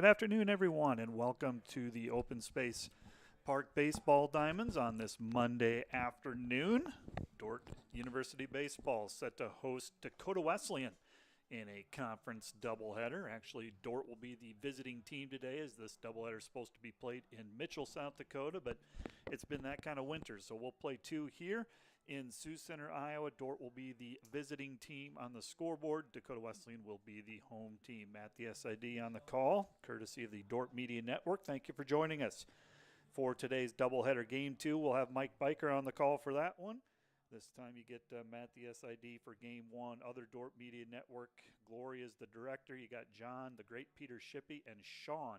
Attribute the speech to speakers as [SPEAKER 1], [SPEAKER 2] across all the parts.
[SPEAKER 1] Good afternoon, everyone, and welcome to the Open Space Park Baseball Diamonds on this Monday afternoon. Dordt University Baseball set to host Dakota Wesleyan in a conference doubleheader. Actually, Dordt will be the visiting team today, as this doubleheader is supposed to be played in Mitchell, South Dakota, but it's been that kind of winter, so we'll play two here. In Sioux Center, Iowa, Dordt will be the visiting team on the scoreboard. Dakota Wesleyan will be the home team. Matt, the SID, on the call, courtesy of the Dordt Media Network. Thank you for joining us for today's doubleheader. Game 2, we'll have Mike Biker on the call for that one. This time you get Matt, the SID, for Game 1. Other Dordt Media Network, Gloria is the director. You got John, the great Peter Shippey, and Sean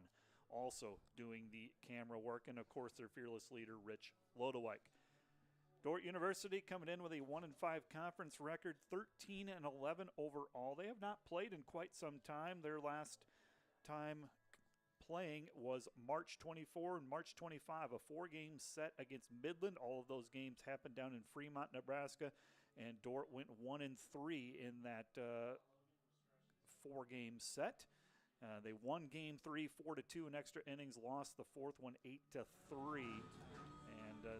[SPEAKER 1] also doing the camera work. And, of course, their fearless leader, Rich Lodewijk. Dordt University coming in with a 1-5 conference record, 13-11 overall. They have not played in quite some time. Their last time playing was March 24 and March 25, a 4-game set against Midland. All of those games happened down in Fremont, Nebraska, and Dordt went 1-3 in that 4-game set. They won Game 3 4-2 in extra innings, lost the fourth one 8-3.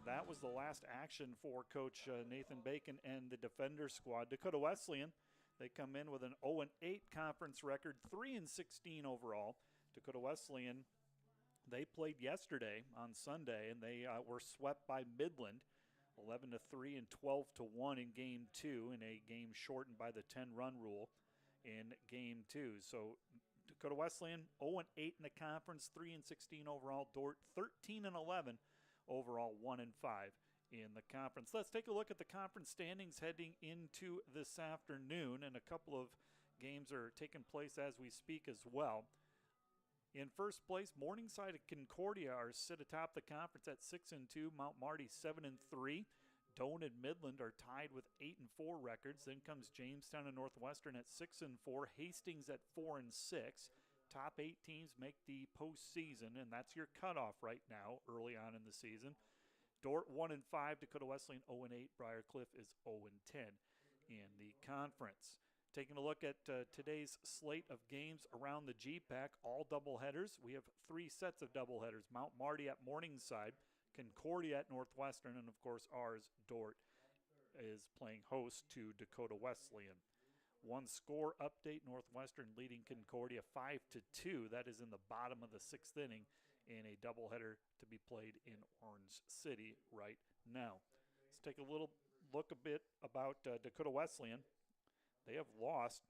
[SPEAKER 1] That was the last action for Coach Nathan Bacon and the Defender squad. Dakota Wesleyan, they come in with an 0-8 conference record, 3-16 overall. Dakota Wesleyan, they played yesterday on Sunday, and they were swept by Midland, 11-3 and 12-1 in Game 2, in a game shortened by the 10-run rule in Game 2. So Dakota Wesleyan, 0-8 in the conference, 3-16 overall. Dordt, 13-11. Overall, 1-5 in the conference. Let's take a look at the conference standings heading into this afternoon, and a couple of games are taking place as we speak as well. In first place, Morningside and Concordia are sit atop the conference at 6-2. Mount Marty 7-3. Doane and Midland are tied with 8-4 records. Then comes Jamestown and Northwestern at 6-4. Hastings at 4-6. Top 8 teams make the postseason, and that's your cutoff right now, early on in the season. Dordt 1-5, Dakota Wesleyan 0-8, Briarcliff is 0-10 in the conference. Taking a look at today's slate of games around the GPAC, all doubleheaders. We have 3 sets of doubleheaders. Mount Marty at Morningside, Concordia at Northwestern, and of course ours, Dordt, is playing host to Dakota Wesleyan. One score update, Northwestern leading Concordia 5-2. That is in the bottom of the 6th inning in a doubleheader to be played in Orange City right now. Let's take a little look a bit about Dakota Wesleyan. They have lost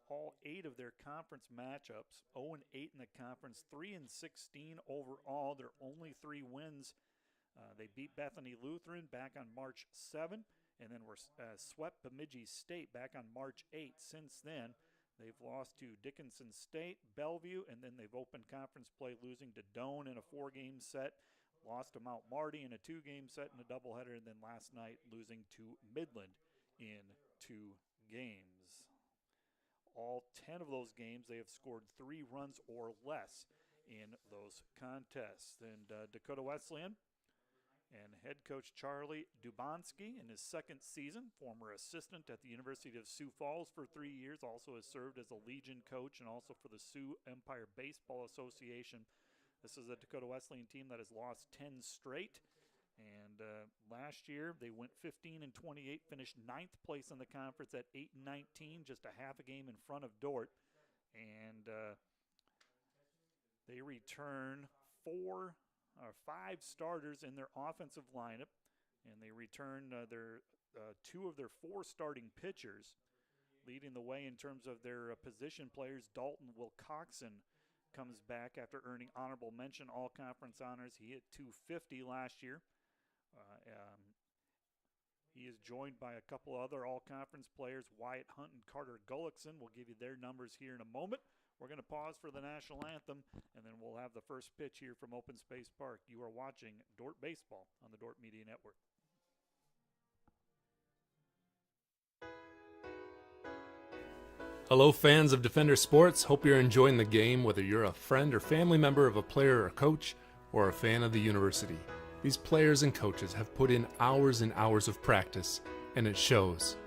[SPEAKER 1] all 8 of their conference matchups, 0-8 in the conference, 3-16 overall. Their only 3 wins. They beat Bethany Lutheran back on March 7, and then were swept Bemidji State back on March 8. Since then, they've lost to Dickinson State, Bellevue, and then they've opened conference play losing to Doane in a 4-game set, lost to Mount Marty in a 2-game set in a doubleheader, and then last night losing to Midland in 2 games. All 10 of those games, they have scored 3 runs or less in those contests. And Dakota Wesleyan and head coach Charlie Dubansky in his 2nd season, former assistant at the University of Sioux Falls for 3 years, also has served as a Legion coach and also for the Sioux Empire Baseball Association. This is a Dakota Wesleyan team that has lost 10 straight, and last year they went 15-28, finished 9th place in the conference at 8-19, just a half a game in front of Dordt, and they return 5 starters in their offensive lineup, and they return 2 of their 4 starting pitchers. Leading the way in terms of their position players, Dalton Wilcoxon comes back after earning honorable mention all-conference honors. He hit .250 last year. He is joined by a couple other all-conference players, Wyatt Hunt and Carter Gullickson. We'll give you their numbers here in a moment. We're going to pause for the national anthem, and then we'll have the first pitch here from Open Space Park. You are watching Dordt Baseball on the Dordt Media Network.
[SPEAKER 2] Hello fans of Defender Sports, hope you're enjoying the game whether you're a friend or family member of a player or coach or a fan of the university. These players and coaches have put in hours and hours of practice, and it shows.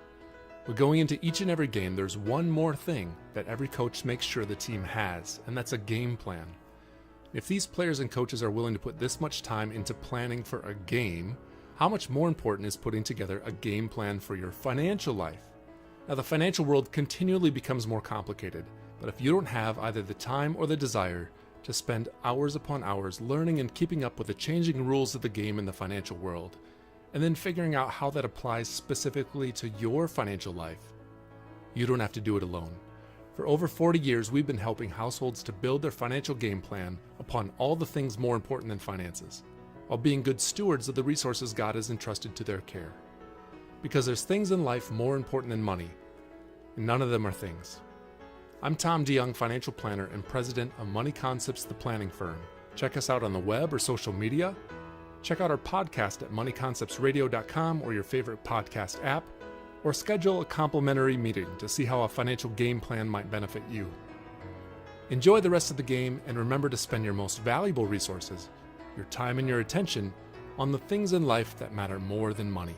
[SPEAKER 2] But going into each and every game, there's one more thing that every coach makes sure the team has, and that's a game plan. If these players and coaches are willing to put this much time into planning for a game, how much more important is putting together a game plan for your financial life? Now, the financial world continually becomes more complicated, but if you don't have either the time or the desire to spend hours upon hours learning and keeping up with the changing rules of the game in the financial world, and then figuring out how that applies specifically to your financial life, you don't have to do it alone. For over 40 years, we've been helping households to build their financial game plan upon all the things more important than finances, while being good stewards of the resources God has entrusted to their care. Because there's things in life more important than money, and none of them are things. I'm Tom DeYoung, financial planner and president of Money Concepts, the planning firm. Check us out on the web or social media. Check out our podcast at moneyconceptsradio.com or your favorite podcast app, or schedule a complimentary meeting to see how a financial game plan might benefit you. Enjoy the rest of the game, and remember to spend your most valuable resources, your time and your attention, on the things in life that matter more than money.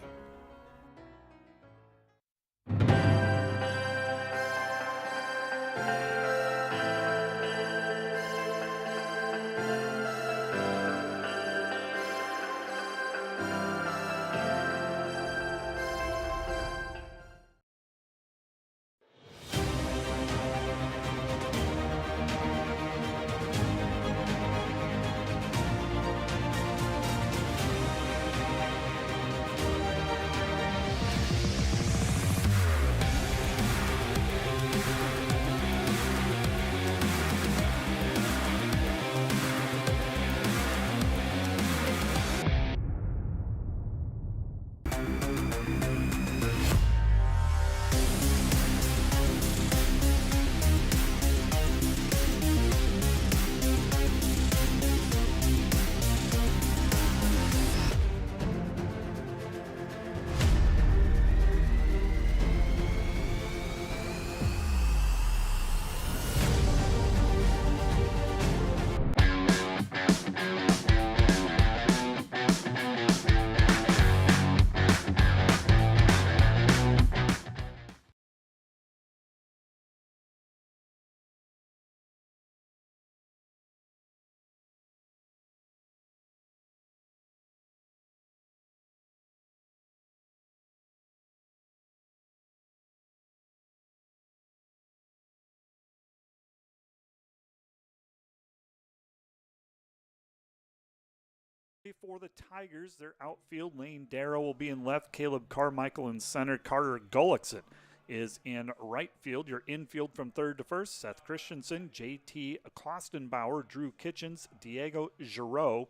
[SPEAKER 1] For the Tigers, their outfield, Lane Darrow will be in left, Caleb Carmichael in center, Carter Gullickson is in right field. Your infield from third to first, Seth Christensen, JT Klostenbauer, Drew Kitchens, Diego Giroux.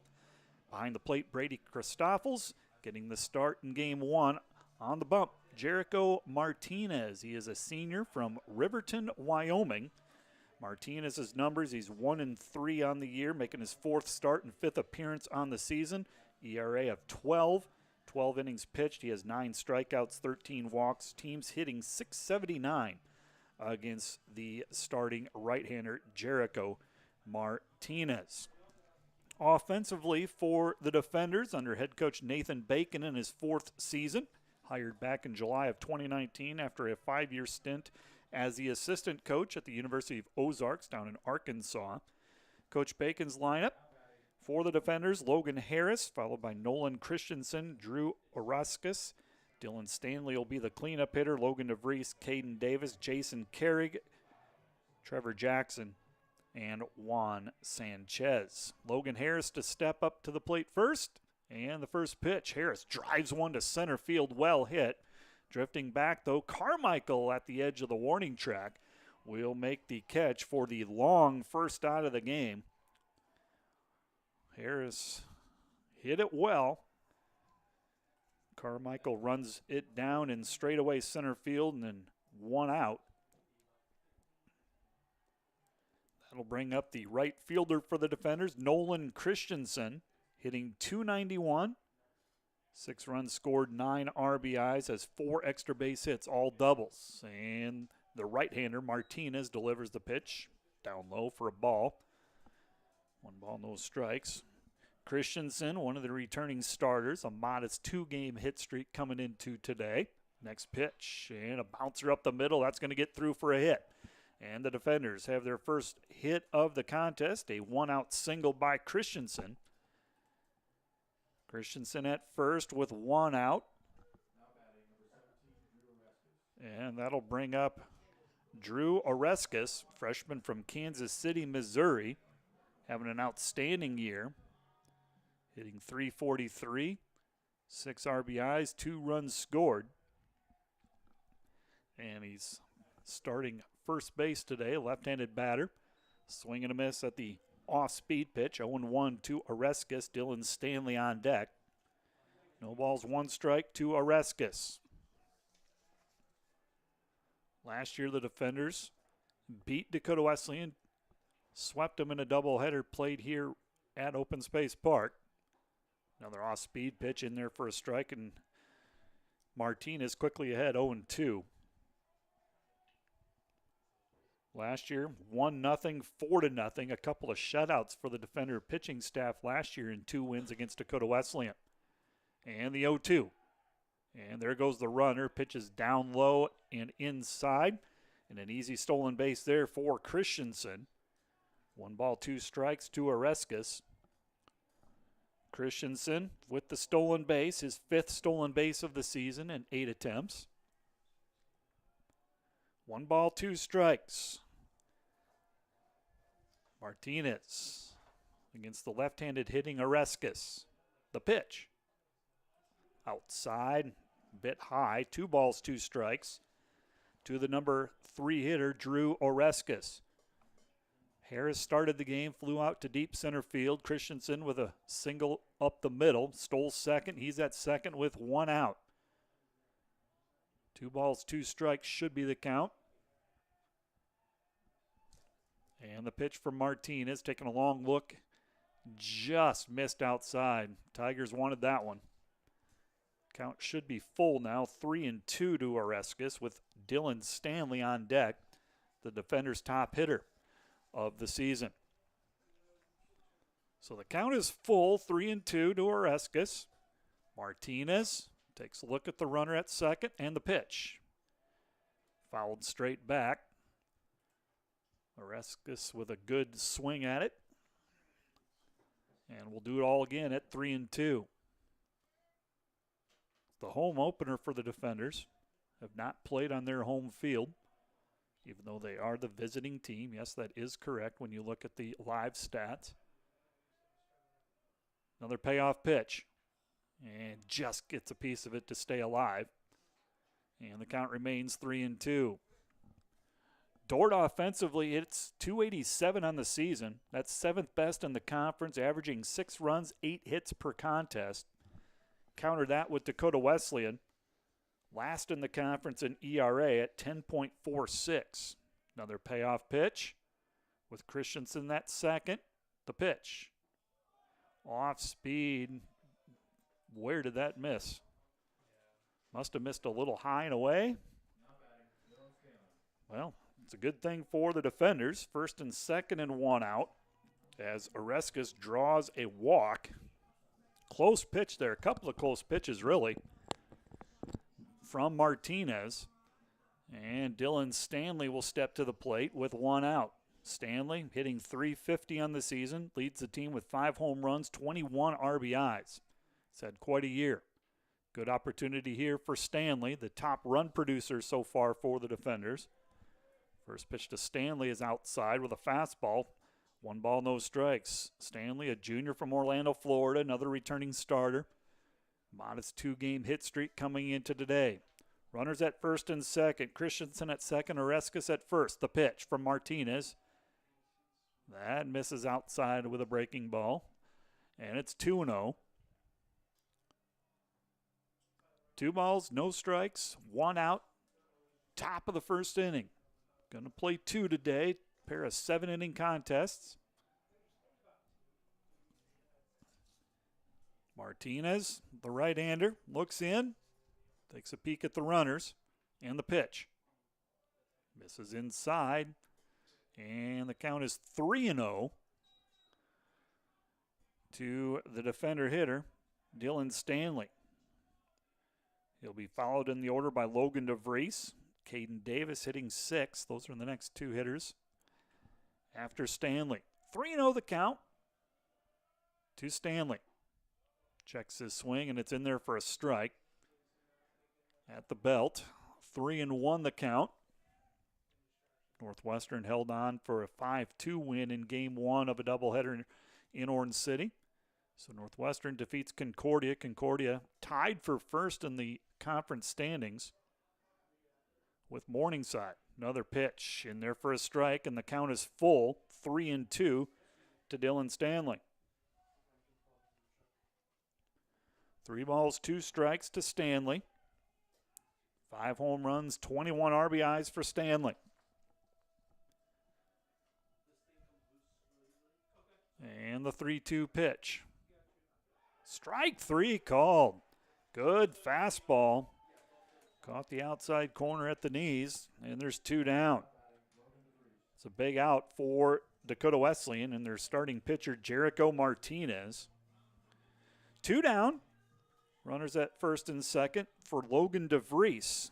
[SPEAKER 1] Behind the plate, Brady Christoffels getting the start in game one. On the bump, Jericho Martinez. He is a senior from Riverton, Wyoming. Martinez's numbers, he's 1-3 on the year, making his fourth start and fifth appearance on the season. ERA of 12 innings pitched. He has 9 strikeouts, 13 walks. Team's hitting .679 against the starting right-hander Jericho Martinez. Offensively for the defenders, under head coach Nathan Bacon in his 4th season, hired back in July of 2019 after a 5-year stint as the assistant coach at the University of Ozarks down in Arkansas. Coach Bacon's lineup for the defenders, Logan Harris, followed by Nolan Christensen, Drew Oraskus. Dylan Stanley will be the cleanup hitter. Logan DeVries, Caden Davis, Jason Carrig, Trevor Jackson, and Juan Sanchez. Logan Harris to step up to the plate first. And the first pitch, Harris drives one to center field, well hit. Drifting back, though, Carmichael at the edge of the warning track will make the catch for the long first out of the game. Harris hit it well. Carmichael runs it down in straightaway center field and then one out. That'll bring up the right fielder for the defenders, Nolan Christensen, hitting .291. 6 runs scored, 9 RBIs, has 4 extra base hits, all doubles. And the right-hander, Martinez, delivers the pitch down low for a ball. 1 ball, no strikes. Christensen, one of the returning starters, a modest 2-game hit streak coming into today. Next pitch, and a bouncer up the middle. That's going to get through for a hit. And the defenders have their first hit of the contest, a one-out single by Christensen. Christensen at first with one out. And that'll bring up Drew Oreskes, freshman from Kansas City, Missouri, having an outstanding year, hitting .343, 6 RBIs, 2 runs scored. And he's starting first base today, left-handed batter. Swing and a miss at the off-speed pitch. 0-1 to Oreskes. Dylan Stanley on deck. No balls, 1 strike to Oreskes. Last year, the defenders beat Dakota Wesleyan, swept them in a doubleheader played here at Open Space Park. Another off-speed pitch in there for a strike, and Martinez quickly ahead, 0-2. Last year, 1-0, 4-0, a couple of shutouts for the defender pitching staff last year in 2 wins against Dakota Wesleyan. And the 0-2. And there goes the runner, pitches down low and inside. And an easy stolen base there for Christensen. 1 ball, 2 strikes to Oreskes. Christensen with the stolen base, his 5th stolen base of the season in 8 attempts. 1 ball, 2 strikes. Martinez against the left-handed hitting Oreskes. The pitch. Outside, bit high, 2 balls, 2 strikes. To the number 3 hitter, Drew Oreskes. Harris started the game, flew out to deep center field. Christensen with a single up the middle, stole second. He's at second with 1 out. 2 balls, 2 strikes should be the count. And the pitch from Martinez, taking a long look, just missed outside. Tigers wanted that one. Count should be full now, 3-2 to Oreskes with Dylan Stanley on deck, the defender's top hitter of the season. So the count is full, 3-2 to Oreskes. Martinez takes a look at the runner at second, and the pitch. Fouled straight back. Oreskes with a good swing at it. And we'll do it all again at 3-2. The home opener for the defenders. Have not played on their home field, even though they are the visiting team. Yes, that is correct when you look at the live stats. Another payoff pitch. And just gets a piece of it to stay alive. And the count remains 3-2. Dordt offensively, it's .287 on the season. That's 7th best in the conference, averaging 6 runs, 8 hits per contest. Counter that with Dakota Wesleyan, last in the conference in ERA at 10.46. Another payoff pitch with Christensen at second. The pitch. Off speed. Where did that miss? Must have missed a little high and away. Well, it's a good thing for the defenders. 1st and 2nd and 1 out as Oreskes draws a walk. Close pitch there. A couple of close pitches, really, from Martinez. And Dylan Stanley will step to the plate with 1 out. Stanley hitting .350 on the season, leads the team with 5 home runs, 21 RBIs. He's had quite a year. Good opportunity here for Stanley, the top run producer so far for the defenders. First pitch to Stanley is outside with a fastball. 1 ball, no strikes. Stanley, a junior from Orlando, Florida, another returning starter. Modest 2-game hit streak coming into today. Runners at 1st and 2nd. Christensen at 2nd, Oreskes at 1st. The pitch from Martinez. That misses outside with a breaking ball. And it's 2-0. 2 balls, no strikes, 1 out. Top of the 1st inning. Going to play 2 today. Pair of 7-inning contests. Martinez, the right-hander, looks in, takes a peek at the runners, and the pitch. Misses inside, and the count is 3-0 to the defender hitter, Dylan Stanley. He'll be followed in the order by Logan DeVries. Caden Davis hitting 6. Those are the next 2 hitters after Stanley. 3-0 the count to Stanley. Checks his swing, and it's in there for a strike. At the belt, 3-1 the count. Northwestern held on for a 5-2 win in Game 1 of a doubleheader in Orange City. So Northwestern defeats Concordia. Concordia tied for first in the conference standings with Morningside. Another pitch in there for a strike, and the count is full, 3-2 to Dylan Stanley. 3 balls, 2 strikes to Stanley. 5 home runs, 21 RBIs for Stanley. And the 3-2 pitch. Strike 3 called. Good fastball. Caught the outside corner at the knees, and there's 2 down. It's a big out for Dakota Wesleyan and their starting pitcher, Jericho Martinez. 2 down. Runners at first and second for Logan DeVries.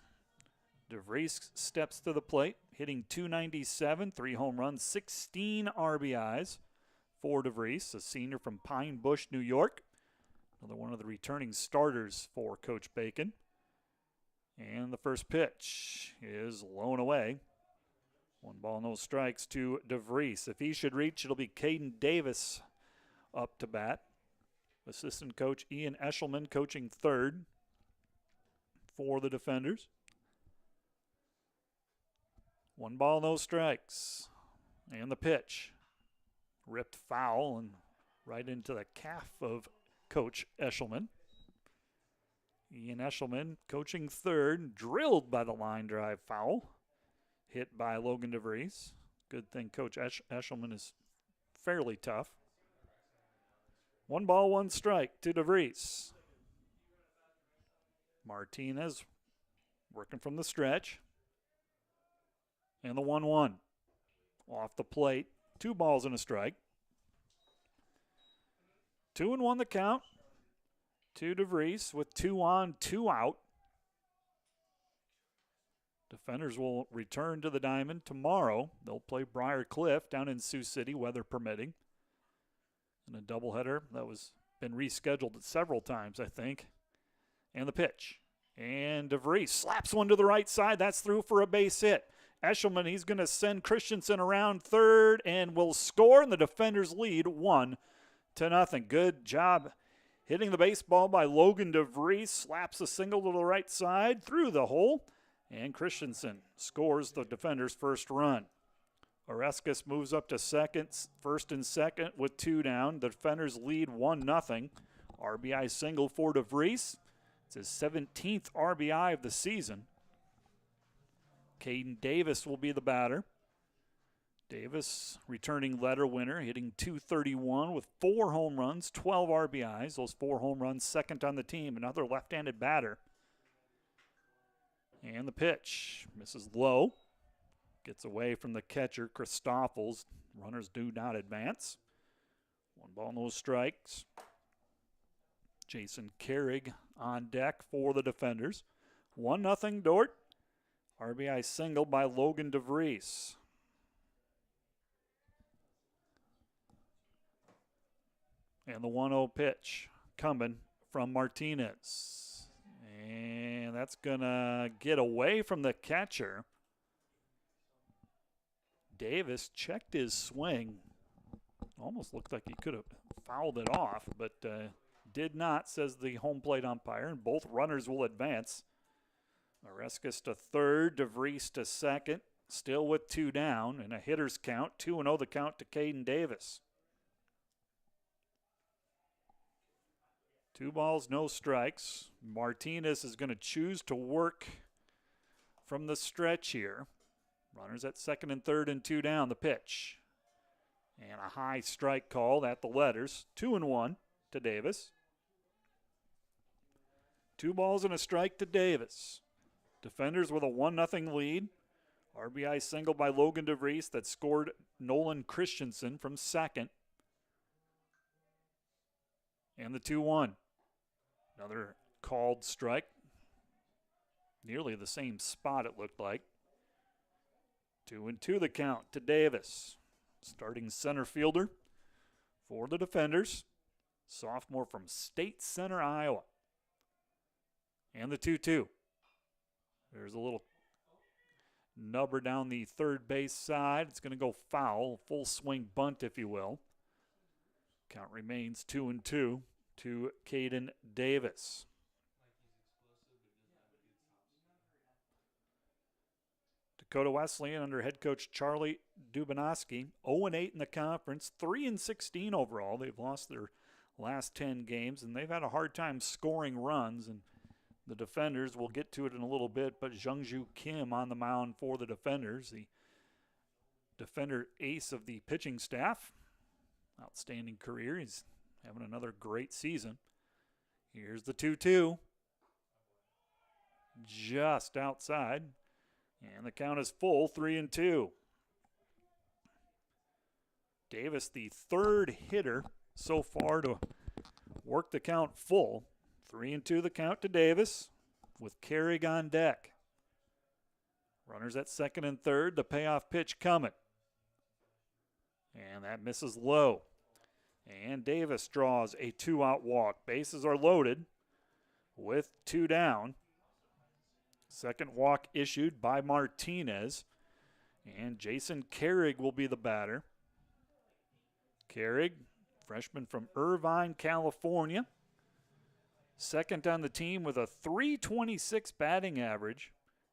[SPEAKER 1] DeVries steps to the plate, hitting .297, 3 home runs, 16 RBIs for DeVries, a senior from Pine Bush, New York. Another one of the returning starters for Coach Bacon. And the first pitch is low and away. 1 ball, no strikes to DeVries. If he should reach, it'll be Caden Davis up to bat. Assistant coach Ian Eshelman coaching third for the defenders. 1 ball, no strikes. And the pitch. Ripped foul and right into the calf of Coach Eshelman. Ian Eshelman coaching third, drilled by the line drive foul. Hit by Logan DeVries. Good thing Coach Eshelman is fairly tough. 1 ball, 1 strike to DeVries. Martinez working from the stretch. And the 1-1. Off the plate. 2 balls and a strike. 2-1 the count to DeVries with 2 on, 2 out. Defenders will return to the diamond tomorrow. They'll play Briar Cliff down in Sioux City, weather permitting. In a doubleheader that was been rescheduled several times, I think. And the pitch. And DeVries slaps one to the right side. That's through for a base hit. Eshelman, he's going to send Christensen around third and will score, and the defenders lead 1-0. Good job hitting the baseball by Logan DeVries. Slaps a single to the right side through the hole, and Christensen scores the defenders' first run. Oreskes moves up to first and second with 2 down. The defenders lead 1-0. RBI single for DeVries. It's his 17th RBI of the season. Caden Davis will be the batter. Davis, returning letter winner, hitting .231 with 4 home runs, 12 RBIs. Those 4 home runs, second on the team. Another left-handed batter. And the pitch misses low. Gets away from the catcher, Christoffels. Runners do not advance. 1 ball, no strikes. Jason Carrig on deck for the defenders. 1-0 Dordt. RBI single by Logan DeVries. And the 1-0 pitch coming from Martinez. And that's going to get away from the catcher. Davis checked his swing. Almost looked like he could have fouled it off, but did not, says the home plate umpire, and both runners will advance. Oreskes to third, DeVries to second, still with 2 down, and a hitter's count, 2-0 the count to Caden Davis. 2 balls, no strikes. Martinez is going to choose to work from the stretch here. Runners at second and third and 2 down. The pitch. And a high strike called at the letters. 2-1 to Davis. 2 balls and a strike to Davis. Defenders with a 1-0 lead. RBI single by Logan DeVries that scored Nolan Christensen from second. And the 2-1. Another called strike nearly the same spot it looked like. 2-2 the count to Davis. Starting center fielder for the Defenders. Sophomore from State Center, Iowa. And the 2-2. There's a little nubber down the third base side. It's going to go foul. Full swing bunt, if you will. Count remains 2-2 to Caden Davis. Dakota Wesleyan under head coach Charlie Dubanoski, 0-8 in the conference, 3-16 overall. They've lost their last 10 games, and they've had a hard time scoring runs. And the Defenders, we'll get to it in a little bit, but Jungju Kim on the mound for the Defenders, the Defender ace of the pitching staff. Outstanding career. He's having another great season. Here's the 2-2. Just outside. And the count is full, 3-2. Davis, the third hitter so far to work the count full. 3-2 the count to Davis with Carrig on deck. Runners at second and third. The payoff pitch coming. And that misses low. And Davis draws a 2-out walk. Bases are loaded with 2 down. Second walk issued by Martinez. And Jason Carrig will be the batter. Carrig, freshman from Irvine, California. Second on the team with a .326 batting average.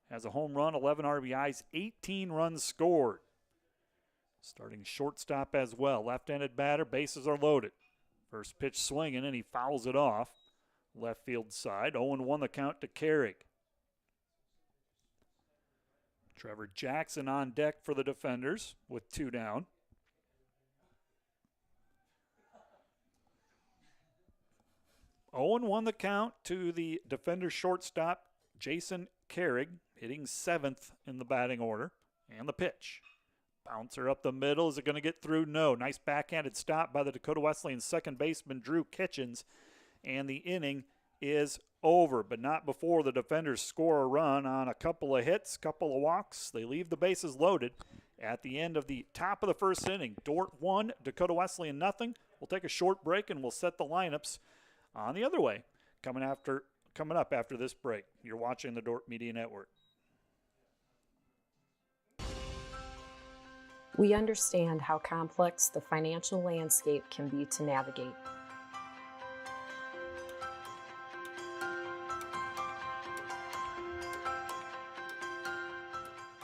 [SPEAKER 1] Has a home run, 11 RBIs, 18 runs scored. Starting shortstop as well. Left-handed batter, bases are loaded. First pitch swinging, and he fouls it off. Left field side, 0-1 the count to Carrig. Trevor Jackson on deck for the Defenders with 2 down. (0-1 the count to the Defender shortstop, Jason Carrig, hitting 7th in the batting order. And the pitch. Bouncer up the middle. Is it going to get through? No. Nice backhanded stop by the Dakota Wesleyan second baseman, Drew Kitchens. And the inning is over, but not before the Defenders score a run on a couple of hits, couple of walks. They leave the bases loaded at the end of the top of the first inning. Dordt 1, Dakota Wesleyan nothing. We'll take a short break and we'll set the lineups on the other way coming up after this break. You're watching the Dordt Media Network.
[SPEAKER 3] We understand how complex the financial landscape can be to navigate.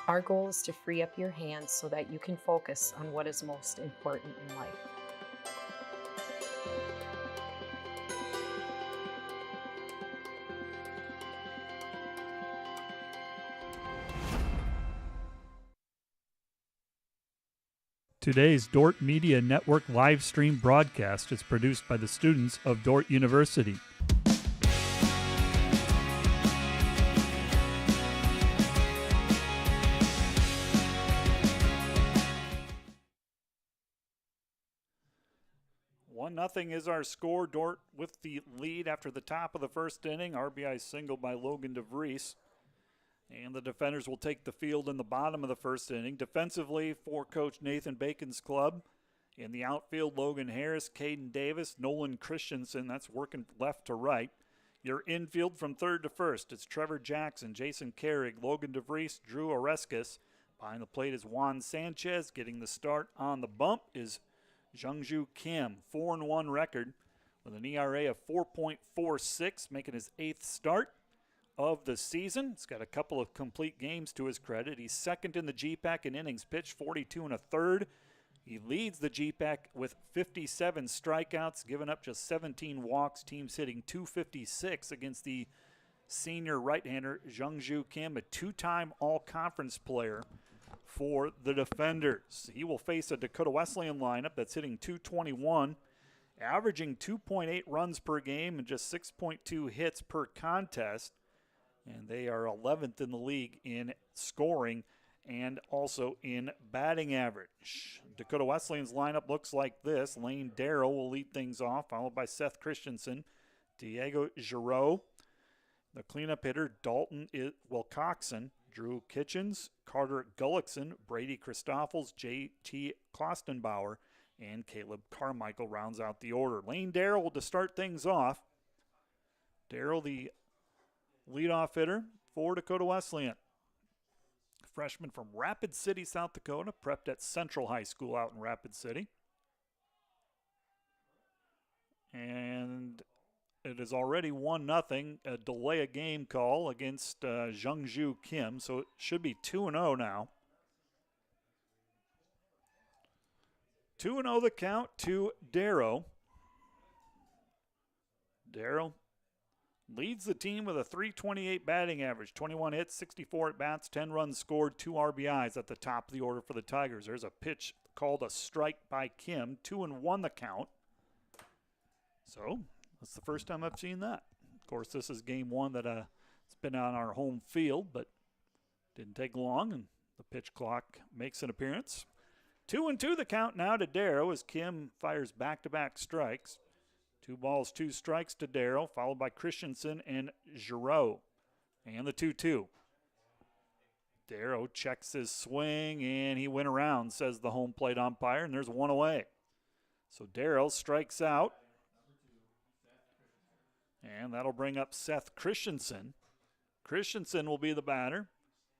[SPEAKER 3] Our goal is to free up your hands so that you can focus on what is most important in life.
[SPEAKER 1] Today's Dordt Media Network live stream broadcast is produced by the students of Dordt University. Nothing is our score. Dordt with the lead after the top of the first inning. RBI single by Logan DeVries. And the Defenders will take the field in the bottom of the first inning. Defensively for Coach Nathan Bacon's club. In the outfield, Logan Harris, Caden Davis, Nolan Christensen. That's working left to right. Your infield from third to first. It's Trevor Jackson, Jason Carrig, Logan DeVries, Drew Oreskes. Behind the plate is Juan Sanchez. Getting the start on the bump is Jungju Kim, 4-1 record with an ERA of 4.46, making his 8th start of the season. He's got a couple of complete games to his credit. He's second in the GPAC in innings pitched, 42 1/3. He leads the GPAC with 57 strikeouts, giving up just 17 walks. Teams hitting .256 against the senior right-hander Jungju Kim, a 2-time all-conference player for the Defenders. He will face a Dakota Wesleyan lineup that's hitting .221, averaging 2.8 runs per game and just 6.2 hits per contest. And they are 11th in the league in scoring and also in batting average. Dakota Wesleyan's lineup looks like this. Lane Darrow will lead things off, followed by Seth Christensen, Diego Giroux, The cleanup hitter, Dalton Wilcoxon, Drew Kitchens, Carter Gullickson, Brady Christoffels, J.T. Klostenbauer, and Caleb Carmichael rounds out the order. Lane Darrell to start things off. Darrell, the leadoff hitter for Dakota Wesleyan. Freshman from Rapid City, South Dakota, prepped at Central High School out in Rapid City. And it is already 1-0, a delay of game call against Jungju Kim, so it should be 2-0 now. 2-0 the count to Darrow. Darrow leads the team with a .328 batting average, 21 hits, 64 at-bats, 10 runs scored, 2 RBIs at the top of the order for the Tigers. There's a pitch called a strike by Kim, 2-1 the count. So that's the first time I've seen that. Of course, this is game one that it's been on our home field, but didn't take long, and the pitch clock makes an appearance. 2-2 the count now to Darrow as Kim fires back-to-back strikes. 2 balls, 2 strikes to Darrow, followed by Christensen and Giroux. And the 2-2. Darrow checks his swing, and he went around, says the home plate umpire, and there's 1 away. So Darrow strikes out. And that'll bring up Seth Christensen. Christensen will be the batter.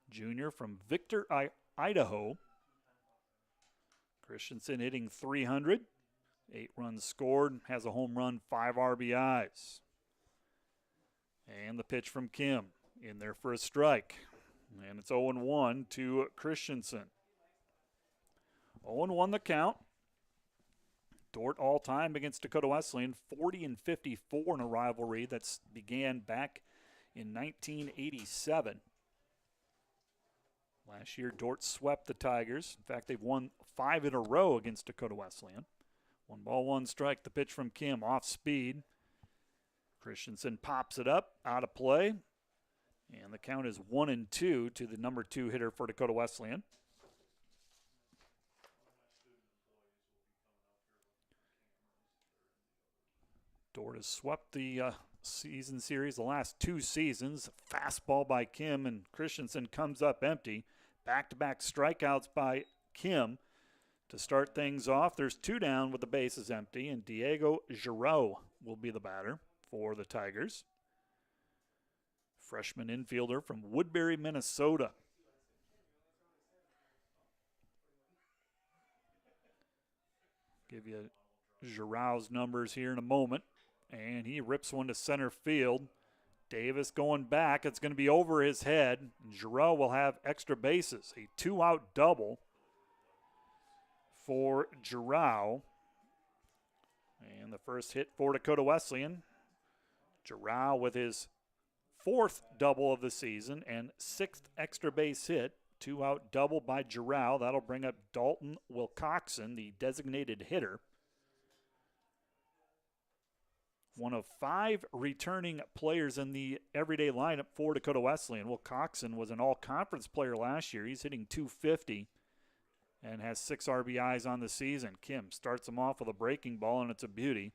[SPEAKER 1] Junior from Victor, Idaho. Christensen hitting .300. 8 runs scored, has a home run, 5 RBIs. And the pitch from Kim in there for a strike. And it's 0-1 to Christensen. 0-1 the count. Dordt all-time against Dakota Wesleyan, 40-54 in a rivalry that began back in 1987. Last year, Dordt swept the Tigers. In fact, they've won 5 in a row against Dakota Wesleyan. 1 ball, 1 strike. The pitch from Kim, off speed. Christensen pops it up, out of play. And the count is 1-2 to the number 2 hitter for Dakota Wesleyan. Dordt has swept the season series the last 2 seasons. Fastball by Kim, and Christensen comes up empty. Back-to-back strikeouts by Kim to start things off. There's 2 down with the bases empty, and Diego Giroux will be the batter for the Tigers. Freshman infielder from Woodbury, Minnesota. Give you Giroux's numbers here in a moment. And he rips one to center field. Davis going back. It's going to be over his head. Giroux will have extra bases. A 2-out double for Giroux. And the first hit for Dakota Wesleyan. Giroux with his 4th double of the season and 6th extra base hit. 2-out double by Giroux. That'll bring up Dalton Wilcoxon, the designated hitter. One of 5 returning players in the everyday lineup for Dakota Wesleyan. Wilcoxon was an all-conference player last year. He's hitting .250 and has 6 RBIs on the season. Kim starts him off with a breaking ball, and it's a beauty.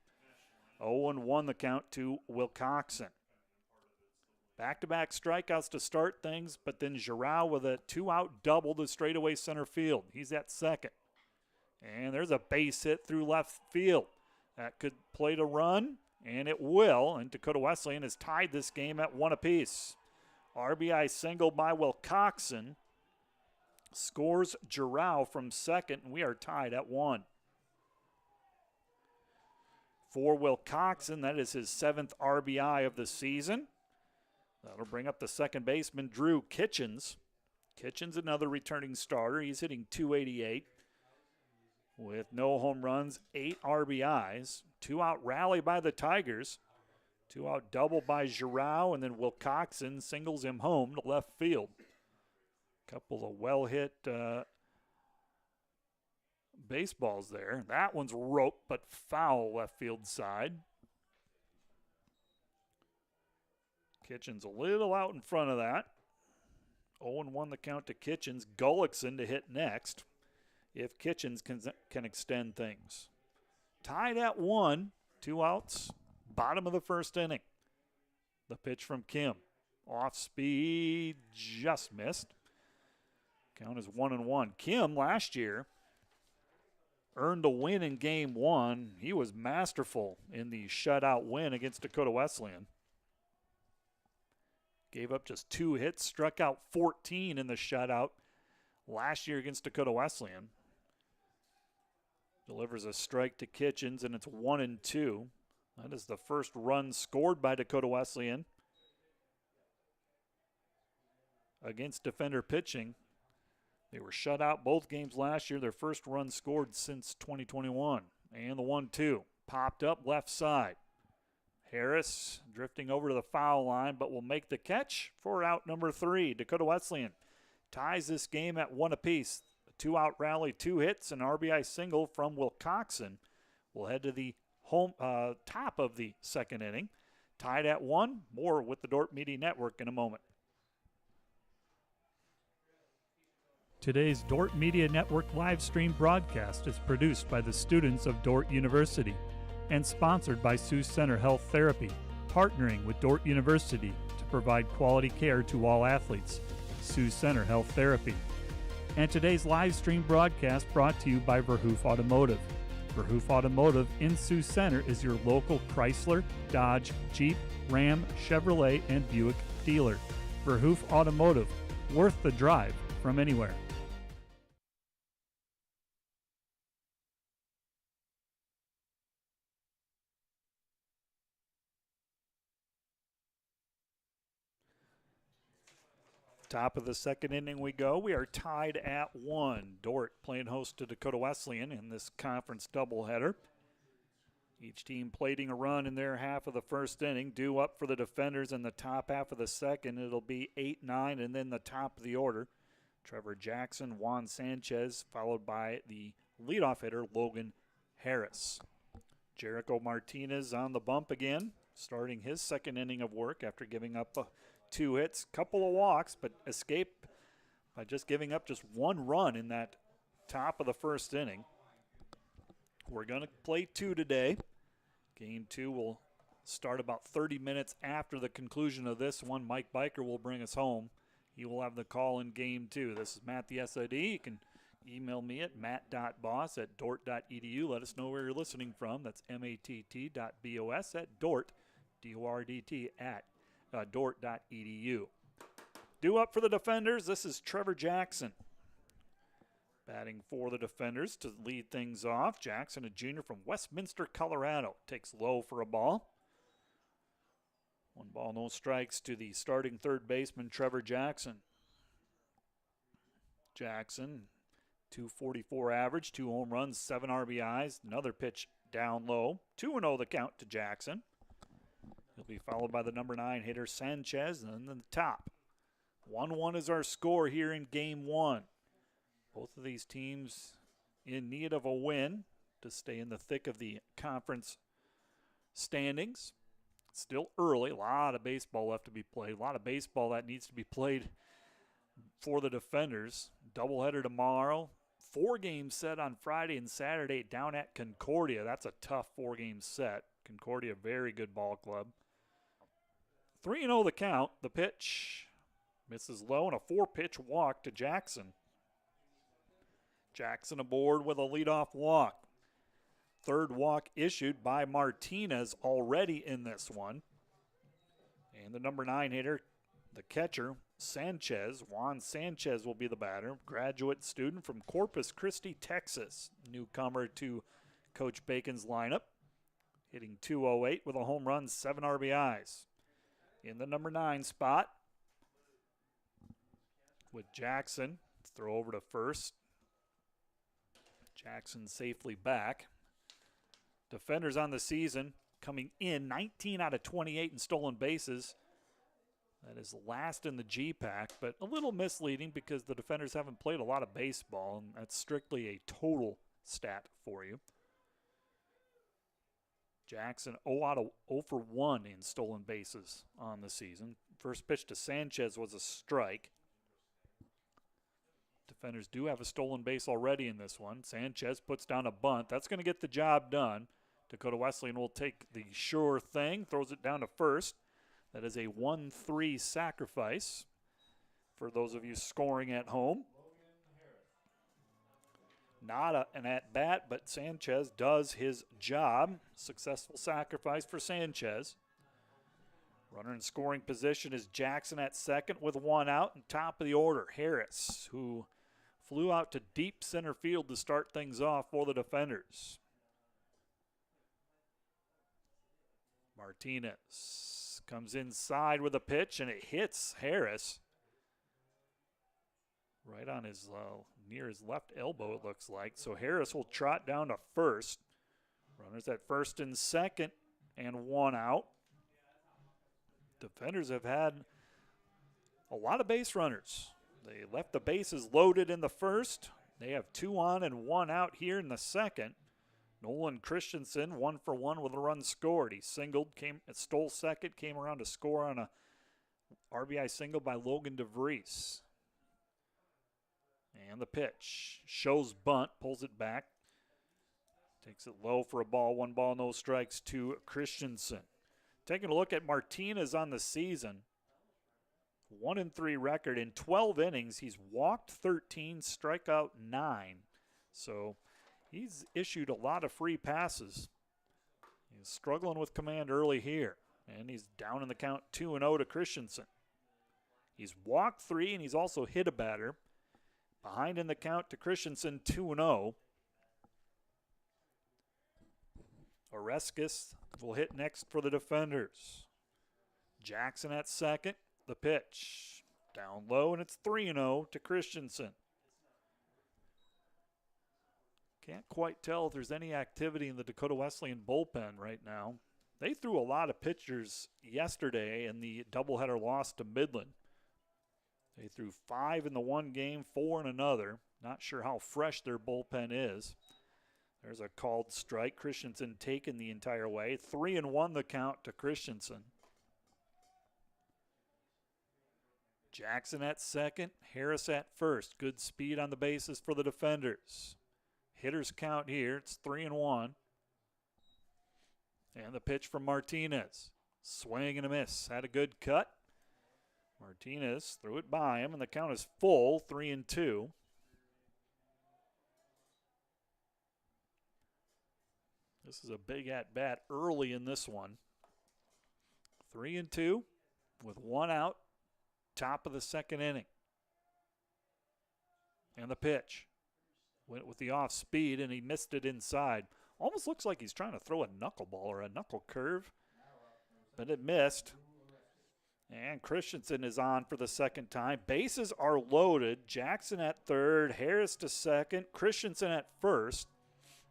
[SPEAKER 1] 0-1 the count to Wilcoxon. Back-to-back strikeouts to start things, but then Giroux with a 2-out double to straightaway center field. He's at second. And there's a base hit through left field. That could play to run. And it will, and Dakota Wesleyan has tied this game at 1 apiece. RBI single by Wilcoxon scores Giroux from second, and we are tied at 1. For Wilcoxon, that is his 7th RBI of the season. That'll bring up the second baseman, Drew Kitchens. Kitchens, another returning starter. He's hitting .288 with no home runs, 8 RBIs. 2-out rally by the Tigers. 2-out double by Giroux, and then Wilcoxon singles him home to left field. Couple of well-hit baseballs there. That one's roped, but foul left field side. Kitchens a little out in front of that. 0-1 the count to Kitchens. Gullickson to hit next if Kitchens can extend things. Tied at 1, 2 outs, bottom of the first inning. The pitch from Kim. Off speed, just missed. Count is 1-1. Kim last year earned a win in game 1. He was masterful in the shutout win against Dakota Wesleyan. Gave up just 2 hits, struck out 14 in the shutout last year against Dakota Wesleyan. Delivers a strike to Kitchens, and it's 1-2. That is the first run scored by Dakota Wesleyan against defender pitching. They were shut out both games last year. Their first run scored since 2021. And the 1-2 popped up left side. Harris drifting over to the foul line, but will make the catch for out number 3. Dakota Wesleyan ties this game at 1 apiece. A 2-out rally, 2 hits, an RBI single from Wilcoxon. We'll head to the home top of the second inning. Tied at 1. More with the Dordt Media Network in a moment. Today's Dordt Media Network live stream broadcast is produced by the students of Dordt University and sponsored by Sioux Center Health Therapy, partnering with Dordt University to provide quality care to all athletes. Sioux Center Health Therapy. And today's live stream broadcast brought to you by Verhoof Automotive. Verhoof Automotive in Sioux Center is your local Chrysler, Dodge, Jeep, Ram, Chevrolet, and Buick dealer. Verhoof Automotive, worth the drive from anywhere. Top of the second inning we go. We are tied at 1. Dordt playing host to Dakota Wesleyan in this conference doubleheader. Each team plating a run in their half of the first inning. Due up for the defenders in the top half of the second. It'll be 8-9 and then the top of the order. Trevor Jackson, Juan Sanchez, followed by the leadoff hitter, Logan Harris. Jericho Martinez on the bump again, starting his second inning of work after giving up 2 hits, couple of walks, but escape by just giving up just 1 run in that top of the first inning. We're going to play 2 today. Game 2 will start about 30 minutes after the conclusion of this one. Mike Biker will bring us home. He will have the call in game 2. This is Matt the SID. You can email me at matt.boss@dordt.edu. Let us know where you're listening from. That's matt.bos at Dordt, D-O-R-D-T, at Dordt.edu. Due up for the defenders, this is Trevor Jackson. Batting for the defenders to lead things off. Jackson, a junior from Westminster, Colorado, takes low for a ball. 1 ball, no strikes to the starting third baseman, Trevor Jackson. Jackson, 244 average, 2 home runs, 7 RBIs. Another pitch down low. 2-0 the count to Jackson. He'll be followed by the number 9 hitter, Sanchez, and then the top. 1-1 is our score here in game 1. Both of these teams in need of a win to stay in the thick of the conference standings. Still early, a lot of baseball left to be played. A lot of baseball that needs to be played for the defenders. Doubleheader tomorrow. 4 games set on Friday and Saturday down at Concordia. That's a tough 4-game set. Concordia, very good ball club. 3-0 the count. The pitch misses low and a 4-pitch walk to Jackson. Jackson aboard with a leadoff walk. Third walk issued by Martinez already in this one. And the number 9 hitter, the catcher, Sanchez. Juan Sanchez will be the batter. Graduate student from Corpus Christi, Texas. Newcomer to Coach Bacon's lineup. Hitting .208 with a home run, 7 RBIs. In the number 9 spot with Jackson. Throw over to first. Jackson safely back. Defenders on the season coming in 19 out of 28 in stolen bases. That is last in the G-Pack, but a little misleading because the defenders haven't played a lot of baseball, and that's strictly a total stat for you. Jackson 0 for 1 in stolen bases on the season. First pitch to Sanchez was a strike. Defenders do have a stolen base already in this one. Sanchez puts down a bunt. That's going to get the job done. Dakota Wesleyan will take the sure thing, throws it down to first. That is a 1-3 sacrifice for those of you scoring at home. Not an at-bat, but Sanchez does his job. Successful sacrifice for Sanchez. Runner in scoring position is Jackson at second with one out, and top of the order, Harris, who flew out to deep center field to start things off for the defenders. Martinez comes inside with a pitch, and it hits Harris right on his near his left elbow, it looks like. So Harris will trot down to first. Runners at first and second, and one out. Defenders have had a lot of base runners. They left the bases loaded in the first. They have 2 on and 1 out here in the second. Nolan Christensen 1 for 1 with a run scored. He singled, stole second, came around to score on a RBI single by Logan DeVries. And the pitch shows bunt, pulls it back, takes it low for a ball. 1 ball, no strikes to Christensen. Taking a look at Martinez on the season, 1-3 record. In 12 innings, he's walked 13, struck out 9. So he's issued a lot of free passes. He's struggling with command early here, and he's down in the count 2-0 to Christensen. He's walked 3, and he's also hit a batter. Behind in the count to Christensen, 2-0. Oreskes will hit next for the defenders. Jackson at second. The pitch down low, and it's 3-0 to Christensen. Can't quite tell if there's any activity in the Dakota Wesleyan bullpen right now. They threw a lot of pitchers yesterday in the doubleheader loss to Midland. They threw 5 in the one game, 4 in another. Not sure how fresh their bullpen is. There's a called strike. Christensen taken the entire way. 3-1 the count to Christensen. Jackson at second, Harris at first. Good speed on the bases for the defenders. Hitters count here. It's 3-1. And the pitch from Martinez. Swing and a miss. Had a good cut. Martinez threw it by him, and the count is full, 3-2. This is a big at-bat early in this one. 3-2 with 1 out, top of the second inning. And the pitch. Went with the off speed, and he missed it inside. Almost looks like he's trying to throw a knuckleball or a knuckle curve, but it missed. And Christensen is on for the second time. Bases are loaded. Jackson at third, Harris to second, Christensen at first.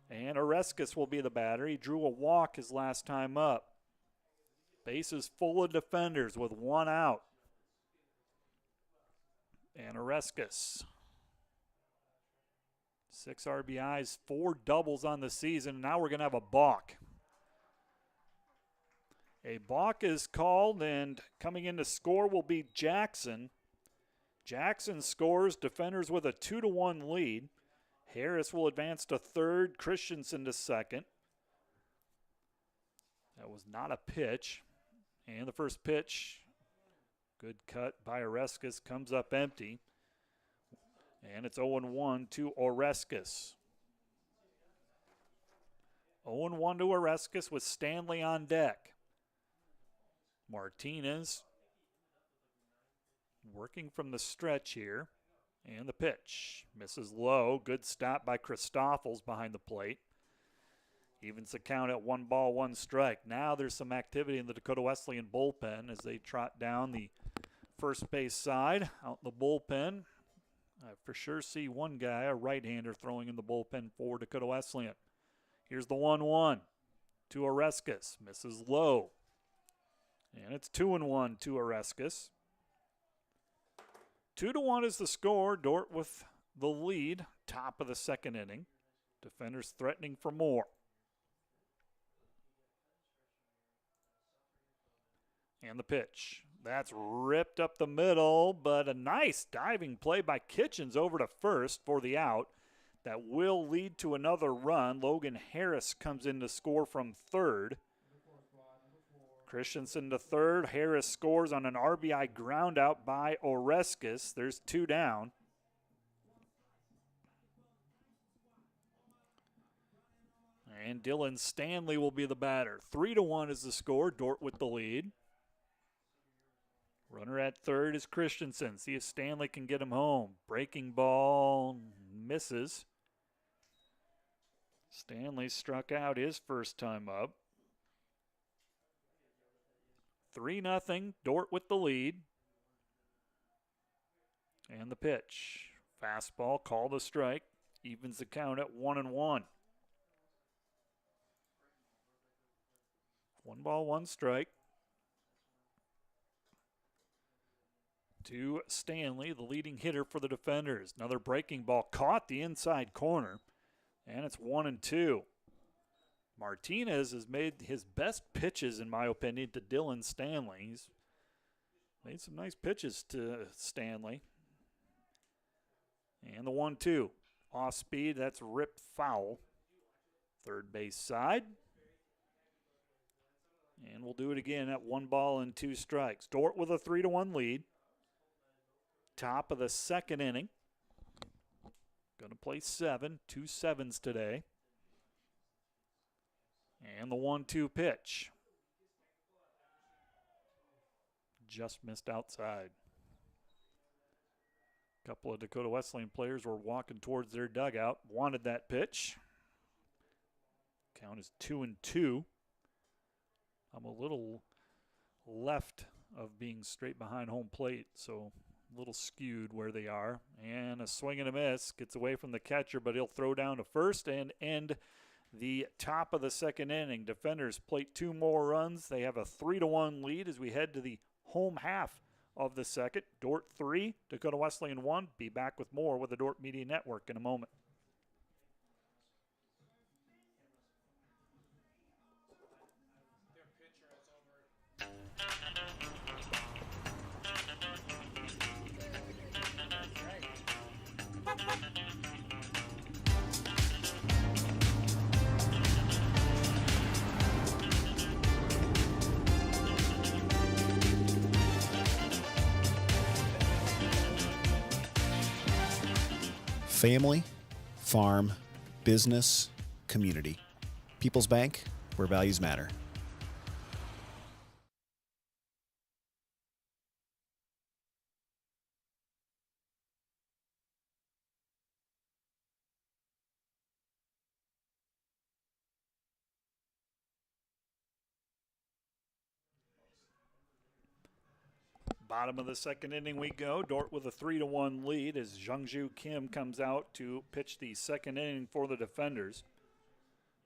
[SPEAKER 1] And Oreskes will be the batter. He drew a walk his last time up. Bases full of defenders with 1 out. And Oreskes. 6 RBIs, 4 doubles on the season. Now we're going to have a balk. A balk is called, and coming in to score will be Jackson. Jackson scores, defenders with a 2-1 lead. Harris will advance to third, Christensen to second. That was not a pitch. And the first pitch, good cut by Oreskes, comes up empty. And it's 0-1 to Oreskes. 0-1 to Oreskes with Stanley on deck. Martinez working from the stretch here. And the pitch misses low. Good stop by Christoffels behind the plate. Evens the count at 1 ball, 1 strike. Now there's some activity in the Dakota Wesleyan bullpen as they trot down the first base side. Out in the bullpen, I for sure see one guy, a right-hander, throwing in the bullpen for Dakota Wesleyan. Here's the 1-1 to Oreskes. Misses low. And it's 2-1 to Oreskes. 2-1 is the score. Dordt with the lead, top of the second inning. Defenders threatening for more. And the pitch. That's ripped up the middle, but a nice diving play by Kitchens over to first for the out. That will lead to another run. Logan Harris comes in to score from third. Christensen to third. Harris scores on an RBI ground out by Oreskes. There's 2 down. And Dylan Stanley will be the batter. 3-1 is the score. Dordt with the lead. Runner at third is Christensen. See if Stanley can get him home. Breaking ball misses. Stanley struck out his first time up. 3-0. Dordt with the lead. And the pitch. Fastball called a strike. Evens the count at 1-1. 1 ball, 1 strike. To Stanley, the leading hitter for the defenders. Another breaking ball caught the inside corner, and it's 1-2. Martinez has made his best pitches, in my opinion, to Dylan Stanley. He's made some nice pitches to Stanley. And the 1-2. Off speed, that's ripped foul. Third base side. And we'll do it again at 1 ball and 2 strikes. Dordt with a 3-1 lead. Top of the second inning. Going to play 7. 2 7s today. And the 1-2 pitch. Just missed outside. A couple of Dakota Wesleyan players were walking towards their dugout. Wanted that pitch. Count is 2-2. I'm a little left of being straight behind home plate, so a little skewed where they are. And a swing and a miss. Gets away from the catcher, but he'll throw down to first and end the top of the second inning. Defenders plate 2 more runs. They have a 3-1 lead as we head to the home half of the second. Dordt 3, Dakota Wesleyan 1. Be back with more with the Dordt Media Network in a moment.
[SPEAKER 4] Family, farm, business, community. People's Bank, where values matter.
[SPEAKER 1] Bottom of the second inning we go. Dordt with a 3-1 lead as Jungju Kim comes out to pitch the second inning for the defenders.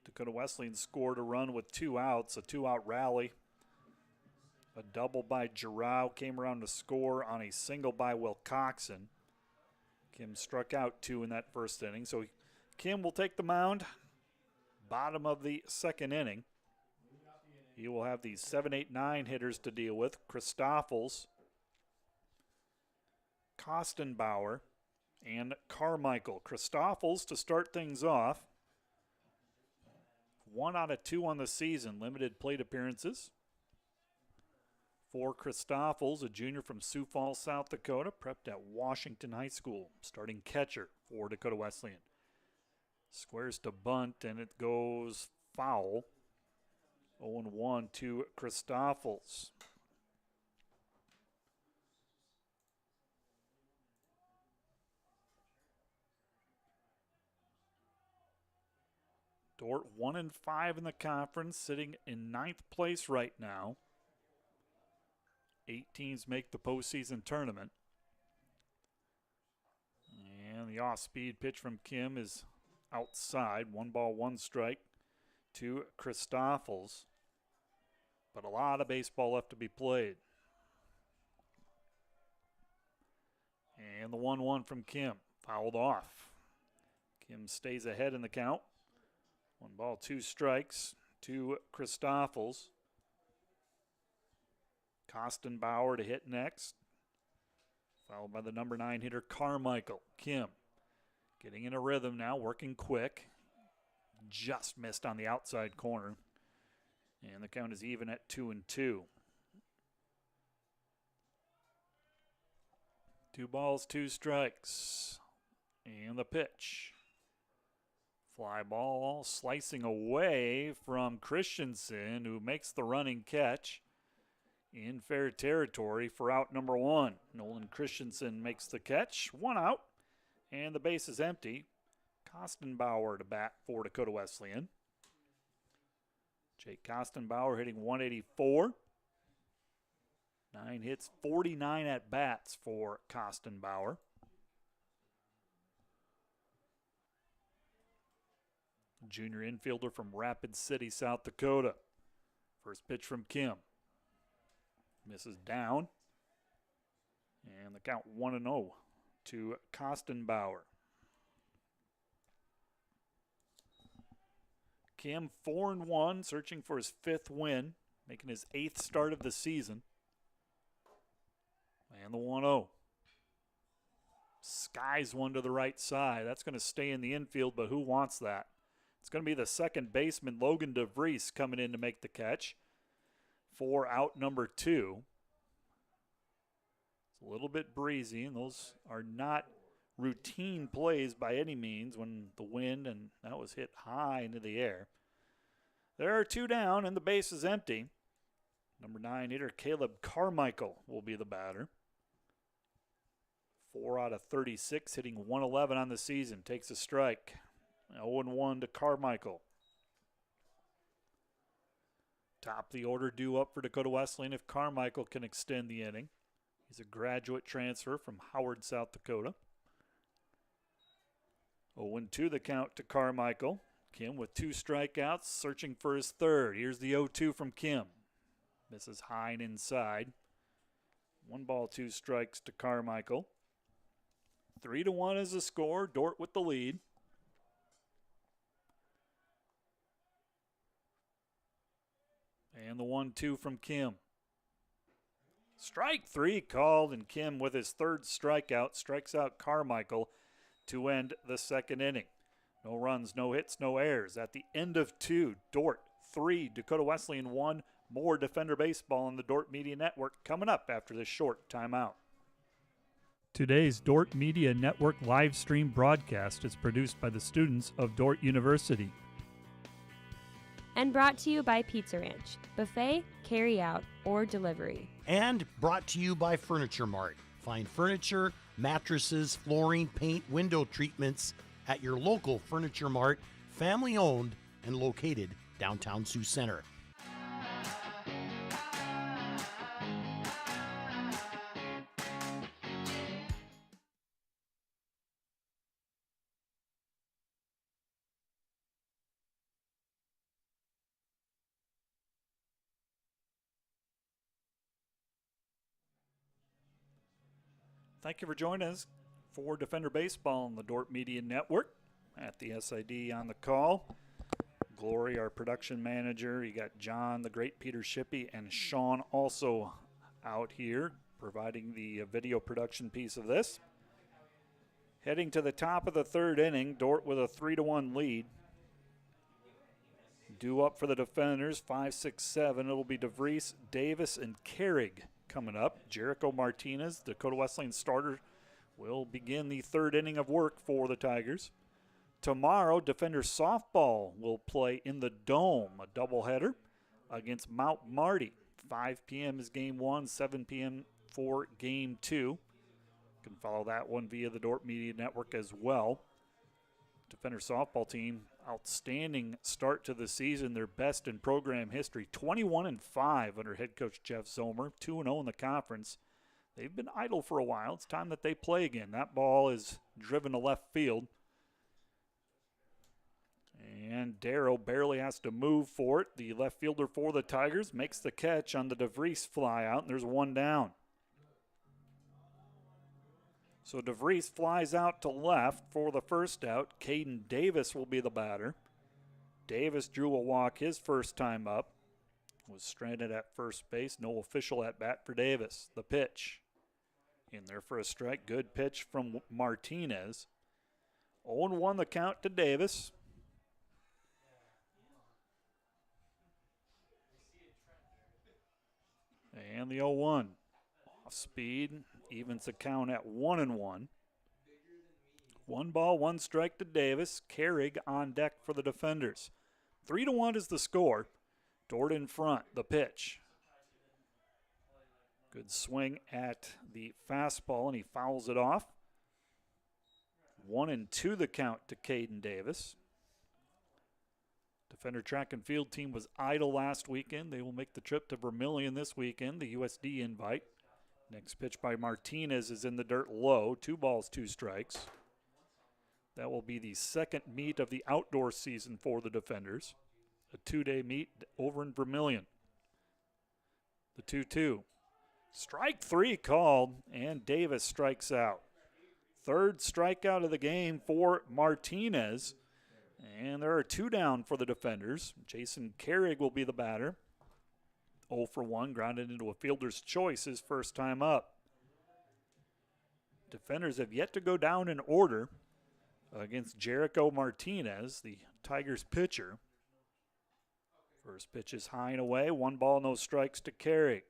[SPEAKER 1] Dakota Wesleyan scored a run with 2 outs, a 2-out rally. A double by Giroux came around to score on a single by Wilcoxon. Kim struck out 2 in that first inning, so Kim will take the mound. Bottom of the second inning. He will have the 7, 8, 9 hitters to deal with. Christoffels, Kostenbauer, and Carmichael. Christoffels to start things off. 1 out of 2 on the season, limited plate appearances. For Christoffels, a junior from Sioux Falls, South Dakota, prepped at Washington High School, starting catcher for Dakota Wesleyan. Squares to bunt, and it goes foul. 0-1 to Christoffels. Dordt 1-5 in the conference, sitting in 9th place right now. 8 teams make the postseason tournament. And the off-speed pitch from Kim is outside. 1 ball, 1 strike to Christoffels. But a lot of baseball left to be played. And the 1-1 from Kim, fouled off. Kim stays ahead in the count. 1 ball, 2 strikes to Christoffels. Kostenbauer to hit next. Followed by the number 9 hitter, Carmichael. Kim getting in a rhythm now, working quick. Just missed on the outside corner. And the count is even at 2-2. 2 balls, 2 strikes. And the pitch. Fly ball slicing away from Christensen, who makes the running catch in fair territory for out number 1. Nolan Christensen makes the catch. 1 out, and the base is empty. Kostenbauer to bat for Dakota Wesleyan. Jake Kostenbauer hitting 184. 9 hits, 49 at bats for Kostenbauer. Junior infielder from Rapid City, South Dakota. First pitch from Kim. Misses down. And the count 1-0 to Kostenbauer. Kim 4-1, searching for his 5th win, making his 8th start of the season. And the 1-0. Skies one to the right side. That's going to stay in the infield, but who wants that? It's going to be the second baseman, Logan DeVries, coming in to make the catch for out number 2. It's a little bit breezy, and those are not routine plays by any means when the wind, and that was hit high into the air. There are 2 down, and the base is empty. Number 9 hitter Caleb Carmichael will be the batter. 4 out of 36, hitting 111 on the season. Takes a strike. 0-1 to Carmichael. Top of the order due up for Dakota Wesleyan if Carmichael can extend the inning. He's a graduate transfer from Howard, South Dakota. 0-2 the count to Carmichael. Kim with 2 strikeouts, searching for his 3rd. Here's the 0-2 from Kim. Misses high and inside. 1 ball, 2 strikes to Carmichael. 3-1 is the score. Dordt with the lead. And the 1-2 from Kim. Strike 3 called, and Kim with his 3rd strikeout strikes out Carmichael to end the 2nd inning. No runs, no hits, no errors. At the end of 2, Dordt 3, Dakota Wesleyan 1. More Defender Baseball on the Dordt Media Network coming up after this short timeout. Today's Dordt Media Network live stream broadcast is produced by the students of Dordt University.
[SPEAKER 5] And brought to you by Pizza Ranch, buffet, carry out, or delivery.
[SPEAKER 6] And brought to you by Furniture Mart. Find furniture, mattresses, flooring, paint, window treatments at your local Furniture Mart, family owned and located downtown Sioux Center.
[SPEAKER 1] Thank you for joining us for Defender Baseball on the Dordt Media Network. At the SID on the call, Glory, our production manager. You got John, the great Peter Shippey, and Sean also out here providing the video production piece of this. Heading to the top of the 3rd inning, Dordt with a 3-1 lead. Due up for the defenders, 5, 6, 7. It'll be DeVries, Davis, and Carrig coming up. Jericho Martinez, Dakota Wesleyan starter, will begin the 3rd inning of work for the Tigers. Tomorrow, Defender Softball will play in the Dome, a doubleheader against Mount Marty. 5 p.m. is Game 1, 7 p.m. for Game 2. You can follow that one via the Dordt Media Network as well. Defender Softball team, outstanding start to the season, their best in program history. 21-5 under head coach Jeff Zomer, 2-0 in the conference. They've been idle for a while. It's time that they play again. That ball is driven to left field. And Darrow barely has to move for it. The left fielder for the Tigers makes the catch on the DeVries fly out, and there's 1 down. So DeVries flies out to left for the first out. Caden Davis will be the batter. Davis drew a walk his first time up. Was stranded at first base. No official at bat for Davis. The pitch. In there for a strike. Good pitch from Martinez. 0-1 the count to Davis. And the 0-1. Off speed, evens the count at 1-1. 1 ball, 1 strike to Davis. Carrig on deck for the defenders. 3-1 is the score. Dordt in front, the pitch. Good swing at the fastball, and he fouls it off. 1-2 the count to Caden Davis. Defender track and field team was idle last weekend. They will make the trip to Vermillion this weekend, the USD invite. Next pitch by Martinez is in the dirt low. 2 balls, 2 strikes. That will be the second meet of the outdoor season for the defenders. A 2-day meet over in Vermillion. The 2-2. Strike 3 called, and Davis strikes out. Third strikeout of the game for Martinez. And there are 2 down for the defenders. Jason Carrig will be the batter. 0 for 1, grounded into a fielder's choice his first time up. Defenders have yet to go down in order against Jericho Martinez, the Tigers pitcher. First pitch is high and away. 1 ball, no strikes to Carrig.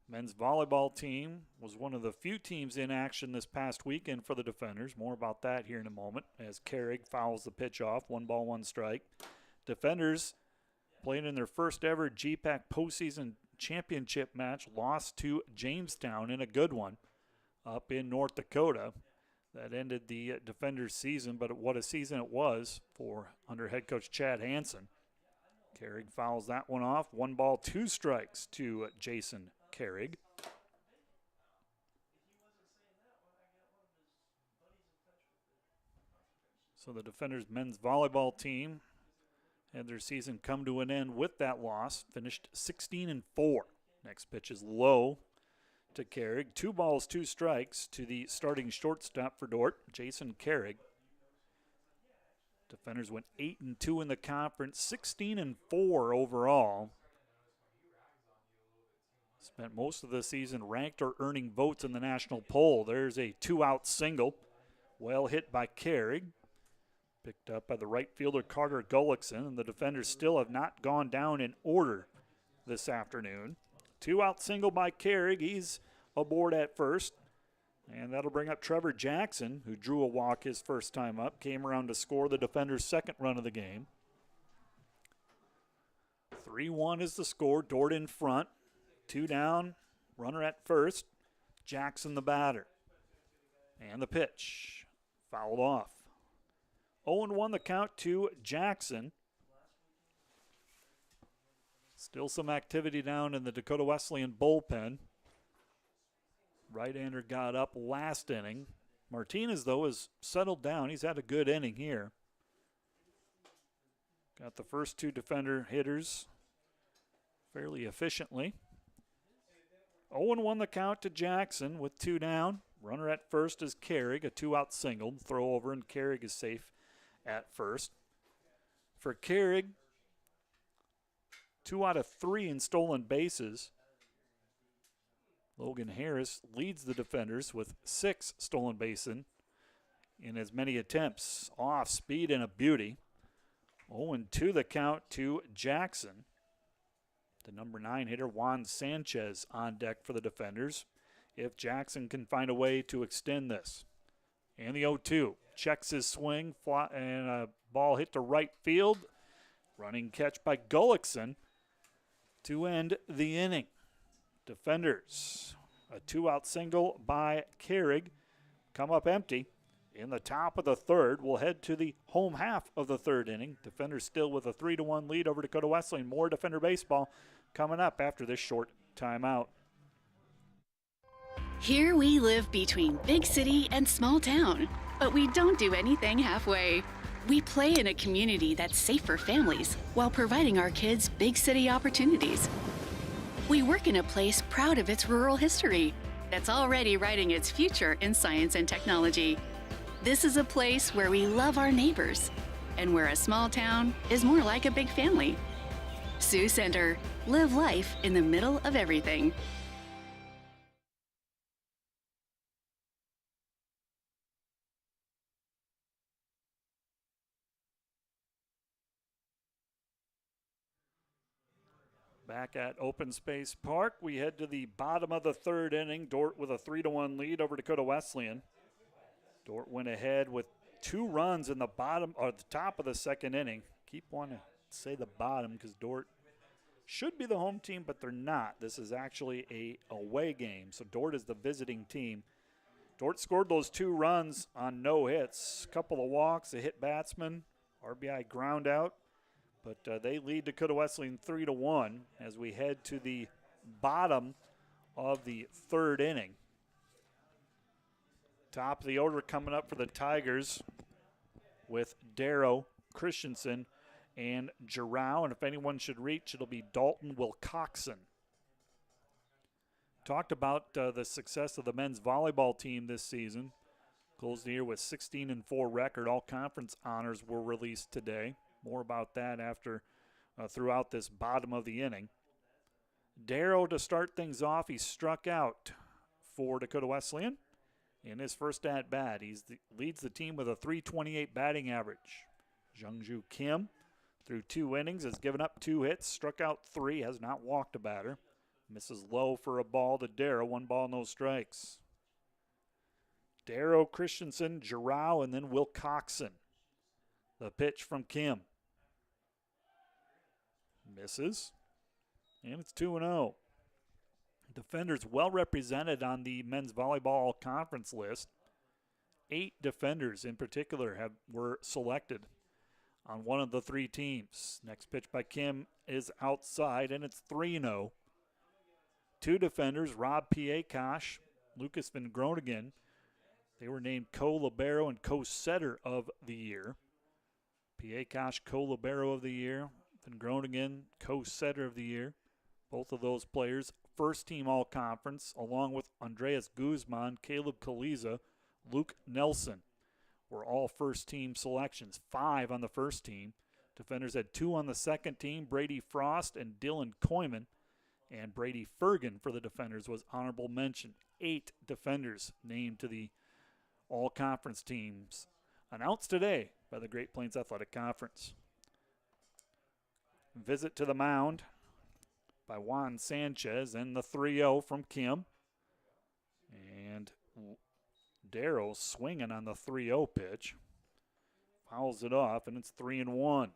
[SPEAKER 1] Men's volleyball team was one of the few teams in action this past weekend for the defenders. More about that here in a moment as Carrig fouls the pitch off. 1 ball, 1 strike. Defenders playing in their first ever GPAC postseason championship match, lost to Jamestown in a good one up in North Dakota. That ended the defenders' season, but what a season it was for under head coach Chad Hansen. Carrig fouls that one off. 1 ball, 2 strikes to Jason Carrig. So the defenders' men's volleyball team had their season come to an end with that loss. Finished 16-4. Next pitch is low to Carrig. 2 balls, 2 strikes to the starting shortstop for Dordt, Jason Carrig. Defenders went 8-2 in the conference, 16-4 overall. Spent most of the season ranked or earning votes in the national poll. There's a 2-out single. Well hit by Carrig. Picked up by the right fielder Carter Gullickson, and the defenders still have not gone down in order this afternoon. 2-out single by Carrig. He's aboard at first. And that'll bring up Trevor Jackson, who drew a walk his first time up. Came around to score the defenders' second run of the game. 3-1 is the score. Dordt in front. 2 down. Runner at first. Jackson the batter. And the pitch. Fouled off. 0-1 the count to Jackson. Still some activity down in the Dakota Wesleyan bullpen. Right-hander got up last inning. Martinez, though, has settled down. He's had a good inning here. Got the first 2 defender hitters fairly efficiently. 0-1 the count to Jackson with 2 down. Runner at first is Carrig, a 2-out single. Throw over, and Carrig is safe at first. For Carrig, 2 out of 3 in stolen bases. Logan Harris leads the defenders with 6 stolen bases in as many attempts. Off speed and a beauty. 0-2 the count to Jackson. The number 9 hitter Juan Sanchez on deck for the defenders. If Jackson can find a way to extend this. And the 0-2. Checks his swing, and a ball hit to right field. Running catch by Gullickson to end the inning. Defenders, a 2-out single by Carrig. Come up empty in the top of the third. We'll head to the home half of the third inning. Defenders still with a 3-1 lead over Dakota Wesleyan. More defender baseball coming up after this short timeout.
[SPEAKER 7] Here we live between big city and small town, but we don't do anything halfway. We play in a community that's safe for families while providing our kids big city opportunities. We work in a place proud of its rural history that's already writing its future in science and technology. This is a place where we love our neighbors and where a small town is more like a big family. Sioux Center. Live life in the middle of everything.
[SPEAKER 1] Back at Open Space Park, we head to the bottom of the third inning. Dordt with a 3-1 lead over Dakota Wesleyan. Dordt went ahead with 2 runs in the bottom or the top of the second inning. Keep wanting to say the bottom because Dordt should be the home team, but they're not. This is actually a away game, so Dordt is the visiting team. Dordt scored those 2 runs on no hits, a couple of walks, a hit batsman, RBI ground out. But they lead Dakota Wesleyan 3-1 as we head to the bottom of the third inning. Top of the order coming up for the Tigers with Darrow, Christensen, and Giroux. And if anyone should reach, it'll be Dalton Wilcoxon. Talked about the success of the men's volleyball team this season. Closed the year with 16-4 record. All conference honors were released today. More about that after throughout this bottom of the inning. Darrow to start things off. He struck out for Dakota Wesleyan in his first at-bat. He leads the team with a .328 batting average. Jungju Kim, through 2 innings, has given up 2 hits, struck out 3, has not walked a batter. Misses low for a ball to Darrow. 1 ball, no strikes. Darrow, Christensen, Giroux, and then Wilcoxon. The pitch from Kim. Misses. And it's 2-0. Defenders well represented on the men's volleyball conference list. 8 defenders in particular were selected on one of the 3 teams. Next pitch by Kim is outside, and it's 3-0. 2 defenders, Rob Piakosh, Lucas Van Groningen. They were named co-libero and co-setter of the year. Piakosh, co-libero of the year. Van Groningen, co-setter of the year. Both of those players, first-team all-conference, along with Andreas Guzman, Caleb Kaliza, Luke Nelson, were all first-team selections. 5 on the first team. Defenders had 2 on the second team, Brady Frost and Dylan Koyman. And Brady Fergan for the defenders was honorable mention. 8 defenders named to the all-conference teams announced today by the Great Plains Athletic Conference. Visit to the mound by Juan Sanchez and the 3-0 from Kim. And Darrow swinging on the 3-0 pitch. Fouls it off, and it's 3-1.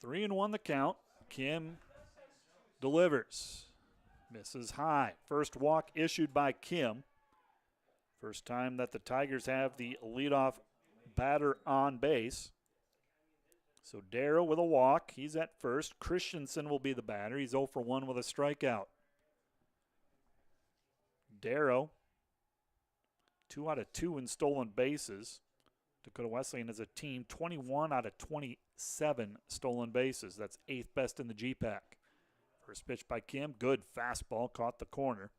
[SPEAKER 1] 3-1 the count. Kim delivers. Misses high. First walk issued by Kim. First time that the Tigers have the leadoff batter on base. So Darrow with a walk. He's at first. Christensen will be the batter. He's 0 for 1 with a strikeout. Darrow, 2 out of 2 in stolen bases. Dakota Wesleyan as a team, 21 out of 27 stolen bases. That's 8th best in the GPAC. First pitch by Kim, good fastball, caught the corner.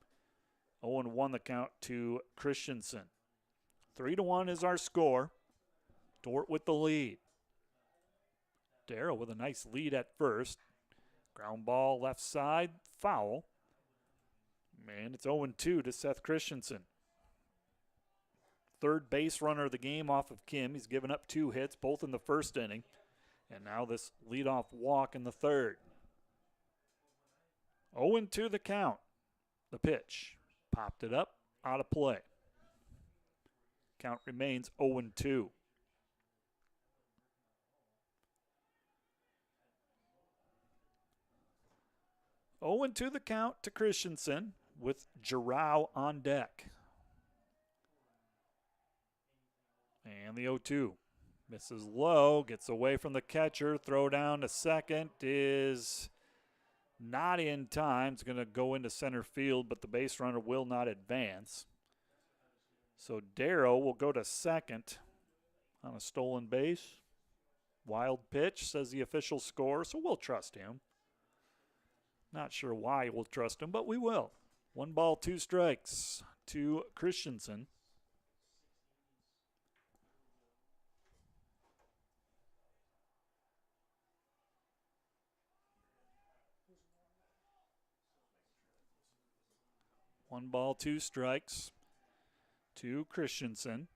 [SPEAKER 1] 0-1 the count to Christensen. 3-1 is our score. Dordt with the lead. Darrow with a nice lead at first. Ground ball left side, foul. And it's 0-2 to Seth Christensen. Third base runner of the game off of Kim. He's given up 2 hits, both in the first inning. And now this leadoff walk in the third. 0-2 the count. The pitch. Popped it up, out of play. Count remains 0-2. To the count to Christensen with Giroux on deck. And the 0-2. Misses low, gets away from the catcher. Throw down to second is not in time. It's going to go into center field, but the base runner will not advance. So Darrow will go to second on a stolen base. Wild pitch, says the official score, so we'll trust him. Not sure why we'll trust him, but we will. 1 ball, 2 strikes to Christensen. One ball, 2 strikes to Christensen.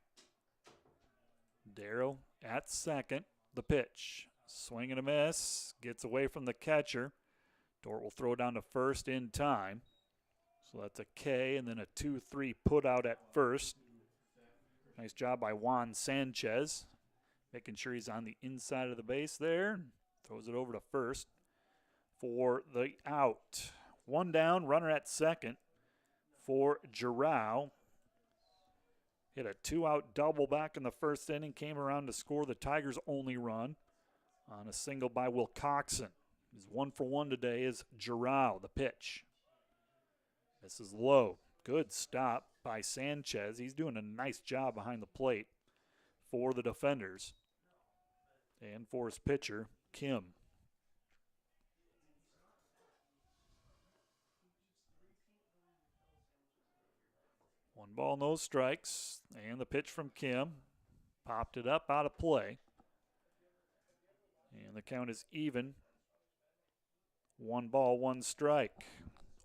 [SPEAKER 1] Darrow at second. The pitch Swing and a miss. Gets away from the catcher. Dordt will throw down to first in time. So that's a K and then a 2-3 put out at first. Nice job by Juan Sanchez. Making sure he's on the inside of the base there. Throws it over to first for the out. One down, runner at second for Giroux. Hit a 2-out double back in the first inning. Came around to score the Tigers' only run on a single by Wilcoxon. He's 1 for 1 today is Giroux, the pitch. This is low. Good stop by Sanchez. He's doing a nice job behind the plate for the defenders and for his pitcher, Kim. One ball, no strikes, and the pitch from Kim. Popped it up, out of play. And the count is even. 1 ball, 1 strike.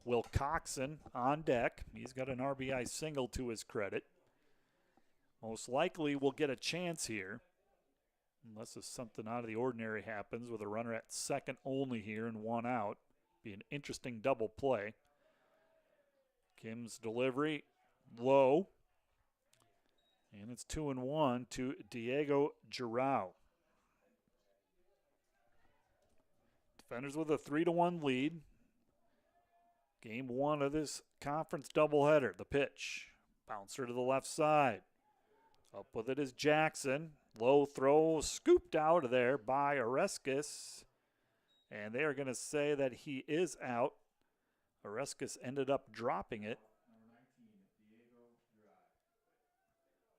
[SPEAKER 1] Wilcoxon on deck. He's got an RBI single to his credit. Most likely will get a chance here, unless if something out of the ordinary happens with a runner at second only here and 1 out. Be an interesting double play. Kim's delivery, low. And it's 2-1 to Diego Giroux. Defenders with a 3-1 lead. Game 1 of this conference doubleheader. The pitch. Bouncer to the left side. Up with it is Jackson. Low throw, scooped out of there by Oreskes. And they are going to say that he is out. Oreskes ended up dropping it.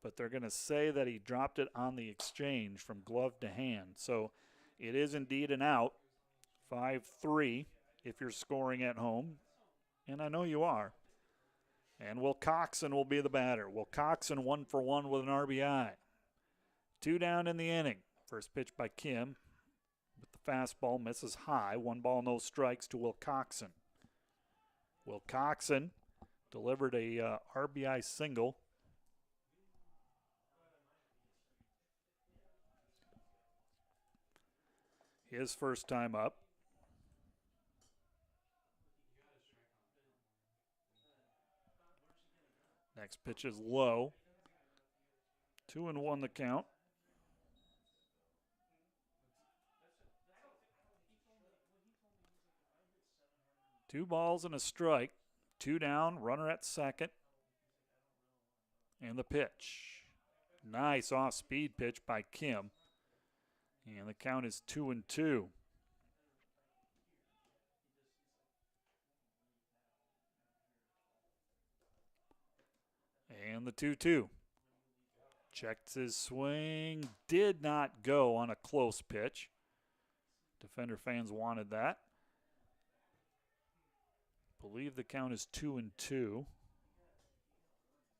[SPEAKER 1] But they're going to say that he dropped it on the exchange from glove to hand. So it is indeed an out. 5-3 if you're scoring at home. And I know you are. And Wilcoxon will be the batter. Wilcoxon 1 for 1 with an RBI. 2 down in the inning. First pitch by Kim. With the fastball, misses high. 1 ball, no strikes to Wilcoxon. Wilcoxon delivered a RBI single. His first time up. Next pitch is low. 2-1 the count. Two balls and a strike. 2 down, runner at second. And the pitch. Nice off-speed pitch by Kim. And the count is 2-2. And the 2-2. Checks his swing. Did not go on a close pitch. Defender fans wanted that. Believe the count is 2-2.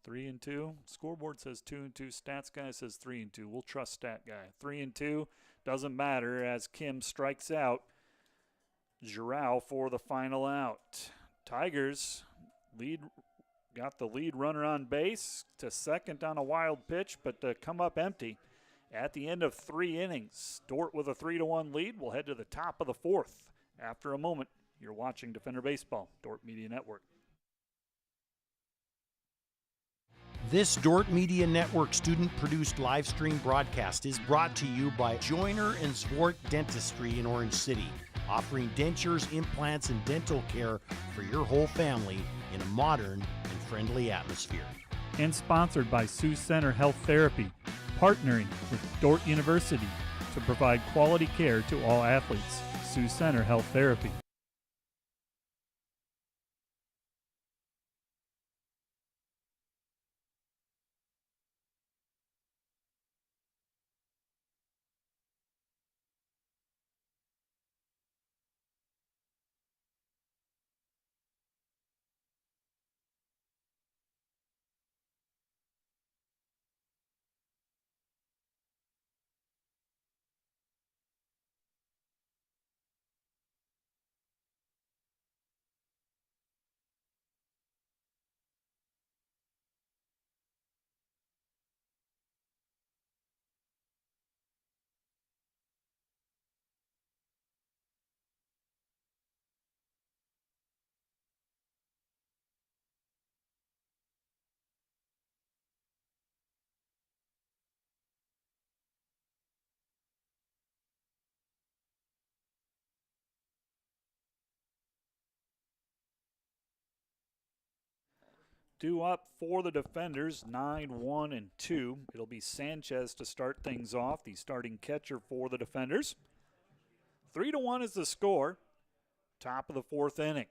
[SPEAKER 1] 3-2. Scoreboard says 2-2. Stats guy says 3-2. We'll trust stat guy. 3-2. Doesn't matter as Kim strikes out Giroux for the final out. Tigers got the lead runner on base to second on a wild pitch, but to come up empty at the end of 3 innings. Dordt with a 3-1 lead. We'll head to the top of the 4th. After a moment, you're watching Defender Baseball, Dordt Media Network.
[SPEAKER 6] This Dordt Media Network student-produced live stream broadcast is brought to you by Joyner and Zwart Dentistry in Orange City, offering dentures, implants, and dental care for your whole family in a modern and friendly atmosphere.
[SPEAKER 1] And sponsored by Sioux Center Health Therapy, partnering with Dordt University to provide quality care to all athletes. Sioux Center Health Therapy. 2 up for the defenders, 9-1 and 2. It'll be Sanchez to start things off, the starting catcher for the defenders. 3-1 is the score. Top of the 4th inning.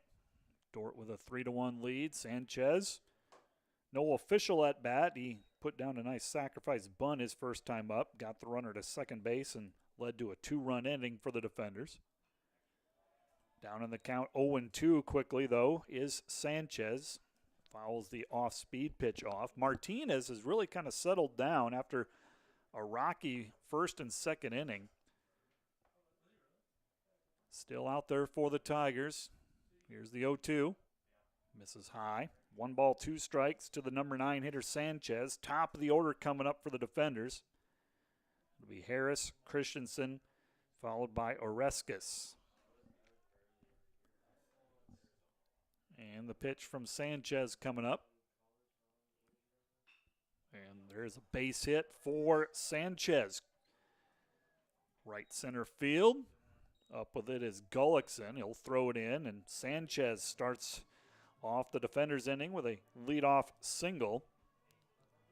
[SPEAKER 1] Dordt with a 3-1 lead. Sanchez, no official at bat. He put down a nice sacrifice bunt his first time up, got the runner to second base, and led to a 2-run inning for the defenders. Down in the count, 0-2 quickly, though, is Sanchez. Fouls the off-speed pitch off. Martinez has really kind of settled down after a rocky first and second inning. Still out there for the Tigers. Here's the 0-2. Misses high. 1 ball, 2 strikes to the number 9 hitter Sanchez. Top of the order coming up for the defenders. It'll be Harris, Christensen, followed by Oreskes. And the pitch from Sanchez coming up. And there's a base hit for Sanchez. Right center field. Up with it is Gullickson. He'll throw it in, and Sanchez starts off the defender's inning with a leadoff single.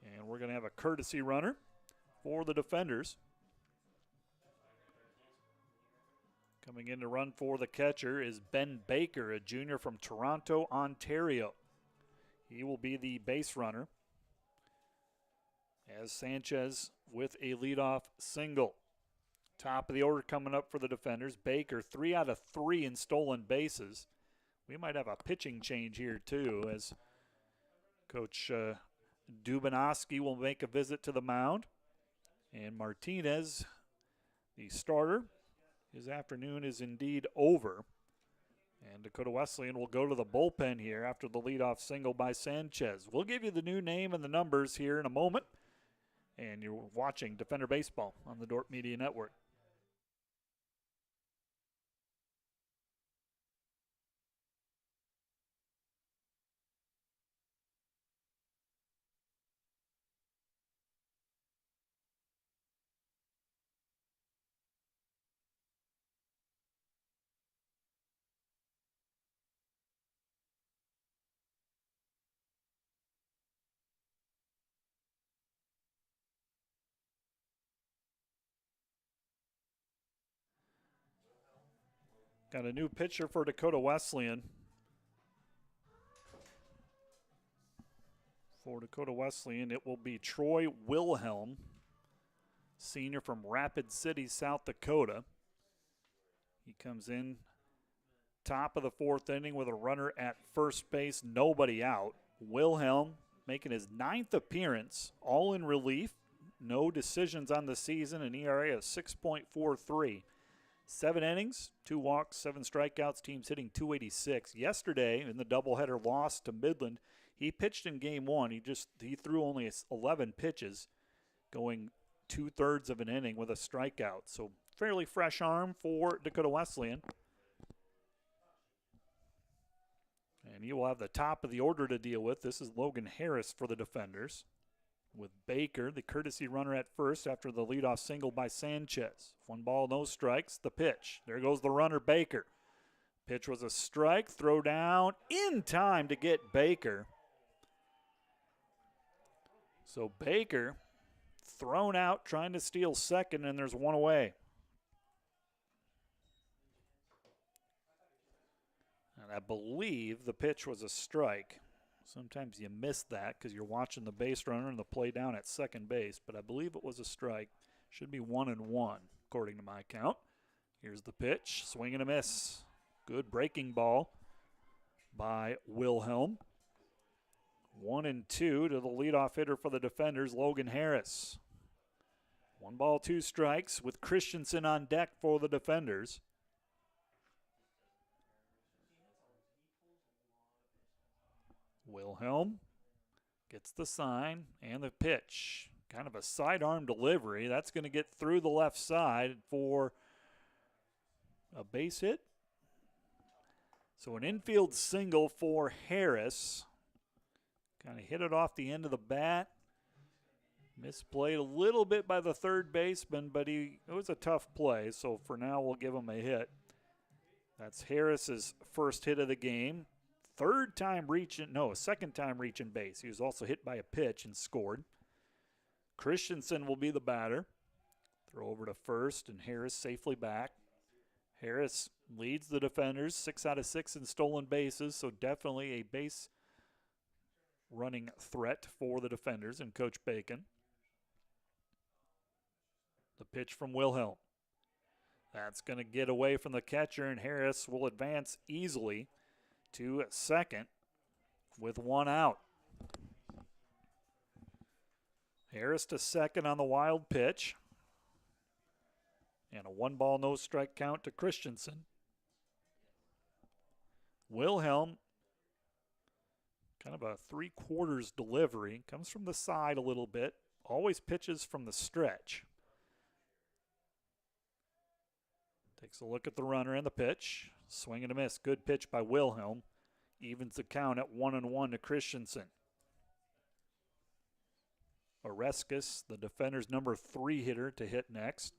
[SPEAKER 1] And we're going to have a courtesy runner for the defenders. Coming in to run for the catcher is Ben Baker, a junior from Toronto, Ontario. He will be the base runner as Sanchez with a leadoff single. Top of the order coming up for the defenders. Baker, 3 out of 3 in stolen bases. We might have a pitching change here, too, as Coach Dubanoski will make a visit to the mound. And Martinez, the starter, his afternoon is indeed over. And Dakota Wesleyan will go to the bullpen here after the leadoff single by Sanchez. We'll give you the new name and the numbers here in a moment. And you're watching Defender Baseball on the Dordt Media Network. Got a new pitcher for Dakota Wesleyan. For Dakota Wesleyan, it will be Troy Wilhelm, senior from Rapid City, South Dakota. He comes in top of the 4th inning with a runner at first base, nobody out. Wilhelm making his 9th appearance, all in relief. No decisions on the season, an ERA of 6.43. 7 innings, 2 walks, 7 strikeouts, teams hitting .286. Yesterday, in the doubleheader loss to Midland, he pitched in game 1. He threw only 11 pitches, going 2/3 of an inning with a strikeout. So fairly fresh arm for Dakota Wesleyan. And he will have the top of the order to deal with. This is Logan Harris for the defenders, with Baker, the courtesy runner at first after the leadoff single by Sanchez. 1 ball, no strikes. The pitch. There goes the runner, Baker. Pitch was a strike. Throw down in time to get Baker. So Baker thrown out trying to steal second, and there's 1 away. And I believe the pitch was a strike. Sometimes you miss that because you're watching the base runner and the play down at second base, but I believe it was a strike. Should be 1-1, according to my count. Here's the pitch, swing and a miss. Good breaking ball by Wilhelm. 1-2 to the leadoff hitter for the defenders, Logan Harris. 1 ball, 2 strikes with Christensen on deck for the defenders. Wilhelm gets the sign and the pitch. Kind of a sidearm delivery. That's going to get through the left side for a base hit. So an infield single for Harris. Kind of hit it off the end of the bat. Misplayed a little bit by the third baseman, but it was a tough play. So for now, we'll give him a hit. That's Harris's first hit of the game. second time reaching base. He was also hit by a pitch and scored. Christensen will be the batter. Throw over to first, and Harris safely back. Harris leads the defenders, 6 out of 6 in stolen bases, so definitely a base running threat for the defenders and Coach Bacon. The pitch from Wilhelm. That's going to get away from the catcher, and Harris will advance easily to second with 1 out. Harris to second on the wild pitch. And a 1-ball, no-strike count to Christensen. Wilhelm, kind of a 3/4 delivery, comes from the side a little bit, always pitches from the stretch. Takes a look at the runner and the pitch. Swing and a miss. Good pitch by Wilhelm. Evens the count at 1-1 to Christensen. Oreskes, the defender's number 3 hitter, to hit next.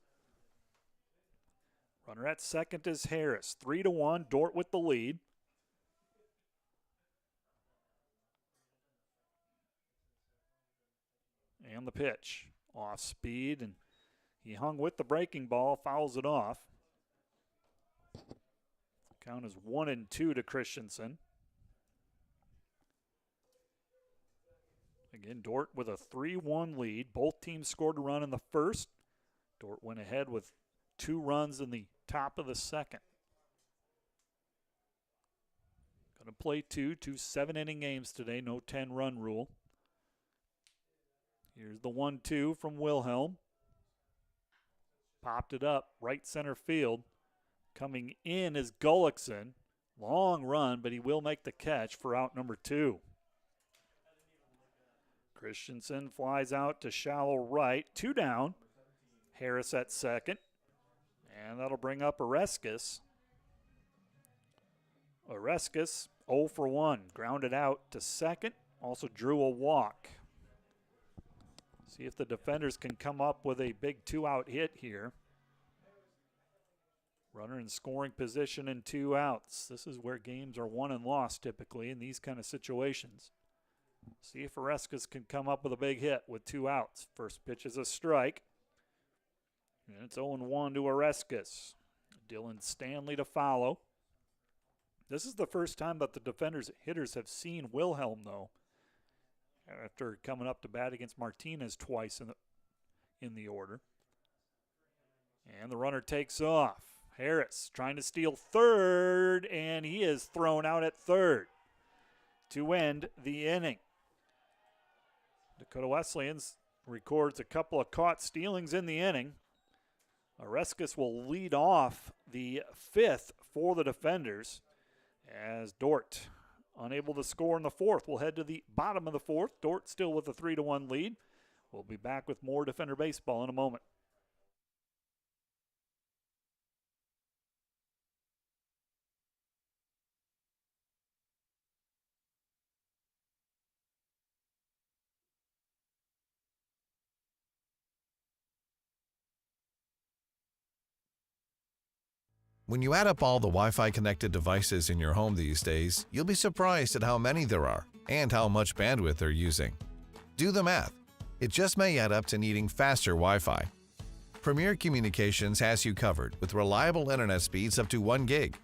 [SPEAKER 1] Runner at second is Harris. 3-1, Dordt with the lead. And the pitch. Off speed, and he hung with the breaking ball, fouls it off. Count is 1-2 to Christensen. Again, Dordt with a 3-1 lead. Both teams scored a run in the first. Dordt went ahead with 2 runs in the top of the second. Going to play two 7-inning games today, no 10-run rule. Here's the 1-2 from Wilhelm. Popped it up, right center field. Coming in is Gullickson. Long run, but he will make the catch for out number 2. Christensen flies out to shallow right, 2 down. Harris at second. And that'll bring up Oreskes. Oreskes 0 for 1. Grounded out to second. Also drew a walk. See if the defenders can come up with a big 2-out hit here. Runner in scoring position and 2 outs. This is where games are won and lost typically in these kind of situations. See if Oreskes can come up with a big hit with 2 outs. First pitch is a strike. And it's 0-1 to Oreskes. Dylan Stanley to follow. This is the first time that the defenders' hitters have seen Wilhelm, though, after coming up to bat against Martinez twice in the order. And the runner takes off. Harris trying to steal third, and he is thrown out at third to end the inning. Dakota Wesleyans records a couple of caught stealings in the inning. Oreskes will lead off the 5th for the defenders as Dordt, unable to score in the 4th, will head to the bottom of the 4th. Dordt still with a 3-1 lead. We'll be back with more Defender Baseball in a moment.
[SPEAKER 8] When you add up all the Wi-Fi connected devices in your home these days, you'll be surprised at how many there are and how much bandwidth they're using. Do the math. It just may add up to needing faster Wi-Fi. Premier Communications has you covered with reliable internet speeds up to 1 gig.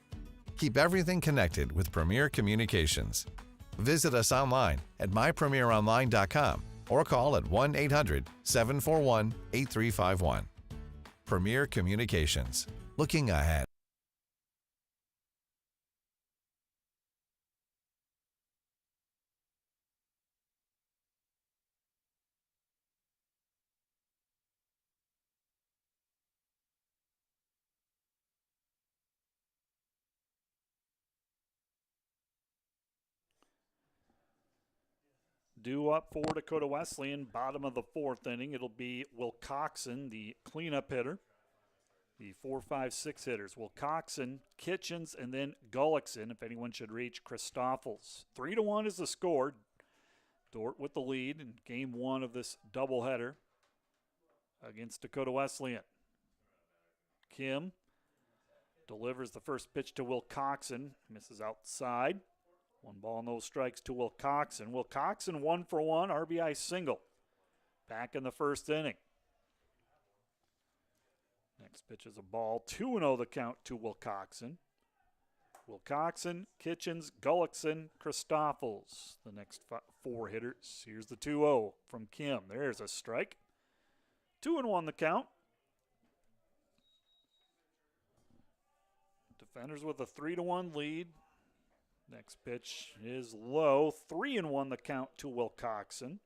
[SPEAKER 8] Keep everything connected with Premier Communications. Visit us online at mypremieronline.com or call at 1-800-741-8351. Premier Communications. Looking ahead.
[SPEAKER 1] Due up for Dakota Wesleyan, bottom of the 4th inning. It'll be Wilcoxon, the cleanup hitter. The 4, 5, 6 hitters. Wilcoxon, Kitchens, and then Gullickson, if anyone should reach, Christoffels. 3-1 is the score. Dordt with the lead in game 1 of this doubleheader against Dakota Wesleyan. Kim delivers the first pitch to Wilcoxon. Misses outside. One ball, no strikes to Wilcoxon. Wilcoxon 1 for 1, RBI single. Back in the first inning. Next pitch is a ball. 2-0 the count to Wilcoxon. Wilcoxon, Kitchens, Gullickson, Christoffels, the next 4 hitters. Here's the 2-0 from Kim. There's a strike. 2-1 the count. Defenders with a 3-1 lead. Next pitch is low. 3-1 the count to Wilcoxon.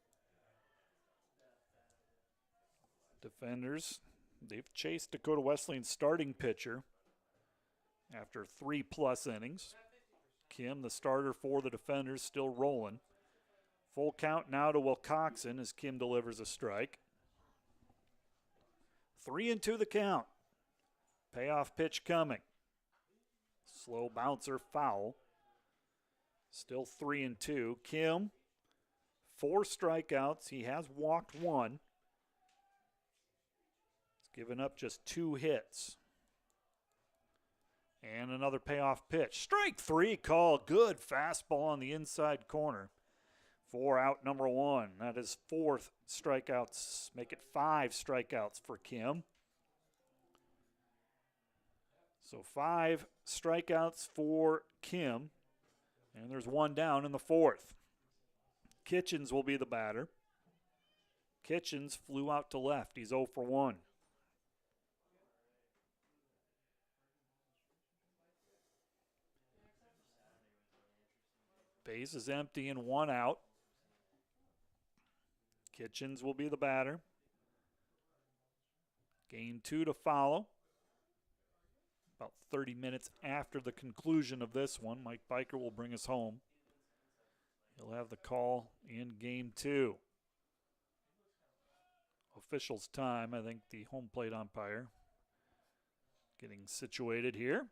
[SPEAKER 1] Defenders, they've chased Dakota Wesleyan's starting pitcher after 3+ innings. Kim, the starter for the Defenders, still rolling. Full count now to Wilcoxon as Kim delivers a strike. 3-2 the count. Payoff pitch coming. Slow bouncer foul. Still 3-2. Kim, 4 strikeouts. He has walked 1. He's given up just 2 hits. And another payoff pitch. Strike 3 call. Good fastball on the inside corner. 4 out number 1. That is 4 strikeouts. Make it 5 strikeouts for Kim. So 5 strikeouts for Kim. And there's 1 down in the 4th. Kitchens will be the batter. Kitchens flew out to left. He's 0 for 1. Base is empty and 1 out. Kitchens will be the batter. Game 2 to follow. About 30 minutes after the conclusion of this one, Mike Biker will bring us home. He'll have the call in game 2. Officials time, I think the home plate umpire getting situated here.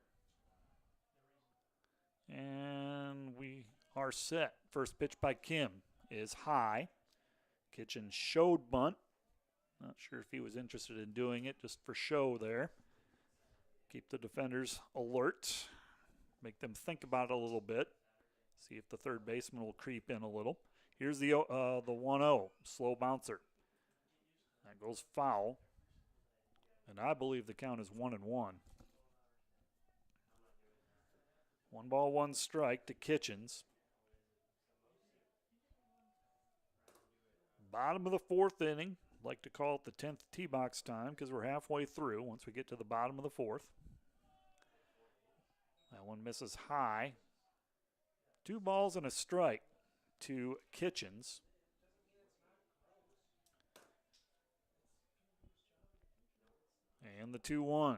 [SPEAKER 1] And we are set. First pitch by Kim is high. Kitchen showed bunt. Not sure if he was interested in doing it, just for show there. Keep the defenders alert. Make them think about it a little bit. See if the third baseman will creep in a little. Here's the 1-0. Slow bouncer. That goes foul. And I believe the count is 1-1. 1 ball, 1 strike to Kitchens. Bottom of the 4th inning. I'd like to call it the 10th tee box time because we're halfway through once we get to the bottom of the 4th. That one misses high. 2 balls and a strike to Kitchens. And the 2-1.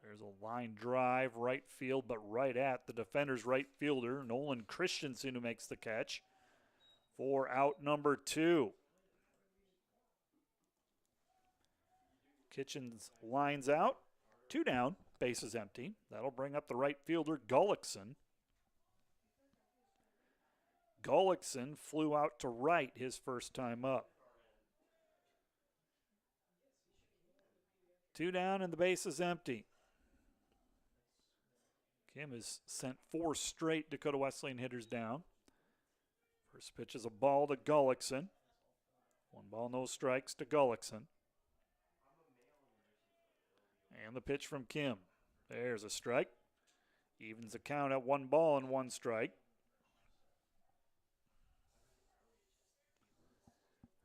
[SPEAKER 1] There's a line drive, right field, but right at the defender's right fielder, Nolan Christensen, who makes the catch for out number 2. Kitchens lines out, 2 down, base is empty. That'll bring up the right fielder, Gullickson. Gullickson flew out to right his first time up. 2 down and the base is empty. Kim has sent 4 straight Dakota Wesleyan hitters down. First pitch is a ball to Gullickson. 1 ball, no strikes to Gullickson. And the pitch from Kim. There's a strike. Evens the count at 1 ball and 1 strike.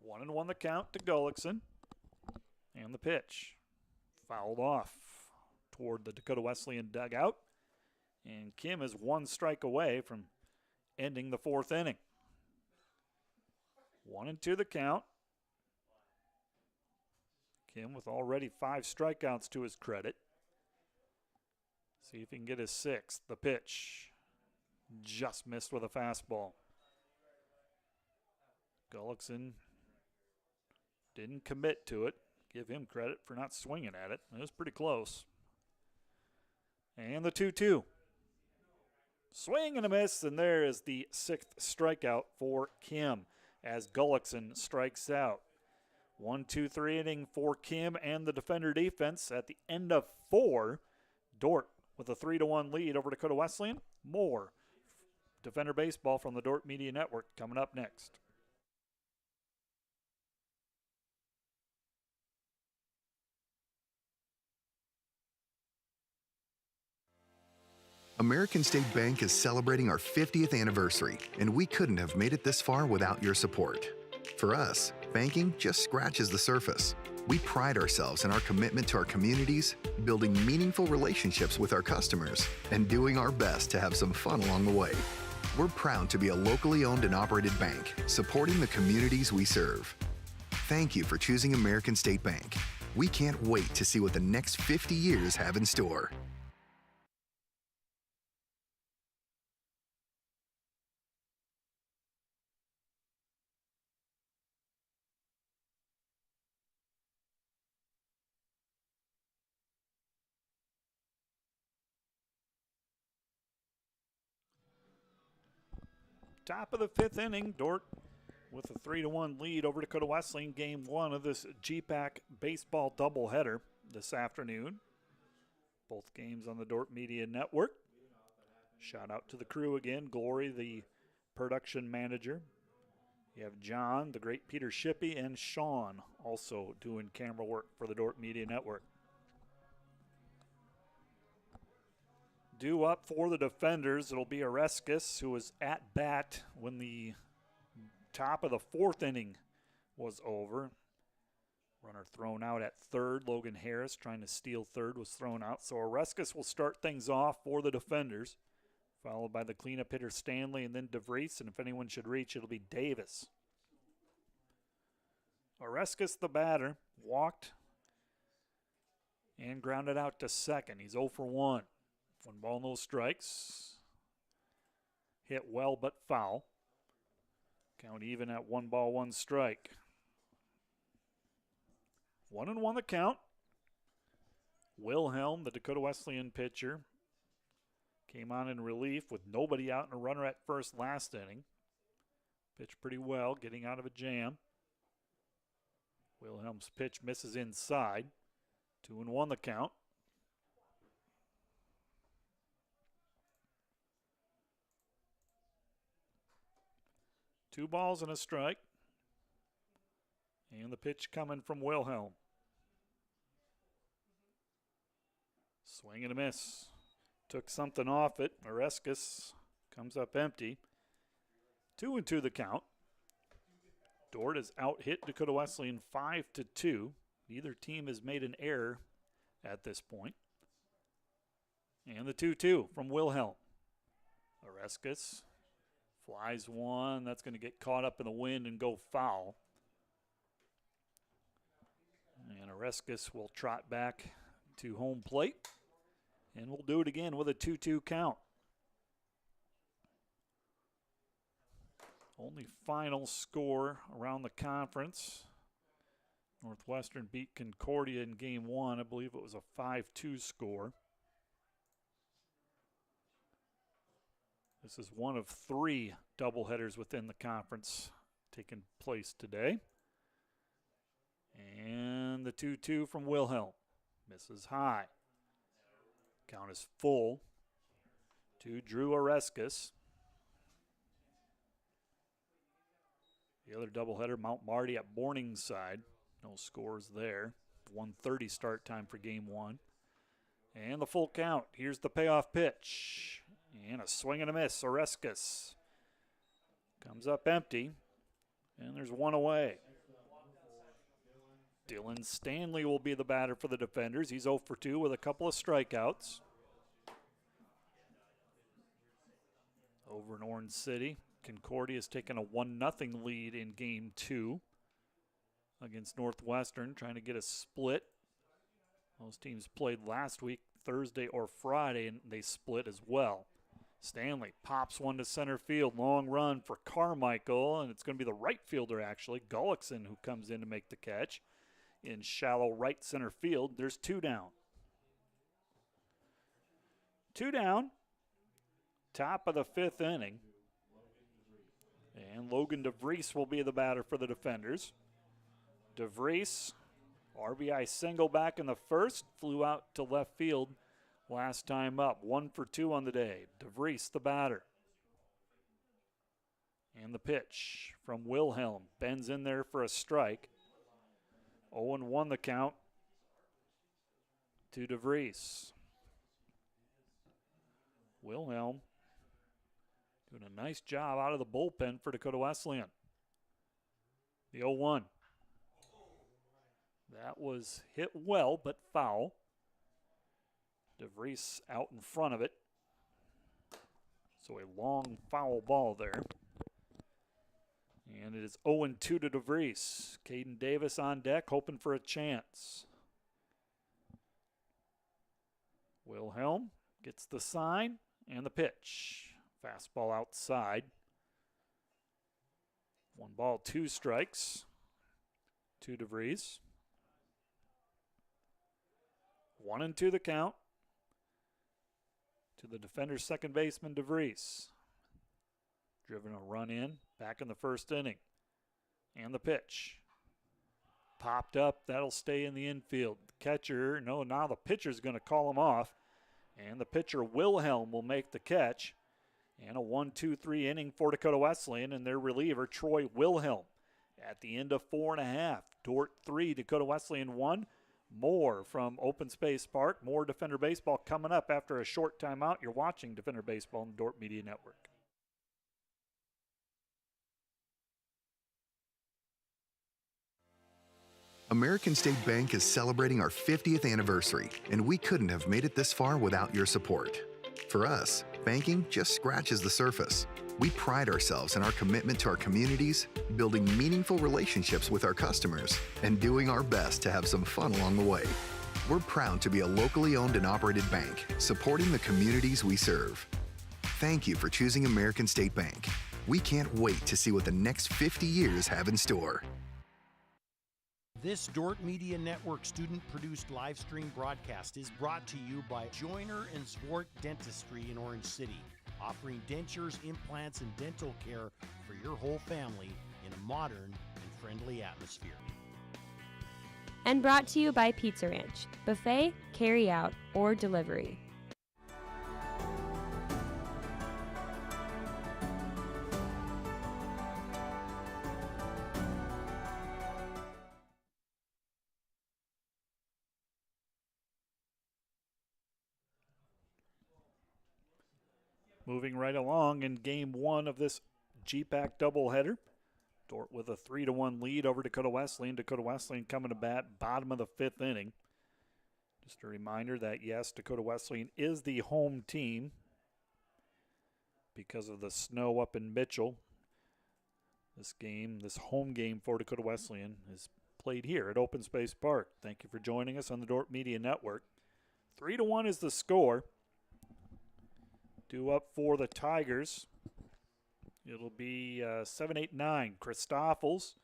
[SPEAKER 1] 1-1 the count to Gullickson. And the pitch. Fouled off toward the Dakota Wesleyan dugout. And Kim is 1 strike away from ending the 4th inning. 1-2 the count. Kim with already 5 strikeouts to his credit. See if he can get his 6th. The pitch. Just missed with a fastball. Gullickson didn't commit to it. Give him credit for not swinging at it. It was pretty close. And the 2-2. Swing and a miss, and there is the 6th strikeout for Kim as Gullickson strikes out. 1-2-3 inning for Kim and the defender defense. At the end of 4, Dordt with a 3-1 lead over Dakota Wesleyan. More Defender Baseball from the Dordt Media Network coming up next.
[SPEAKER 9] American State Bank is celebrating our 50th anniversary, and we couldn't have made it this far without your support. For us, banking just scratches the surface. We pride ourselves in our commitment to our communities, building meaningful relationships with our customers, and doing our best to have some fun along the way. We're proud to be a locally owned and operated bank, supporting the communities we serve. Thank you for choosing American State Bank. We can't wait to see what the next 50 years have in store.
[SPEAKER 1] Top of the 5th inning, Dordt with a 3-1 lead over Dakota Wesleyan, game 1 of this GPAC baseball doubleheader this afternoon. Both games on the Dordt Media Network. Shout out to the crew again. Glory, the production manager. You have John, the great Peter Shippey, and Sean also doing camera work for the Dordt Media Network. Due up for the defenders, it'll be Oreskes, who was at bat when the top of the 4th inning was over. Runner thrown out at third. Logan Harris trying to steal third was thrown out. So Oreskes will start things off for the defenders, followed by the cleanup hitter Stanley and then DeVries. And if anyone should reach, it'll be Davis. Oreskes, the batter, walked and grounded out to second. He's 0 for 1. 1 ball, no strikes. Hit well but foul. Count even at 1 ball, 1 strike. 1-1 the count. Wilhelm, the Dakota Wesleyan pitcher, came on in relief with nobody out and a runner at first last inning. Pitched pretty well, getting out of a jam. Wilhelm's pitch misses inside. 2-1 the count. Two balls and a strike. And the pitch coming from Wilhelm. Swing and a miss. Took something off it. Oreskes comes up empty. 2-2 the count. Dordt has out-hit Dakota Wesleyan 5-2. Neither team has made an error at this point. And the 2-2 from Wilhelm. Oreskes flies one. That's going to get caught up in the wind and go foul. And Oreskes will trot back to home plate. And we'll do it again with a 2-2 count. Only final score around the conference. Northwestern beat Concordia in game 1. I believe it was a 5-2 score. This is one of 3 doubleheaders within the conference taking place today. And the 2-2 from Wilhelm. Misses high. Count is full to Drew Oreskes. The other doubleheader, Mount Marty at Morningside. No scores there. 1:30 start time for game 1. And the full count. Here's the payoff pitch. And a swing and a miss. Oreskes comes up empty. And there's one away. Dylan Stanley will be the batter for the defenders. He's 0 for 2 with a couple of strikeouts. Over in Orange City, Concordia has taken a 1-0 lead in game 2 against Northwestern, trying to get a split. Those teams played last week, Thursday or Friday, and they split as well. Stanley pops one to center field. Long run for Carmichael, and it's going to be the right fielder, actually, Gullickson, who comes in to make the catch. In shallow right center field, there's 2 down. 2 down. Top of the 5th inning. And Logan DeVries will be the batter for the defenders. DeVries, RBI single back in the first, flew out to left field last time up. 1 for 2 on the day. DeVries, the batter. And the pitch from Wilhelm. Bends in there for a strike. 0-1 the count to DeVries. Wilhelm doing a nice job out of the bullpen for Dakota Wesleyan. The 0-1. That was hit well, but foul. DeVries out in front of it. So a long foul ball there. And it is 0-2 to DeVries. Caden Davis on deck, hoping for a chance. Wilhelm gets the sign and the pitch. Fastball outside. 1 ball, 2 strikes to DeVries. 1-2 the count to the defender's second baseman, DeVries. Driven a run in, back in the first inning. And the pitch. Popped up, that'll stay in the infield. The catcher, no, now the pitcher's going to call him off. And the pitcher, Wilhelm, will make the catch. And a 1-2-3 inning for Dakota Wesleyan and their reliever, Troy Wilhelm. At the end of 4.5, Dordt 3, Dakota Wesleyan 1. More from Open Space Park. More Defender Baseball coming up after a short timeout. You're watching Defender Baseball on the Dordt Media Network.
[SPEAKER 9] American State Bank is celebrating our 50th anniversary, and we couldn't have made it this far without your support. For us, banking just scratches the surface. We pride ourselves in our commitment to our communities, building meaningful relationships with our customers, and doing our best to have some fun along the way. We're proud to be a locally owned and operated bank, supporting the communities we serve. Thank you for choosing American State Bank. We can't wait to see what the next 50 years have in store.
[SPEAKER 6] This Dordt Media Network student-produced live stream broadcast is brought to you by Joyner and Zwart Dentistry in Orange City, offering dentures, implants, and dental care for your whole family in a modern and friendly atmosphere.
[SPEAKER 5] And brought to you by Pizza Ranch, buffet, carry-out, or delivery.
[SPEAKER 1] Moving right along in Game 1 of this GPAC doubleheader. Dordt with a 3-1 lead over Dakota Wesleyan. Dakota Wesleyan coming to bat bottom of the 5th inning. Just a reminder that, yes, Dakota Wesleyan is the home team because of the snow up in Mitchell. This home game for Dakota Wesleyan is played here at Open Space Park. Thank you for joining us on the Dordt Media Network. 3-1 is the score. Due up for the Tigers. It'll be 7, 8, 9. Christoffels,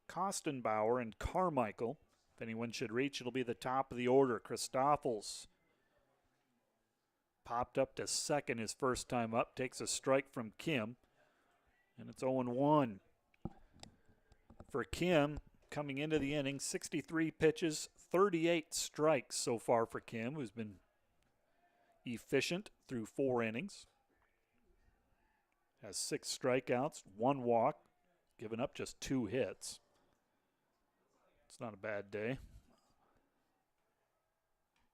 [SPEAKER 1] Kostenbauer, and Carmichael. If anyone should reach, it'll be the top of the order. Christoffels popped up to second his first time up. Takes a strike from Kim. And it's 0-1. For Kim, coming into the inning, 63 pitches, 38 strikes so far for Kim, who's been efficient through 4 innings. Has 6 strikeouts, 1 walk, given up just 2 hits. It's not a bad day.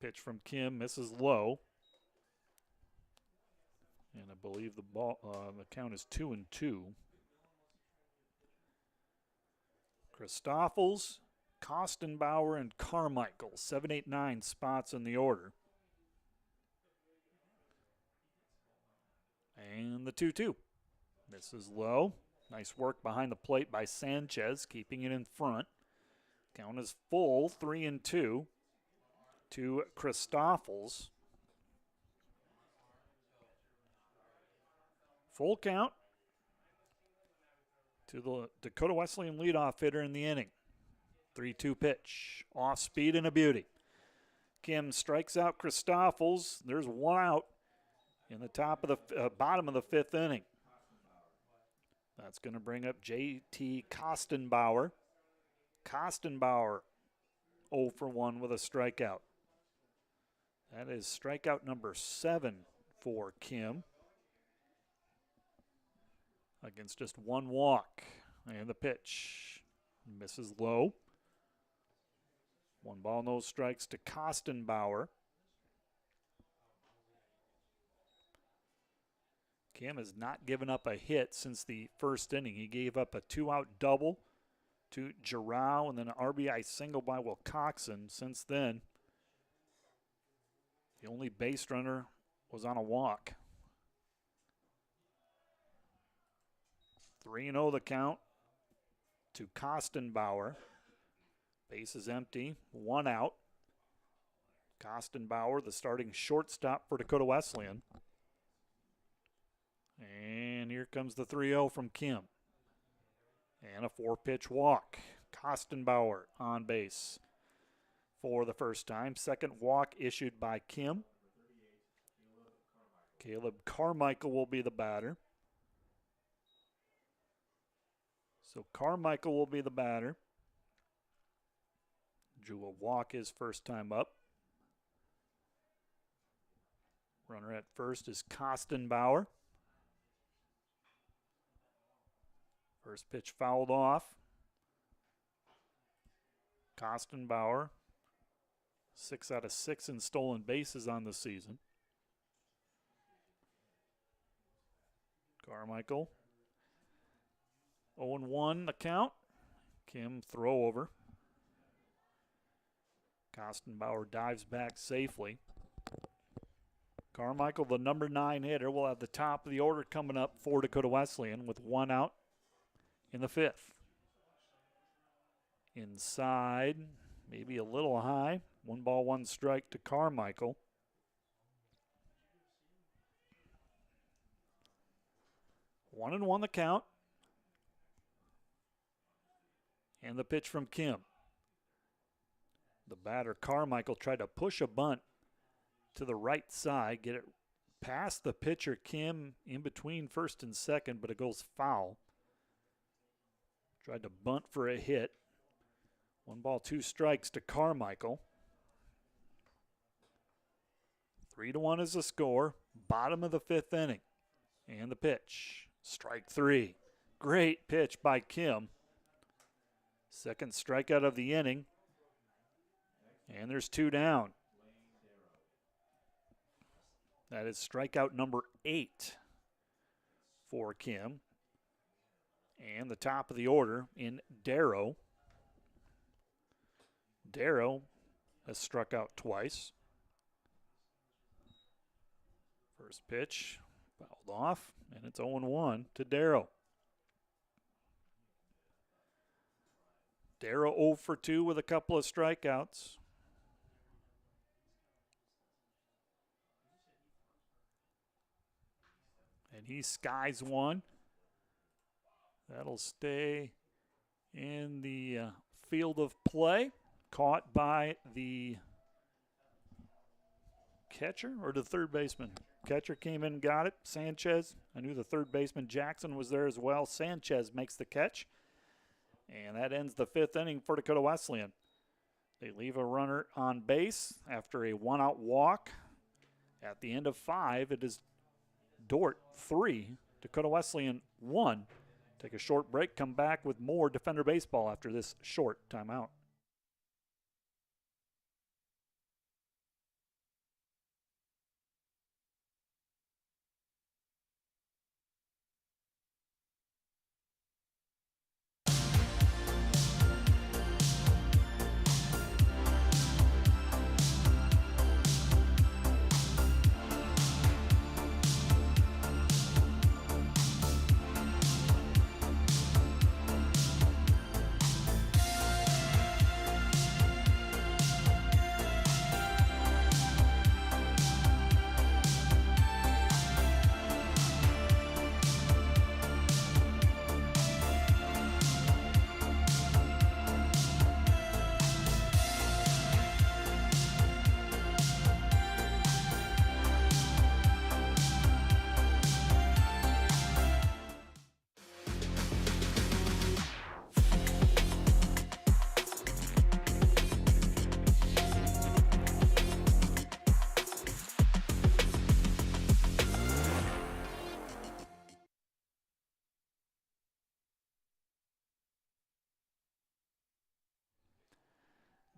[SPEAKER 1] Pitch from Kim misses low. And I believe the count is 2-2. Christoffels, Kostenbauer, and Carmichael, 7, 8, 9 spots in the order. And the 2-2. This is low. Nice work behind the plate by Sanchez, keeping it in front. Count is full, 3-2 to Christoffels. Full count to the Dakota Wesleyan leadoff hitter in the inning. 3-2 pitch. Off speed and a beauty. Kim strikes out Christoffels. There's 1 out in the top of the bottom of the 5th inning. That's going to bring up J.T. Kostenbauer. Kostenbauer 0 for 1 with a strikeout. That is strikeout number 7 for Kim. against just one walk. And the pitch misses low. 1 ball, no strikes to Kostenbauer. Kim has not given up a hit since the first inning. He gave up a 2-out double to Giroux and then an RBI single by Wilcoxon. Since then, the only base runner was on a walk. 3-0 the count to Kostenbauer. Base is empty, 1 out. Kostenbauer, the starting shortstop for Dakota Wesleyan. And here comes the 3-0 from Kim. And a 4-pitch walk. Kostenbauer on base for the first time. Second walk issued by Kim. Caleb Carmichael will be the batter. So Carmichael will be the batter. Drew a walk his first time up. Runner at first is Kostenbauer. First pitch fouled off. Kostenbauer, 6 out of 6 in stolen bases on the season. Carmichael, 0-1 the count. Kim throw over. Kostenbauer dives back safely. Carmichael, the number 9 hitter, will have the top of the order coming up for Dakota Wesleyan with 1 out in the 5th. Inside, maybe a little high. 1 ball, 1 strike to Carmichael. One and 1 the count. And the pitch from Kim. The batter, Carmichael, tried to push a bunt to the right side, get it past the pitcher, Kim, in between first and second, but it goes foul. Tried to bunt for a hit. 1 ball, 2 strikes to Carmichael. 3-1 is the score. Bottom of the 5th inning. And the pitch. Strike 3. Great pitch by Kim. Second strikeout of the inning. And there's 2 down. That is strikeout number 8 for Kim. And the top of the order in Darrow. Darrow has struck out twice. First pitch fouled off, and it's 0-1 to Darrow. Darrow 0 for 2 with a couple of strikeouts. And he skies one. That'll stay in the field of play. Caught by the catcher or the third baseman. Catcher came in and got it. Sanchez. I knew the third baseman Jackson was there as well. Sanchez makes the catch. And that ends the 5th inning for Dakota Wesleyan. They leave a runner on base after a 1-out walk. At the end of 5, it is Dordt 3, Dakota Wesleyan 1. Take a short break, come back with more Defender Baseball after this short timeout.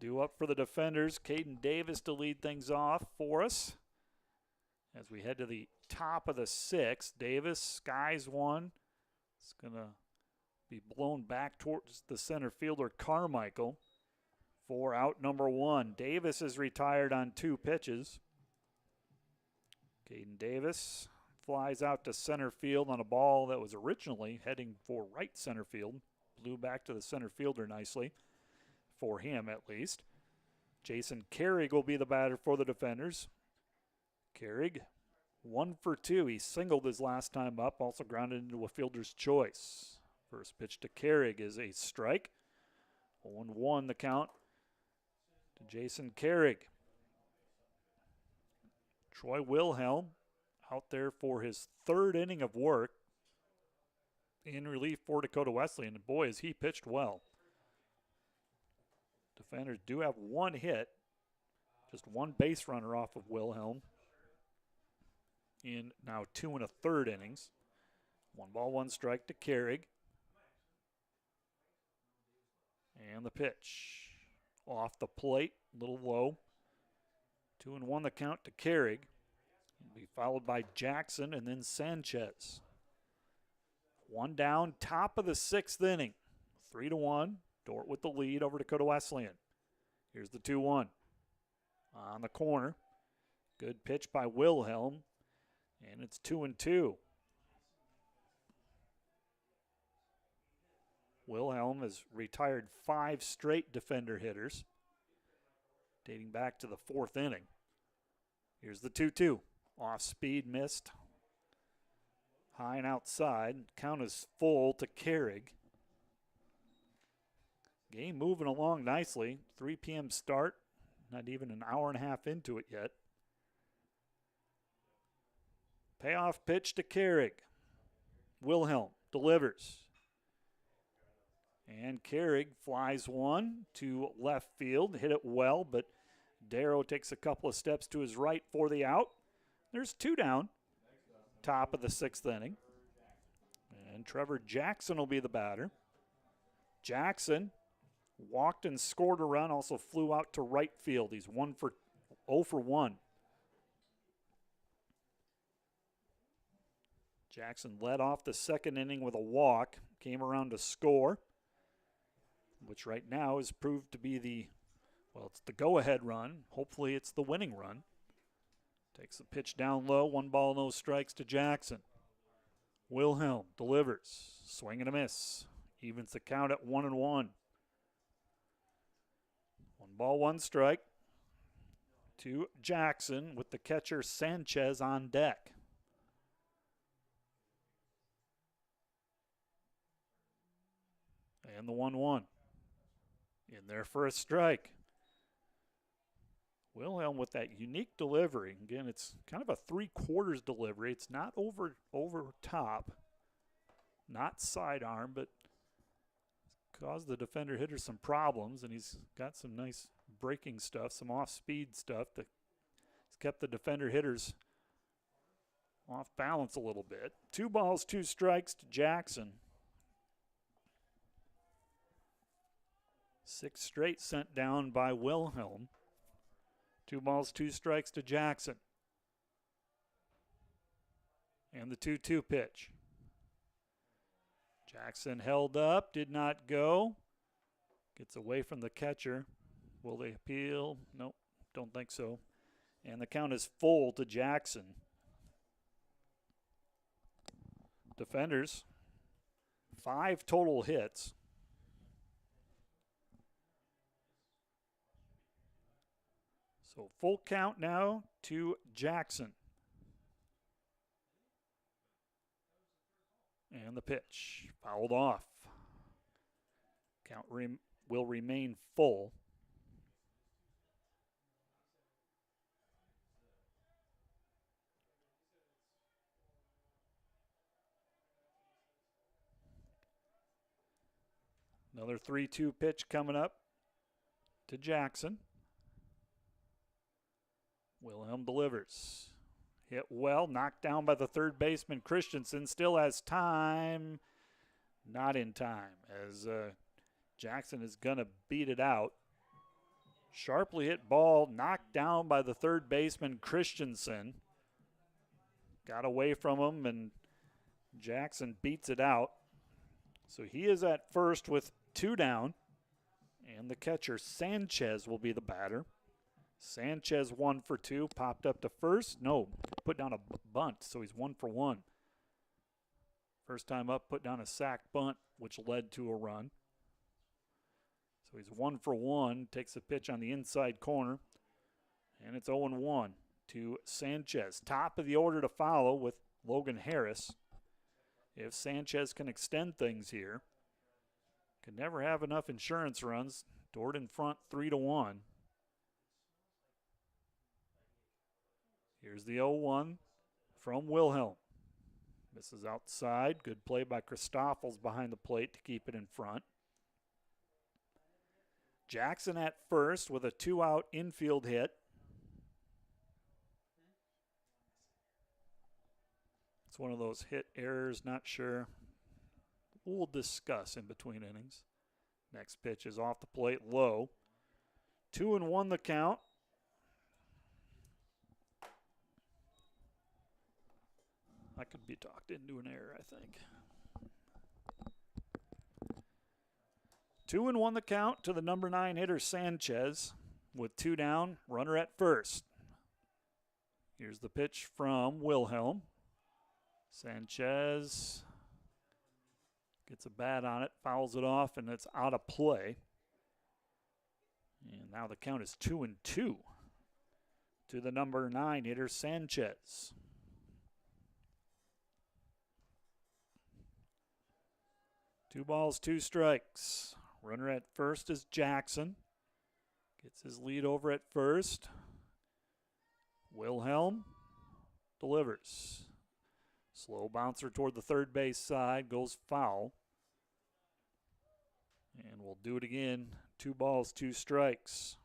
[SPEAKER 1] Due up for the defenders, Caden Davis to lead things off for us. As we head to the top of the sixth, Davis skies one. It's going to be blown back towards the center fielder, Carmichael, for out number one. Davis is retired on 2 pitches. Caden Davis flies out to center field on a ball that was originally heading for right center field. Blew back to the center fielder nicely, for him at least. Jason Carrig will be the batter for the defenders. Carrig, 1 for 2. He singled his last time up, also grounded into a fielder's choice. First pitch to Carrig is a strike. 0-1 the count to Jason Carrig. Troy Wilhelm out there for his 3rd inning of work in relief for Dakota Wesleyan. And boy, has he pitched well. Defenders do have 1 hit, just 1 base runner off of Wilhelm in now 2 1/3 innings. 1 ball, 1 strike to Carrig. And the pitch off the plate, a little low. 2-1 the count to Carrig. Will be followed by Jackson and then Sanchez. 1 down, top of the 6th inning. 3-1. Dordt with the lead over Dakota Wesleyan. Here's the 2-1. On the corner. Good pitch by Wilhelm. And it's 2-2. Wilhelm has retired 5 straight defender hitters, dating back to the 4th inning. Here's the 2-2. Off speed, missed. High and outside. Count is full to Carrig. Game moving along nicely. 3 p.m. start. Not even an hour and a half into it yet. Payoff pitch to Carrig. Wilhelm delivers. And Carrig flies one to left field. Hit it well, but Darrow takes a couple of steps to his right for the out. There's 2 down. Top of the 6th inning. And Trevor Jackson will be the batter. Jackson walked and scored a run, also flew out to right field. He's 0 for 1. Jackson led off the 2nd inning with a walk, came around to score, which right now is proved to be it's the go-ahead run. Hopefully it's the winning run. Takes the pitch down low, 1 ball, no strikes to Jackson. Wilhelm delivers, swing and a miss. Evens the count at 1-1. 1 ball, 1 strike to Jackson with the catcher Sanchez on deck. And the 1-1. In there for a strike. Wilhelm with that unique delivery. Again, it's kind of a 3/4 delivery. It's not over top, not sidearm, but caused the defender hitter some problems, and he's got some nice breaking stuff, some off-speed stuff that has kept the defender hitters off balance a little bit. 2 balls, 2 strikes to Jackson. 6 straight sent down by Wilhelm. 2 balls, 2 strikes to Jackson. And the 2-2 pitch. Jackson held up, did not go. Gets away from the catcher. Will they appeal? Nope, don't think so. And the count is full to Jackson. Defenders, 5 total hits. So full count now to Jackson. And the pitch fouled off. Count will remain full. Another 3-2 pitch coming up to Jackson. Wilhelm delivers. Hit well, knocked down by the 3rd baseman Christensen. Still has time. Not in time, as Jackson is going to beat it out. Sharply hit ball knocked down by the third baseman Christensen. Got away from him, and Jackson beats it out. So he is at first with 2 down, and the catcher Sanchez will be the batter. Sanchez 1 for 2, popped up to first. No, put down a bunt, so he's 1 for 1. First time up, put down a sac bunt, which led to a run. So he's 1 for 1, takes a pitch on the inside corner, and it's 0-1 to Sanchez. Top of the order to follow with Logan Harris. If Sanchez can extend things here, could never have enough insurance runs. Dordt in front 3-1. Here's the 0-1 from Wilhelm. Misses outside. Good play by Christoffels behind the plate to keep it in front. Jackson at first with a 2-out infield hit. It's one of those hit errors, not sure. We'll discuss in between innings. Next pitch is off the plate, low. 2-1 the count. I could be talked into an error, I think. 2-1 the count to the number 9 hitter Sanchez with 2 down, runner at first. Here's the pitch from Wilhelm. Sanchez gets a bat on it, fouls it off, and it's out of play. And now the count is 2-2 to the number 9 hitter Sanchez. Two balls, 2 strikes. Runner at first is Jackson. Gets his lead over at first. Wilhelm delivers. Slow bouncer toward the third base side, goes foul. And we'll do it again. 2 balls, 2 strikes.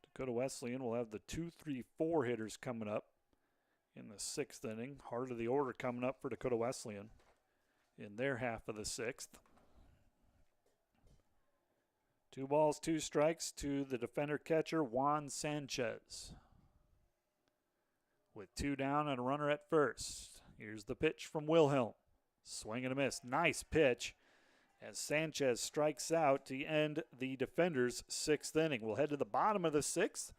[SPEAKER 1] Dakota Wesleyan will have the 2-3-4 hitters coming up in the 6th inning. Heart of the order coming up for Dakota Wesleyan in their half of the 6th. 2 balls, 2 strikes to the defender catcher Juan Sanchez. With 2 down and a runner at first. Here's the pitch from Wilhelm. Swing and a miss. Nice pitch as Sanchez strikes out to end the defender's 6th inning. We'll head to the bottom of the 6th.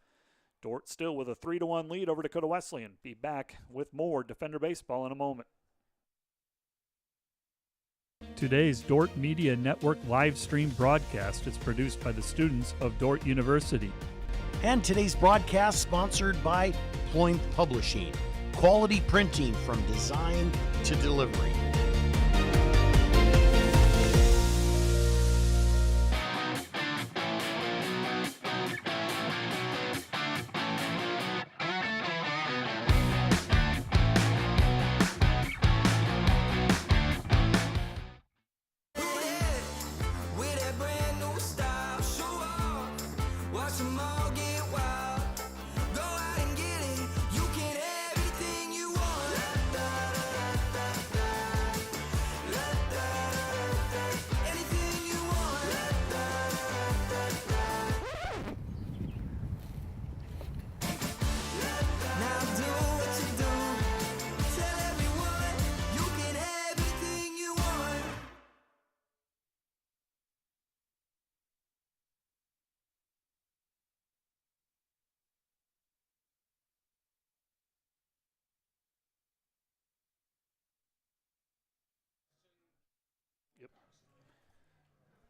[SPEAKER 1] Dordt still with a 3-1 lead over Dakota Wesleyan. Be back with more Defender Baseball in a moment. Today's Dordt Media Network live stream broadcast is produced by the students of Dordt University.
[SPEAKER 6] And today's broadcast sponsored by Ployne Publishing. Quality printing from design to delivery.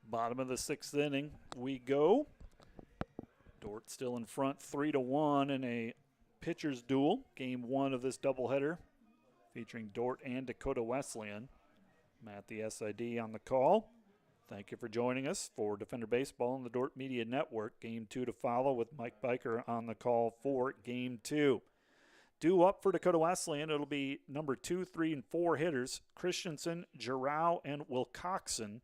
[SPEAKER 1] Bottom of the 6th inning we go. Dordt still in front 3-1 in a pitcher's duel. Game 1 of this doubleheader featuring Dordt and Dakota Wesleyan. Matt the SID on the call. Thank you for joining us for Defender Baseball on the Dordt Media Network. Game 2 to follow with Mike Biker on the call for Game 2. Due up for Dakota Wesleyan, it'll be number 2, 3, and 4 hitters, Christensen, Giroux, and Wilcoxon.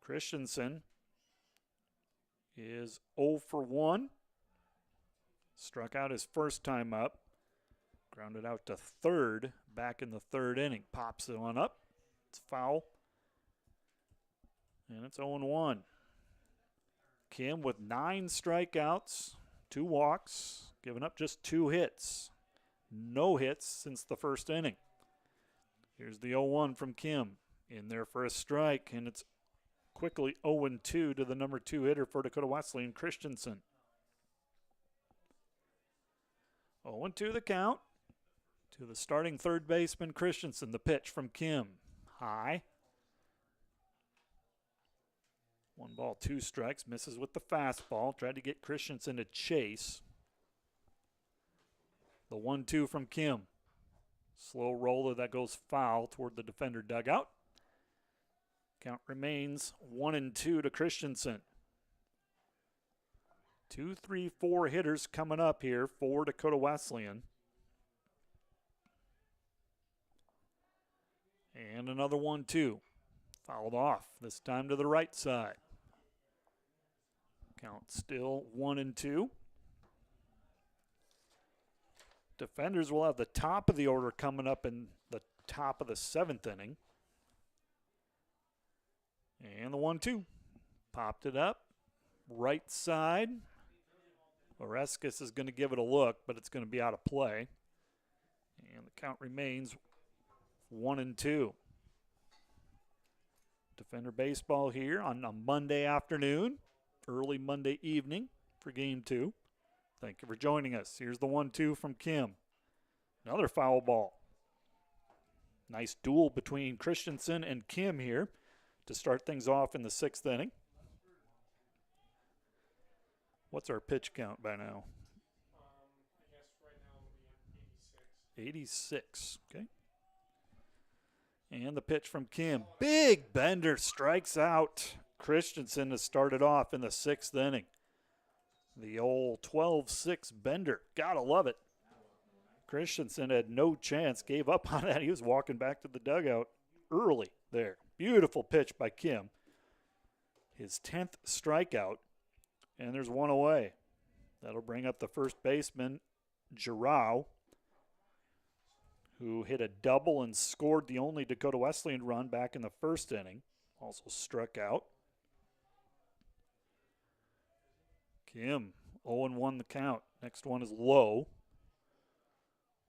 [SPEAKER 1] Christensen is 0 for 1. Struck out his first time up. Grounded out to third back in the 3rd inning. Pops it on up. It's foul. And it's 0-1. Kim with 9 strikeouts, 2 walks, giving up just 2 hits. No hits since the first inning. Here's the 0-1 from Kim. In there for a strike, and it's quickly 0-2 to the number 2 hitter for Dakota Wesleyan, Christensen. 0-2 the count to the starting third baseman, Christensen. The pitch from Kim. High. 1 ball, 2 strikes. Misses with the fastball. Tried to get Christensen to chase. The 1-2 from Kim. Slow roller that goes foul toward the defender dugout. Count remains 1-2 to Christensen. 2, 3, 4 hitters coming up here for Dakota Wesleyan. And another 1-2. Fouled off, this time to the right side. Count still 1-2. Defenders will have the top of the order coming up in the top of the 7th inning. And the 1-2. Popped it up. Right side. Oreskes is going to give it a look, but it's going to be out of play. And the count remains 1-2. Defender baseball here on a Monday afternoon, early Monday evening for Game 2. Thank you for joining us. Here's the 1-2 from Kim. Another foul ball. Nice duel between Christensen and Kim here to start things off in the 6th inning. What's our pitch count by now?
[SPEAKER 2] I guess right now it'll be
[SPEAKER 1] 86. Okay. And the pitch from Kim. Big bender, strikes out Christensen to start it off in the 6th inning. The old 12-6 bender. Gotta love it. Christensen had no chance, gave up on that. He was walking back to the dugout early there. Beautiful pitch by Kim. His 10th strikeout, and there's 1 away. That'll bring up the first baseman, Giroux, who hit a double and scored the only Dakota Wesleyan run back in the 1st inning. Also struck out. Kim, 0-1 the count. Next one is low.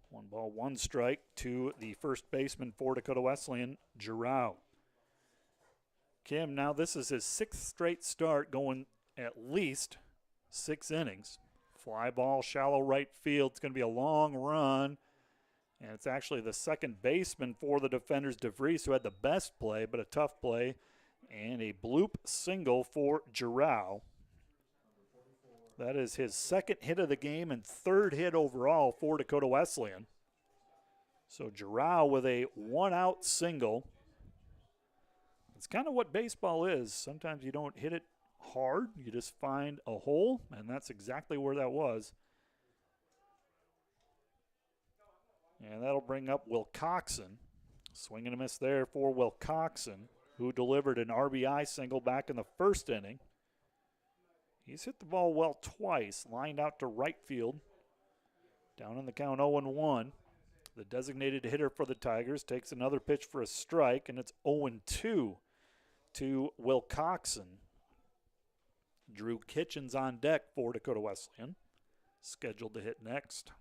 [SPEAKER 1] 1 ball, 1 strike to the first baseman for Dakota Wesleyan, Giroux. Kim, now this is his 6th straight start, going at least 6 innings. Fly ball, shallow right field. It's going to be a long run. And it's actually the second baseman for the defenders, DeVries, who had the best play, but a tough play. And a bloop single for Giroux. That is his 2nd hit of the game and 3rd hit overall for Dakota Wesleyan. So Giroux with a 1-out single. It's kind of what baseball is. Sometimes you don't hit it hard. You just find a hole, and that's exactly where that was. And that'll bring up Wilcoxon. Swing and a miss there for Wilcoxon, who delivered an RBI single back in the 1st inning. He's hit the ball well twice, lined out to right field. Down in the count 0-1. The designated hitter for the Tigers takes another pitch for a strike, and it's 0-2 to Wilcoxon. Drew Kitchens on deck for Dakota Wesleyan, scheduled to hit next.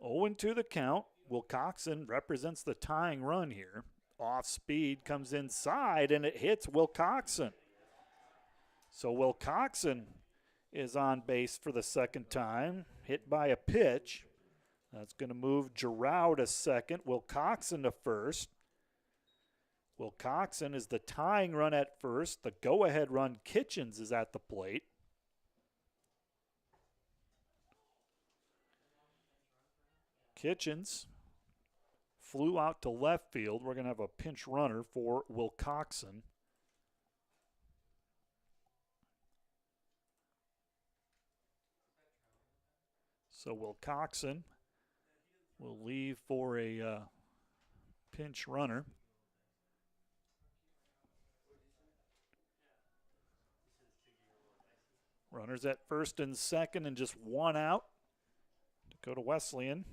[SPEAKER 1] 0-2 the count. Wilcoxon represents the tying run here. Off speed, comes inside, and it hits Wilcoxon. So Wilcoxon is on base for the 2nd time, hit by a pitch. That's going to move Giroux to 2nd, Wilcoxon to 1st. Wilcoxon is the tying run at 1st. The go-ahead run, Kitchens, is at the plate. Kitchens flew out to left field. We're going to have a pinch runner for Wilcoxon. So Wilcoxon will leave for a pinch runner. Runners at 1st and 2nd and just 1 out. Dakota Wesleyan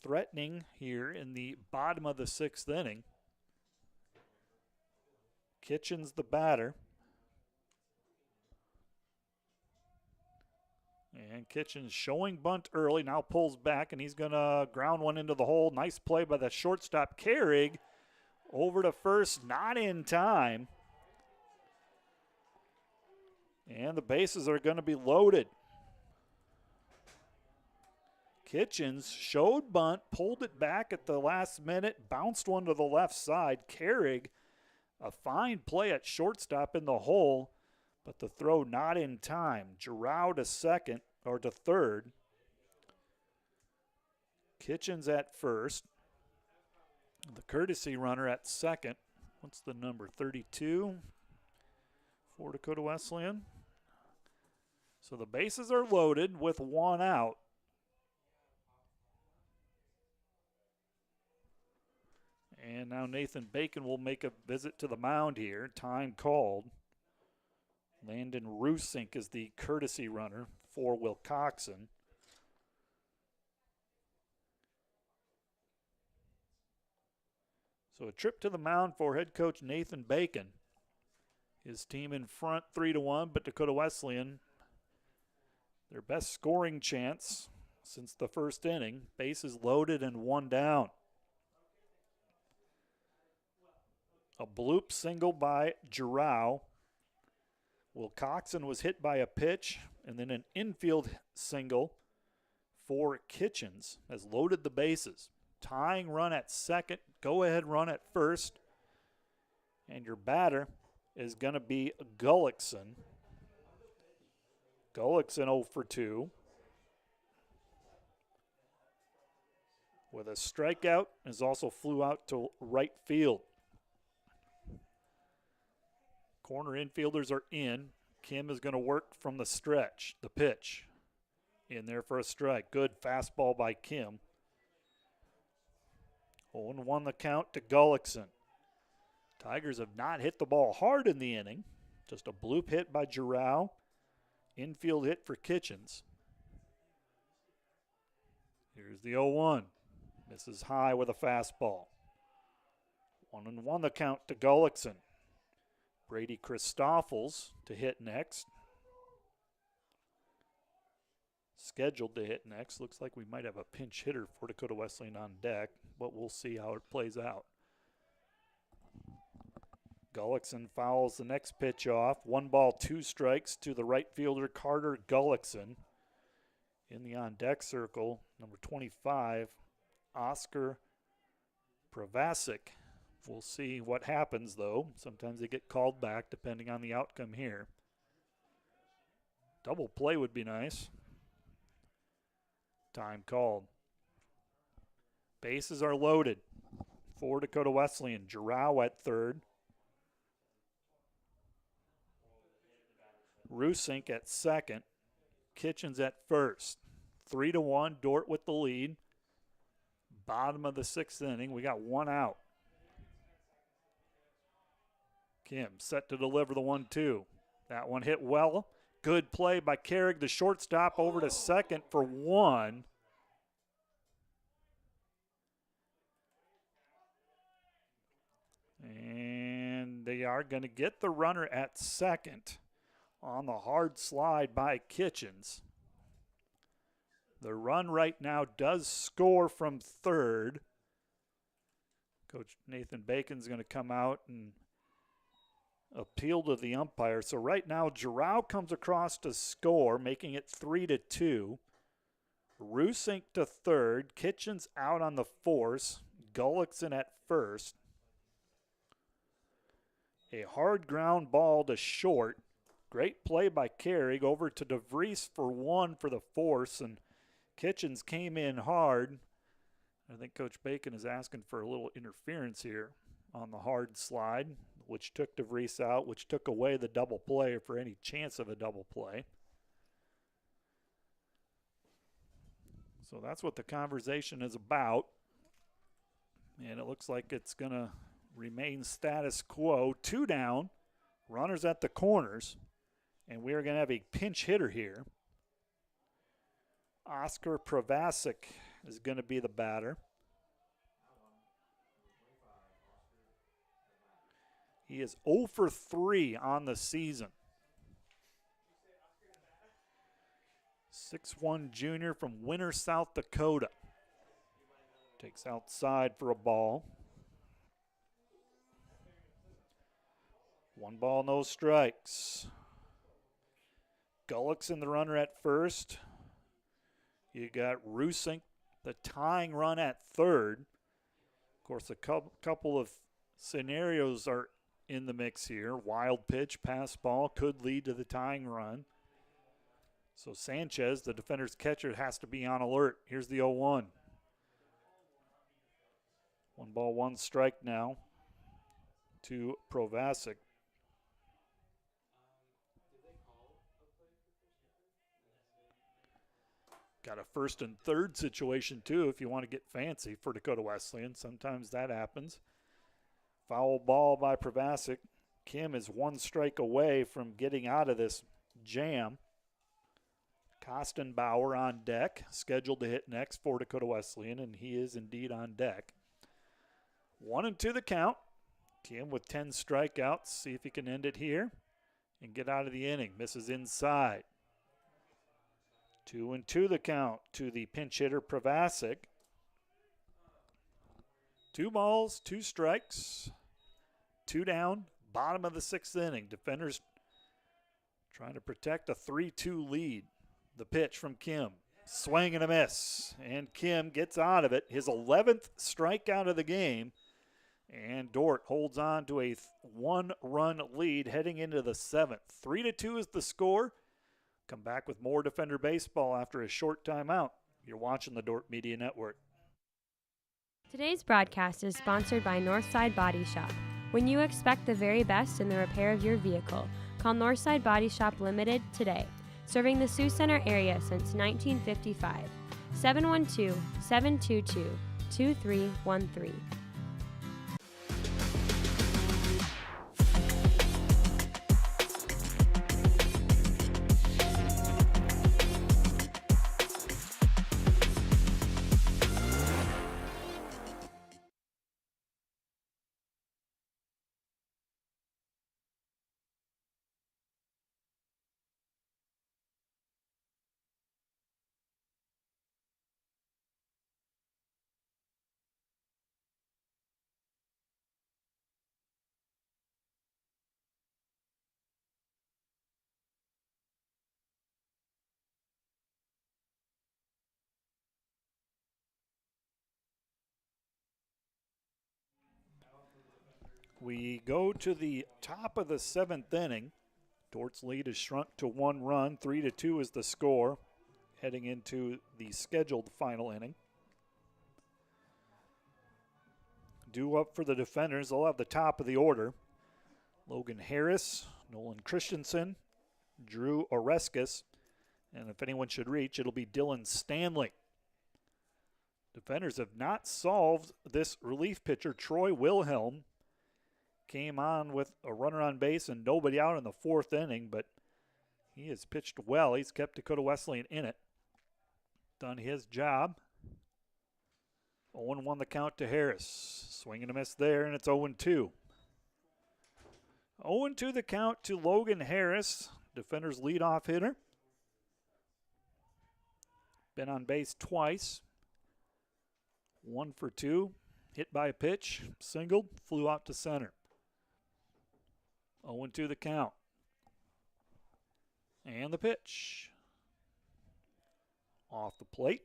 [SPEAKER 1] threatening here in the bottom of the 6th inning. Kitchens the batter. And Kitchens showing bunt early, now pulls back, and he's going to ground one into the hole. Nice play by the shortstop, Carrig. Over to first, not in time. And the bases are going to be loaded. Kitchens showed bunt, pulled it back at the last minute, bounced one to the left side. Carrig, a fine play at shortstop in the hole, but the throw not in time. Giroux to second, or to third. Kitchens at first. The courtesy runner at second. What's the number? 32 for Dakota Wesleyan. So the bases are loaded with one out. And now Nathan Bacon will make a visit to the mound here. Time called. Landon Rusink is the courtesy runner for Wilcoxon. So a trip to the mound for head coach Nathan Bacon. His team in front 3-1, but Dakota Wesleyan, their best scoring chance since the first inning. Bases loaded and one down. A bloop single by Giroux. Wilcoxon was hit by a pitch, and then an infield single for Kitchens has loaded the bases. Tying run at second, go-ahead run at first, and your batter is going to be Gullickson. Gullickson 0 for 2. With a strikeout, is also flew out to right field. Corner infielders are in. Kim is going to work from the stretch. The pitch in there for a strike. Good fastball by Kim. 0-1 the count to Gullickson. Tigers have not hit the ball hard in the inning. Just a bloop hit by Giroux. Infield hit for Kitchens. Here's the 0-1. Misses high with a fastball. 1-1 the count to Gullickson. Brady Christoffels to hit next. Scheduled to hit next. Looks like we might have a pinch hitter for Dakota Wesleyan on deck, but we'll see how it plays out. Gullickson fouls the next pitch off. 1 ball, 2 strikes to the right fielder, Carter Gullickson. In the on-deck circle, number 25, Oscar Pravasic. We'll see what happens, though. Sometimes they get called back depending on the outcome here. Double play would be nice. Time called. Bases are loaded for Dakota Wesleyan. Giroux at third. Rusink at second. Kitchens at first. 3-1, Dordt with the lead. Bottom of the 6th inning. We got one out. Kim set to deliver the 1-2. That one hit well. Good play by Carrig, the shortstop, over to second for 1. And they are going to get the runner at second on the hard slide by Kitchens. The run right now does score from third. Coach Nathan Bacon's going to come out and appeal to the umpire. So right now, Giroux comes across to score, making it 3-2. Rusink to third. Kitchens out on the force. Gullickson at first. A hard ground ball to short. Great play by Carrig over to DeVries for 1 for the force, and Kitchens came in hard. I think Coach Bacon is asking for a little interference here on the hard slide, which took DeVries out, which took away the double play for any chance of a double play. So that's what the conversation is about. And it looks like it's going to remain status quo. 2 down, runners at the corners, and we are going to have a pinch hitter here. Oscar Pravasic is going to be the batter. He is 0 for 3 on the season. 6'1" junior from Winter, South Dakota. Takes outside for a ball. 1 ball, no strikes. Gullick's in the runner at first. You got Rusink, the tying run at third. Of course, a couple of scenarios are in the mix here. Wild pitch, pass ball could lead to the tying run. So Sanchez, the defender's catcher, has to be on alert. Here's the 0-1. 1 ball, 1 strike now to Provasic. Got a 1st and 3rd situation, too, if you want to get fancy for Dakota Wesleyan. Sometimes that happens. Foul ball by Provasic. Kim is 1 strike away from getting out of this jam. Kostenbauer on deck, scheduled to hit next for Dakota Wesleyan, and he is indeed on deck. 1-2 the count. Kim with 10 strikeouts. See if he can end it here and get out of the inning. Misses inside. 2-2 the count to the pinch hitter Provasic. 2 balls, 2 strikes, 2 down, bottom of the 6th inning. Defenders trying to protect a 3-2 lead. The pitch from Kim. Swing and a miss. And Kim gets out of it. His 11th strikeout of the game. And Dordt holds on to a 1-run lead heading into the 7th. 3-2 is the score. Come back with more Defender baseball after a short timeout. You're watching the Dordt Media Network.
[SPEAKER 5] Today's broadcast is sponsored by Northside Body Shop. When you expect the very best in the repair of your vehicle, call Northside Body Shop Limited today. Serving the Sioux Center area since 1955. 712-722-2313.
[SPEAKER 1] We go to the top of the 7th inning. Dordt's lead is shrunk to 1 run. 3-2 is the score heading into the scheduled final inning. Due up for the defenders, they'll have the top of the order. Logan Harris, Nolan Christensen, Drew Oreskes, and if anyone should reach, it'll be Dylan Stanley. Defenders have not solved this relief pitcher, Troy Wilhelm. Came on with a runner on base and nobody out in the 4th inning, but he has pitched well. He's kept Dakota Wesleyan in it. Done his job. 0-1 the count to Harris. Swing and a miss there, and it's 0-2. 0-2 the count to Logan Harris, defender's leadoff hitter. Been on base twice. 1 for 2. Hit by a pitch, singled, flew out to center. 0-2 the count. And the pitch. Off the plate.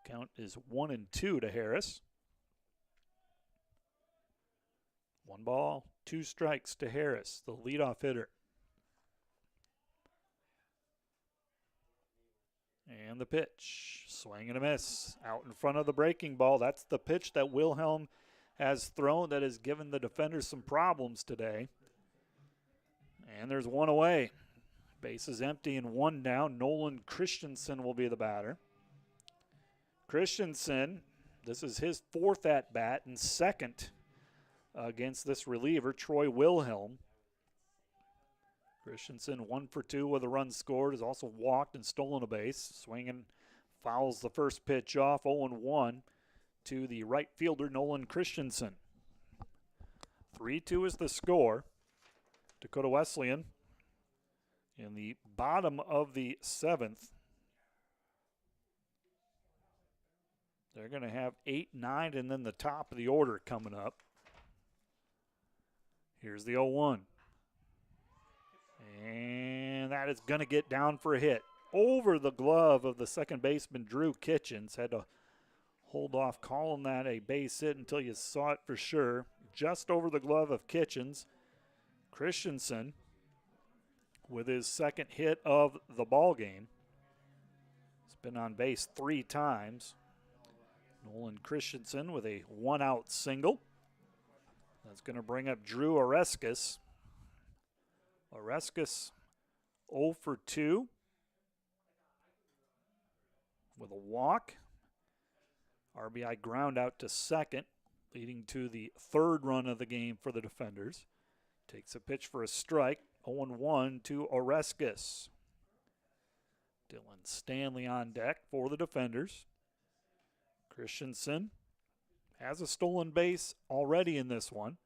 [SPEAKER 1] Count is 1-2 to Harris. 1 ball, 2 strikes to Harris, the leadoff hitter. And the pitch. Swing and a miss. Out in front of the breaking ball. That's the pitch that Wilhelm has thrown that has given the defenders some problems today. And there's 1 away. Base is empty and 1 down. Nolan Christensen will be the batter. Christensen, this is his 4th at-bat and 2nd against this reliever, Troy Wilhelm. Christensen 1 for 2 with a run scored, has also walked and stolen a base. Swinging fouls the first pitch off, 0-1 to the right fielder, Nolan Christensen. 3-2 is the score. Dakota Wesleyan in the bottom of the 7th. They're going to have 8, 9, and then the top of the order coming up. Here's the 0-1. And that is going to get down for a hit. Over the glove of the second baseman, Drew Kitchens. Had to hold off calling that a base hit until you saw it for sure. Just over the glove of Kitchens. Christensen with his second hit of the ball game. He's been on base 3 times. Nolan Christensen with a 1-out single. That's going to bring up Drew Oreskes. Oreskes 0 for 2 with a walk. RBI ground out to second, leading to the 3rd run of the game for the defenders. Takes a pitch for a strike. 0-1 to Oreskes. Dylan Stanley on deck for the defenders. Christensen has a stolen base already in this one.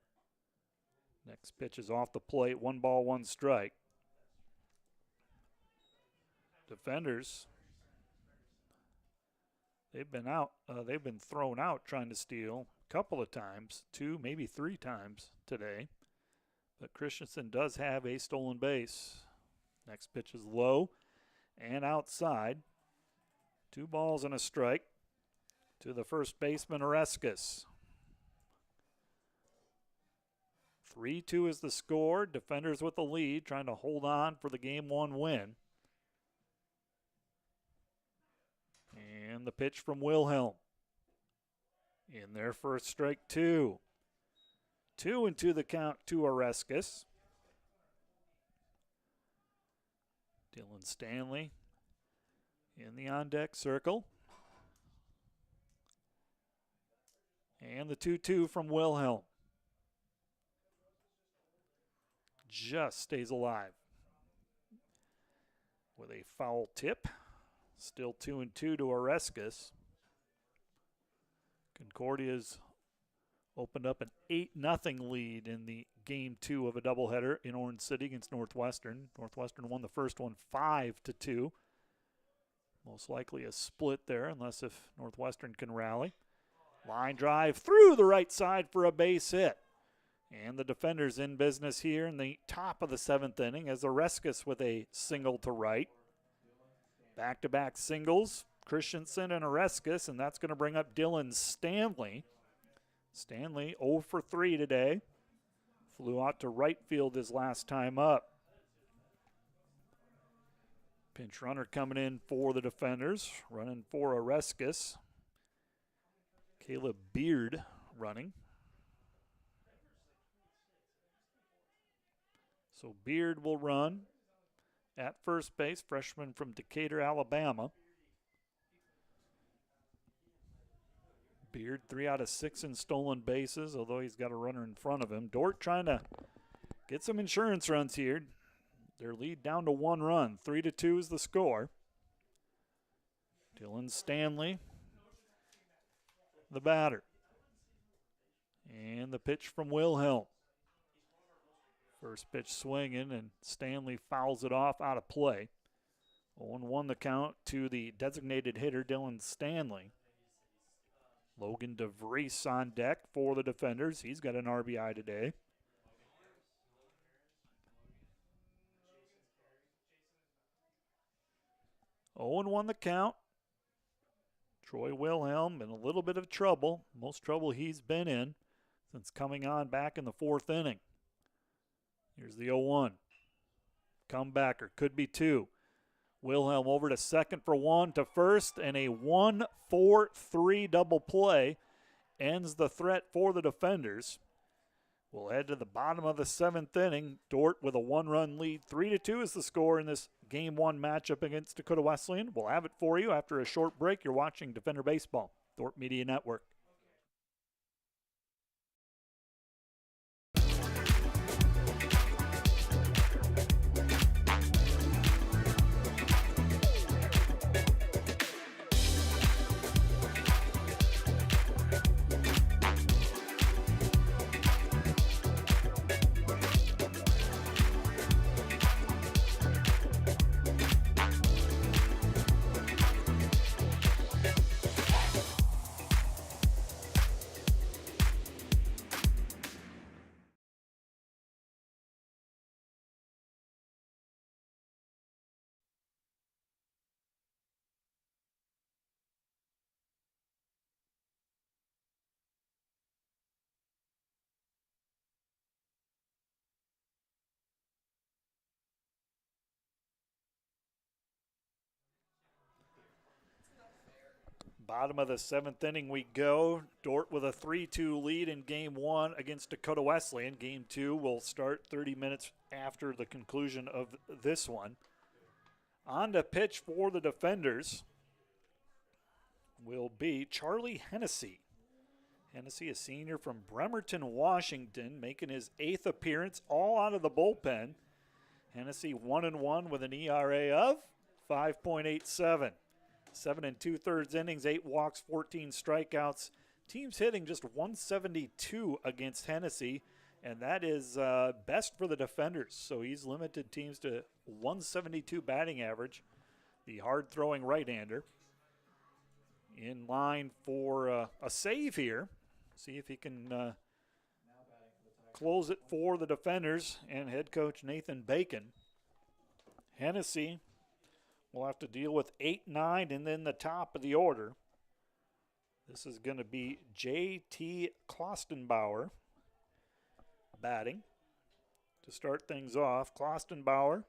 [SPEAKER 1] Next pitch is off the plate. 1 ball, 1 strike. Defenders, they've been out. They've been thrown out trying to steal a couple of times, 2, maybe 3 times today. But Christensen does have a stolen base. Next pitch is low and outside. 2 balls and a strike to the first baseman, Oreskes. 3-2 is the score. Defenders with the lead, trying to hold on for the Game 1 win. And the pitch from Wilhelm. In their first strike, 2. 2-2 the count to Oreskes. Dylan Stanley in the on-deck circle. And the 2-2 from Wilhelm. Just stays alive with a foul tip. Still 2-2 to Oreskes. Concordia's opened up an 8-0 lead in the Game 2 of a doubleheader in Orange City against Northwestern. Northwestern won the first one 5-2. Most likely a split there, unless if Northwestern can rally. Line drive through the right side for a base hit. And the defenders in business here in the top of the 7th inning as Oreskes with a single to right. Back-to-back singles, Christensen and Oreskes, and that's going to bring up Dylan Stanley. Stanley 0 for 3 today. Flew out to right field his last time up. Pinch runner coming in for the defenders, running for Oreskes. Caleb Beard running. So Beard will run at first base, freshman from Decatur, Alabama. Beard 3 out of 6 in stolen bases, although he's got a runner in front of him. Dordt trying to get some insurance runs here. Their lead down to 1 run. 3-2 is the score. Dylan Stanley, the batter. And the pitch from Wilhelm. First pitch swinging, and Stanley fouls it off out of play. 0-1 the count to the designated hitter, Dylan Stanley. Logan DeVries on deck for the defenders. He's got an RBI today. Oh, 0-1 the count. Troy Wilhelm in a little bit of trouble. Most trouble he's been in since coming on back in the 4th inning. Here's the 0-1. Comebacker, could be 2. Wilhelm over to second for 1, to first, and a 1-4-3 double play ends the threat for the defenders. We'll head to the bottom of the 7th inning. Dordt with a 1-run lead. 3-2 is the score in this Game 1 matchup against Dakota Wesleyan. We'll have it for you after a short break. You're watching Defender Baseball, Dordt Media Network. Bottom of the 7th inning we go. Dordt with a 3-2 lead in Game 1 against Dakota Wesleyan. Game 2 will start 30 minutes after the conclusion of this one. On to pitch for the defenders will be Charlie Hennessy. Hennessy, a senior from Bremerton, Washington, making his 8th appearance, all out of the bullpen. Hennessy 1-1 with an ERA of 5.87. 7 2/3 innings, 8 walks, 14 strikeouts. Team's hitting just 172 against Hennessy, and that is best for the defenders. So he's limited teams to 172 batting average. The hard-throwing right-hander in line for a save here. See if he can close it for the defenders and head coach Nathan Bacon. Hennessy will have to deal with 8-9 and then the top of the order. This is going to be J.T. Klostenbauer batting to start things off. Klostenbauer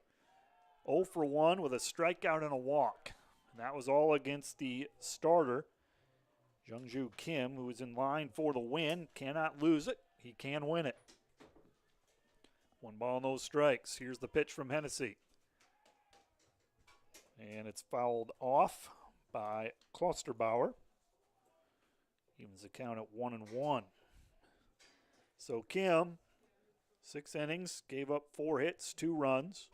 [SPEAKER 1] 0 for 1 with a strikeout and a walk. And that was all against the starter, Jungju Kim, who is in line for the win. Cannot lose it. He can win it. 1 ball, no strikes. Here's the pitch from Hennessy. And it's fouled off by Klosterbauer. Evens the count at 1-1. So Kim, 6 innings, gave up 4 hits, 2 runs.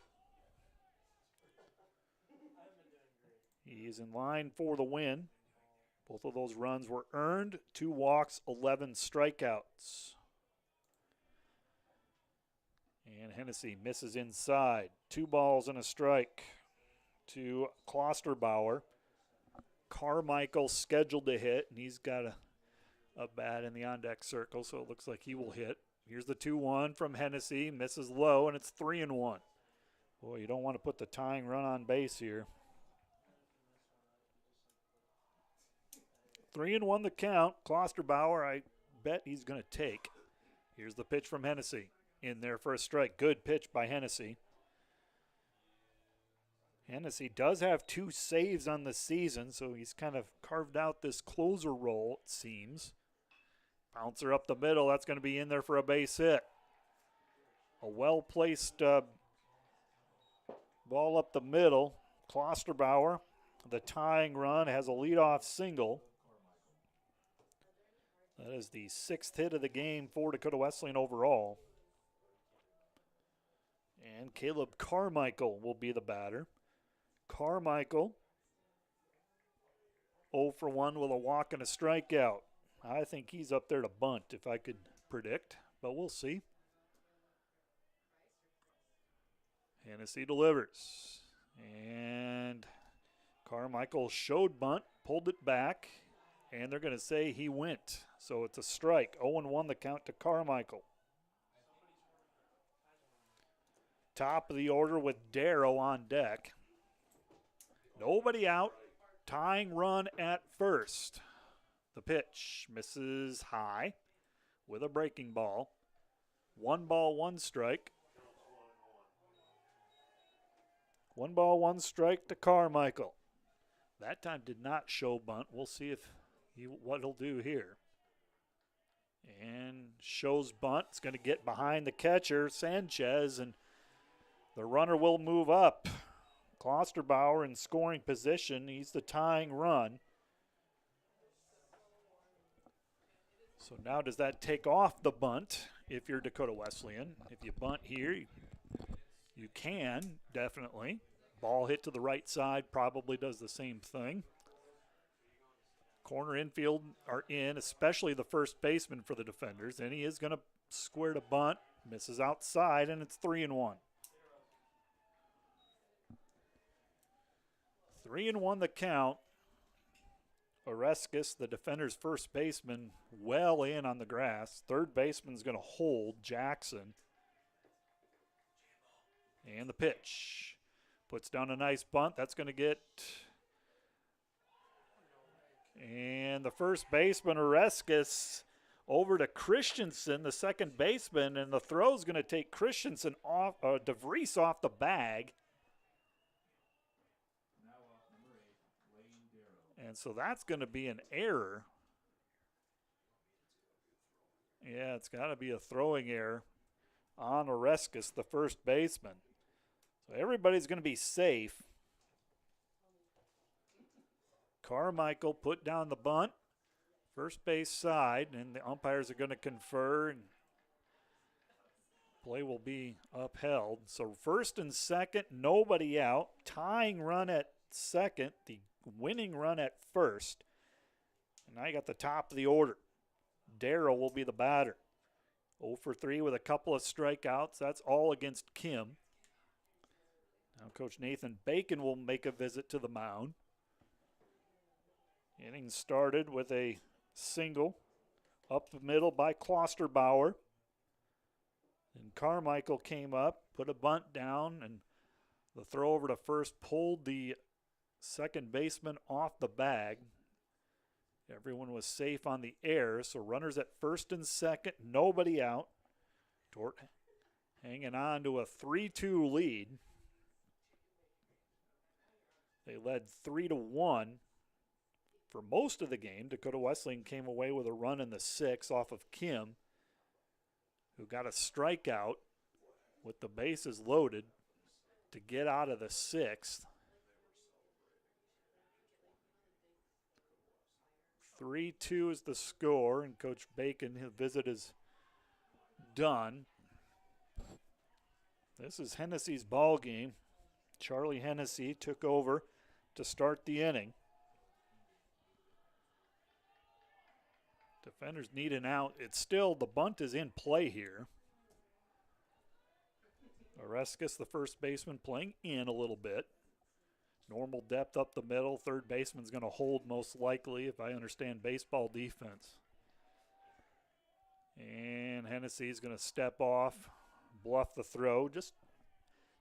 [SPEAKER 1] He is in line for the win. Both of those runs were earned. 2 walks, 11 strikeouts. And Hennessy misses inside. 2 balls and a strike to Klosterbauer. Carmichael scheduled to hit, and he's got a bat in the on-deck circle, so it looks like he will hit. Here's the 2-1 from Hennessy. Misses low, and it's 3-1. Boy, you don't want to put the tying run on base here. 3-1 the count. Klosterbauer, I bet he's going to take. Here's the pitch from Hennessy. In there for a strike. Good pitch by Hennessy. Hennessy does have 2 saves on the season, so he's kind of carved out this closer role, it seems. Bouncer up the middle. That's going to be in there for a base hit. A well-placed ball up the middle. Klosterbauer, the tying run, has a leadoff single. That is the 6th hit of the game for Dakota Wesleyan overall. And Caleb Carmichael will be the batter. Carmichael 0 for 1 with a walk and a strikeout. I think he's up there to bunt if I could predict, but we'll see. Hennessy delivers. And Carmichael showed bunt, pulled it back, and they're going to say he went. So it's a strike. 0-1 the count to Carmichael. Top of the order with Darrow on deck. Nobody out. Tying run at first. The pitch misses high with a breaking ball. 1 ball, 1 strike. 1 ball, 1 strike to Carmichael. That time did not show bunt. We'll see what he'll do here. And shows bunt. It's going to get behind the catcher, Sanchez, and the runner will move up. Klosterbauer in scoring position. He's the tying run. So now does that take off the bunt if you're Dakota Wesleyan? If you bunt here, you can, definitely. Ball hit to the right side probably does the same thing. Corner infield are in, especially the first baseman for the defenders, and he is going to square to bunt. Misses outside, and it's 3-1. 3-1 the count. Oreskis, the defender's first baseman, well in on the grass. Third baseman's going to hold, Jackson. And the pitch. Puts down a nice bunt. That's going to get... And the first baseman, Oreskis, over to Christensen, the second baseman, and the throw's going to take Christensen off, DeVries off the bag. And so that's going to be an error. Yeah, it's got to be a throwing error on Oreskes, the first baseman. So everybody's going to be safe. Carmichael put down the bunt, first base side, and the umpires are going to confer, and play will be upheld. So first and second, nobody out. Tying run at second, the winning run at first. And now you got the top of the order. Darrow will be the batter. 0 for 3 with a couple of strikeouts. That's all against Kim. Now Coach Nathan Bacon will make a visit to the mound. Inning started with a single up the middle by Klosterbauer. And Carmichael came up, put a bunt down, and the throw over to first pulled the second baseman off the bag. Everyone was safe on the air, so runners at first and second, nobody out. Dordt hanging on to a 3-2 lead. They led 3-1 for most of the game. Dakota Wesleyan came away with a run in the sixth off of Kim, who got a strikeout with the bases loaded to get out of the sixth. 3-2 is the score, and Coach Bacon, his visit is done. This is Hennessy's ball game. Charlie Hennessy took over to start the inning. Defenders need an out. It's still, the bunt is in play here. Oreskes, the first baseman, playing in a little bit. Normal depth up the middle. Third baseman's going to hold most likely, if I understand baseball defense. And Hennessy's going to step off, bluff the throw. Just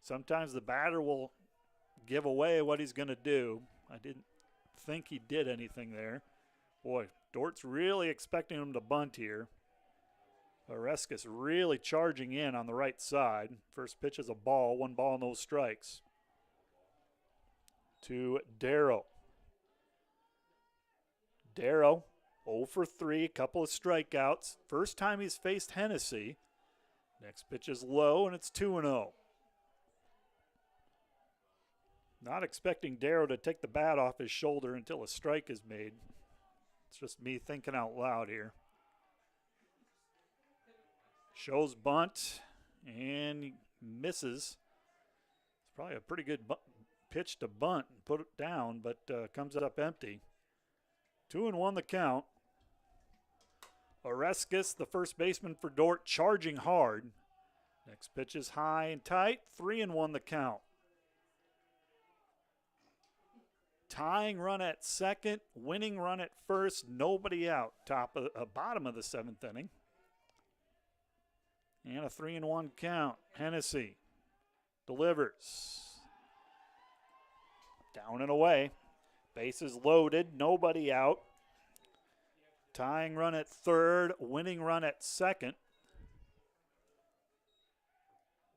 [SPEAKER 1] sometimes the batter will give away what he's going to do. I didn't think he did anything there. Boy, Dordt's really expecting him to bunt here. Oreskes really charging in on the right side. First pitch is a ball, 1 ball, no strikes. To Darrow. Darrow, 0 for 3, couple of strikeouts. First time he's faced Hennessy. Next pitch is low, and it's 2-0. Not expecting Darrow to take the bat off his shoulder until a strike is made. It's just me thinking out loud here. Shows bunt, and he misses. It's probably a pretty good pitch to bunt and put it down, but comes up empty. 2-1 the count. Oreskes, the first baseman for Dordt, charging hard. Next pitch is high and tight. 3-1 the count. Tying run at second, winning run at first, nobody out. Bottom of the seventh inning. And a 3-1 count. Hennessy delivers. Down and away. Bases loaded, nobody out. Tying run at third, winning run at second.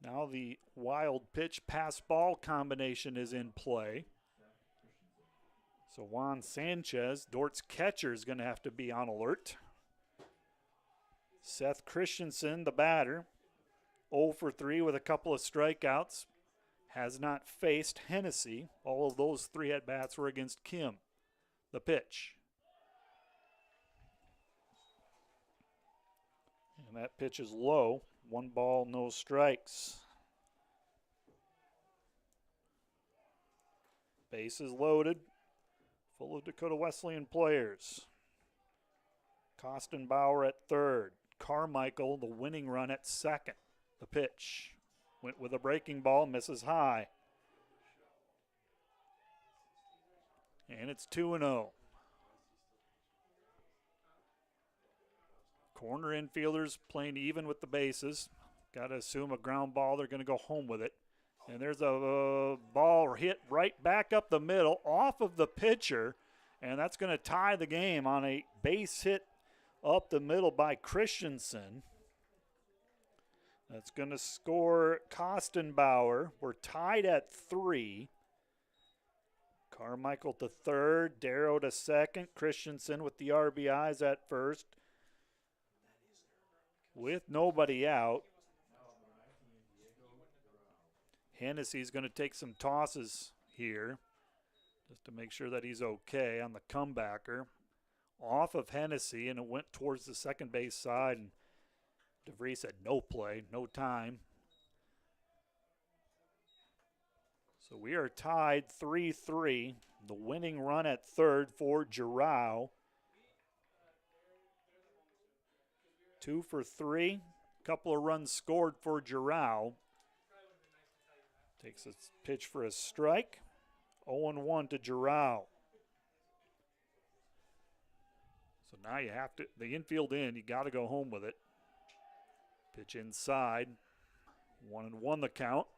[SPEAKER 1] Now the wild pitch pass ball combination is in play. So Juan Sanchez, Dordt's catcher, is going to have to be on alert. Seth Christensen, the batter, 0 for 3 with a couple of strikeouts. Has not faced Hennessy. All of those 3 at-bats were against Kim. The pitch. And that pitch is low. 1 ball, no strikes. Bases loaded. Full of Dakota Wesleyan players. Kostenbauer at third. Carmichael, the winning run at second. The pitch. Went with a breaking ball, misses high. And it's 2-0. Corner infielders playing even with the bases. Got to assume a ground ball. They're going to go home with it. And there's a ball hit right back up the middle off of the pitcher. And that's going to tie the game on a base hit up the middle by Christensen. That's going to score Kostenbauer. We're tied at 3. Carmichael to third, Darrow to second, Christensen with the RBIs at first. With nobody out, Hennessy's going to take some tosses here just to make sure that he's okay on the comebacker. Off of Hennessy, and it went towards the second base side, and DeVries had no play, no time. So we are tied 3-3. The winning run at third for Giroux. 2 for 3. Couple of runs scored for Giroux. Takes a pitch for a strike. 0-1 to Giroux. So now you have to, the infield in, you got to go home with it. Pitch inside. 1-1 the count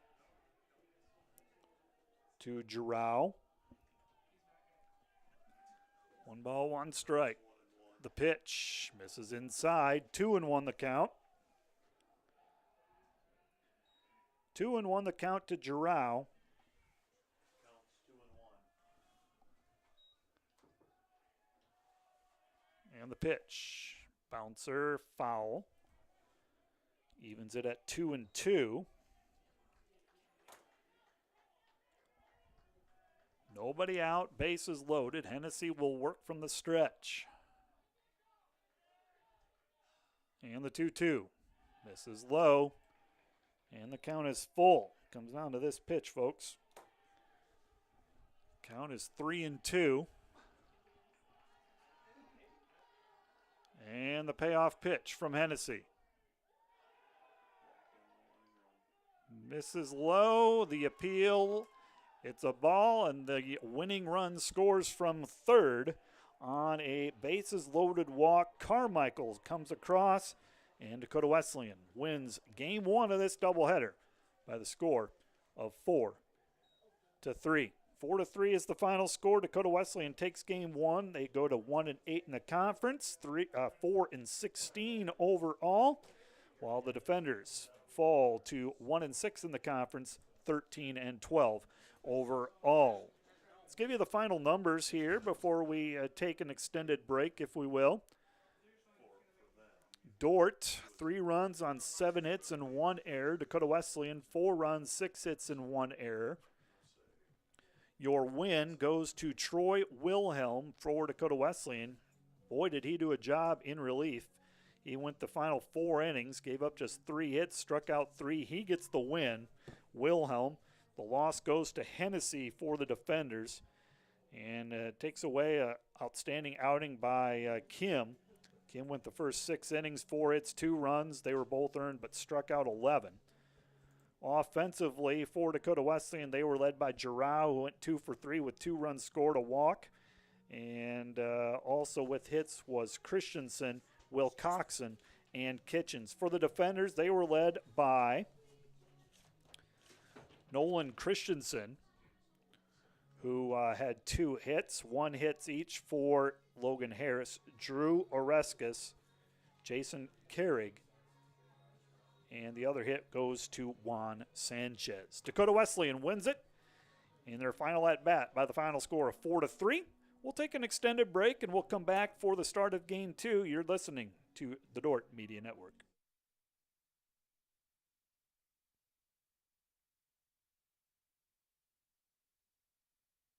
[SPEAKER 1] to Giroux. 1 ball, 1 strike. The pitch misses inside. 2-1 the count. 2-1 the count to Giroux. And the pitch. Bouncer, foul. Evens it at 2-2. Nobody out, bases loaded. Hennessy will work from the stretch. And the 2-2. Misses low. And the count is full. Comes down to this pitch, folks. Count is 3-2. And the payoff pitch from Hennessy. Misses low. The appeal. It's a ball, and the winning run scores from third on a bases-loaded walk. Carmichael comes across, and Dakota Wesleyan wins Game 1 of this doubleheader by the score of 4-3. 4-3 is the final score. Dakota Wesleyan takes Game 1. They go to 1-8 in the conference, 4-16 overall, while the Defenders fall to 1-6 in the conference, 13-12 overall. Let's give you the final numbers here before we take an extended break, if we will. Dordt, 3 runs on 7 hits and 1 error. Dakota Wesleyan, 4 runs, 6 hits and 1 error. Your win goes to Troy Wilhelm for Dakota Wesleyan. Boy, did he do a job in relief. He went the final 4 innings, gave up just 3 hits, struck out 3. He gets the win. Wilhelm. The loss goes to Hennessy for the Defenders, and takes away an outstanding outing by Kim. Kim went the first 6 innings, 4 hits, 2 runs. They were both earned, but struck out 11. Offensively, for Dakota Wesleyan, they were led by Giroux, who went 2 for 3 with 2 runs scored, a walk. And also with hits was Christensen, Wilcoxon, and Kitchens. For the Defenders, they were led by Nolan Christensen, who had 2 hits, 1 hits each for Logan Harris, Drew Oreskes, Jason Carrig, and the other hit goes to Juan Sanchez. Dakota Wesleyan wins it in their final at-bat by the final score of 4-3. We'll take an extended break, and we'll come back for the start of Game 2. You're listening to the Dordt Media Network.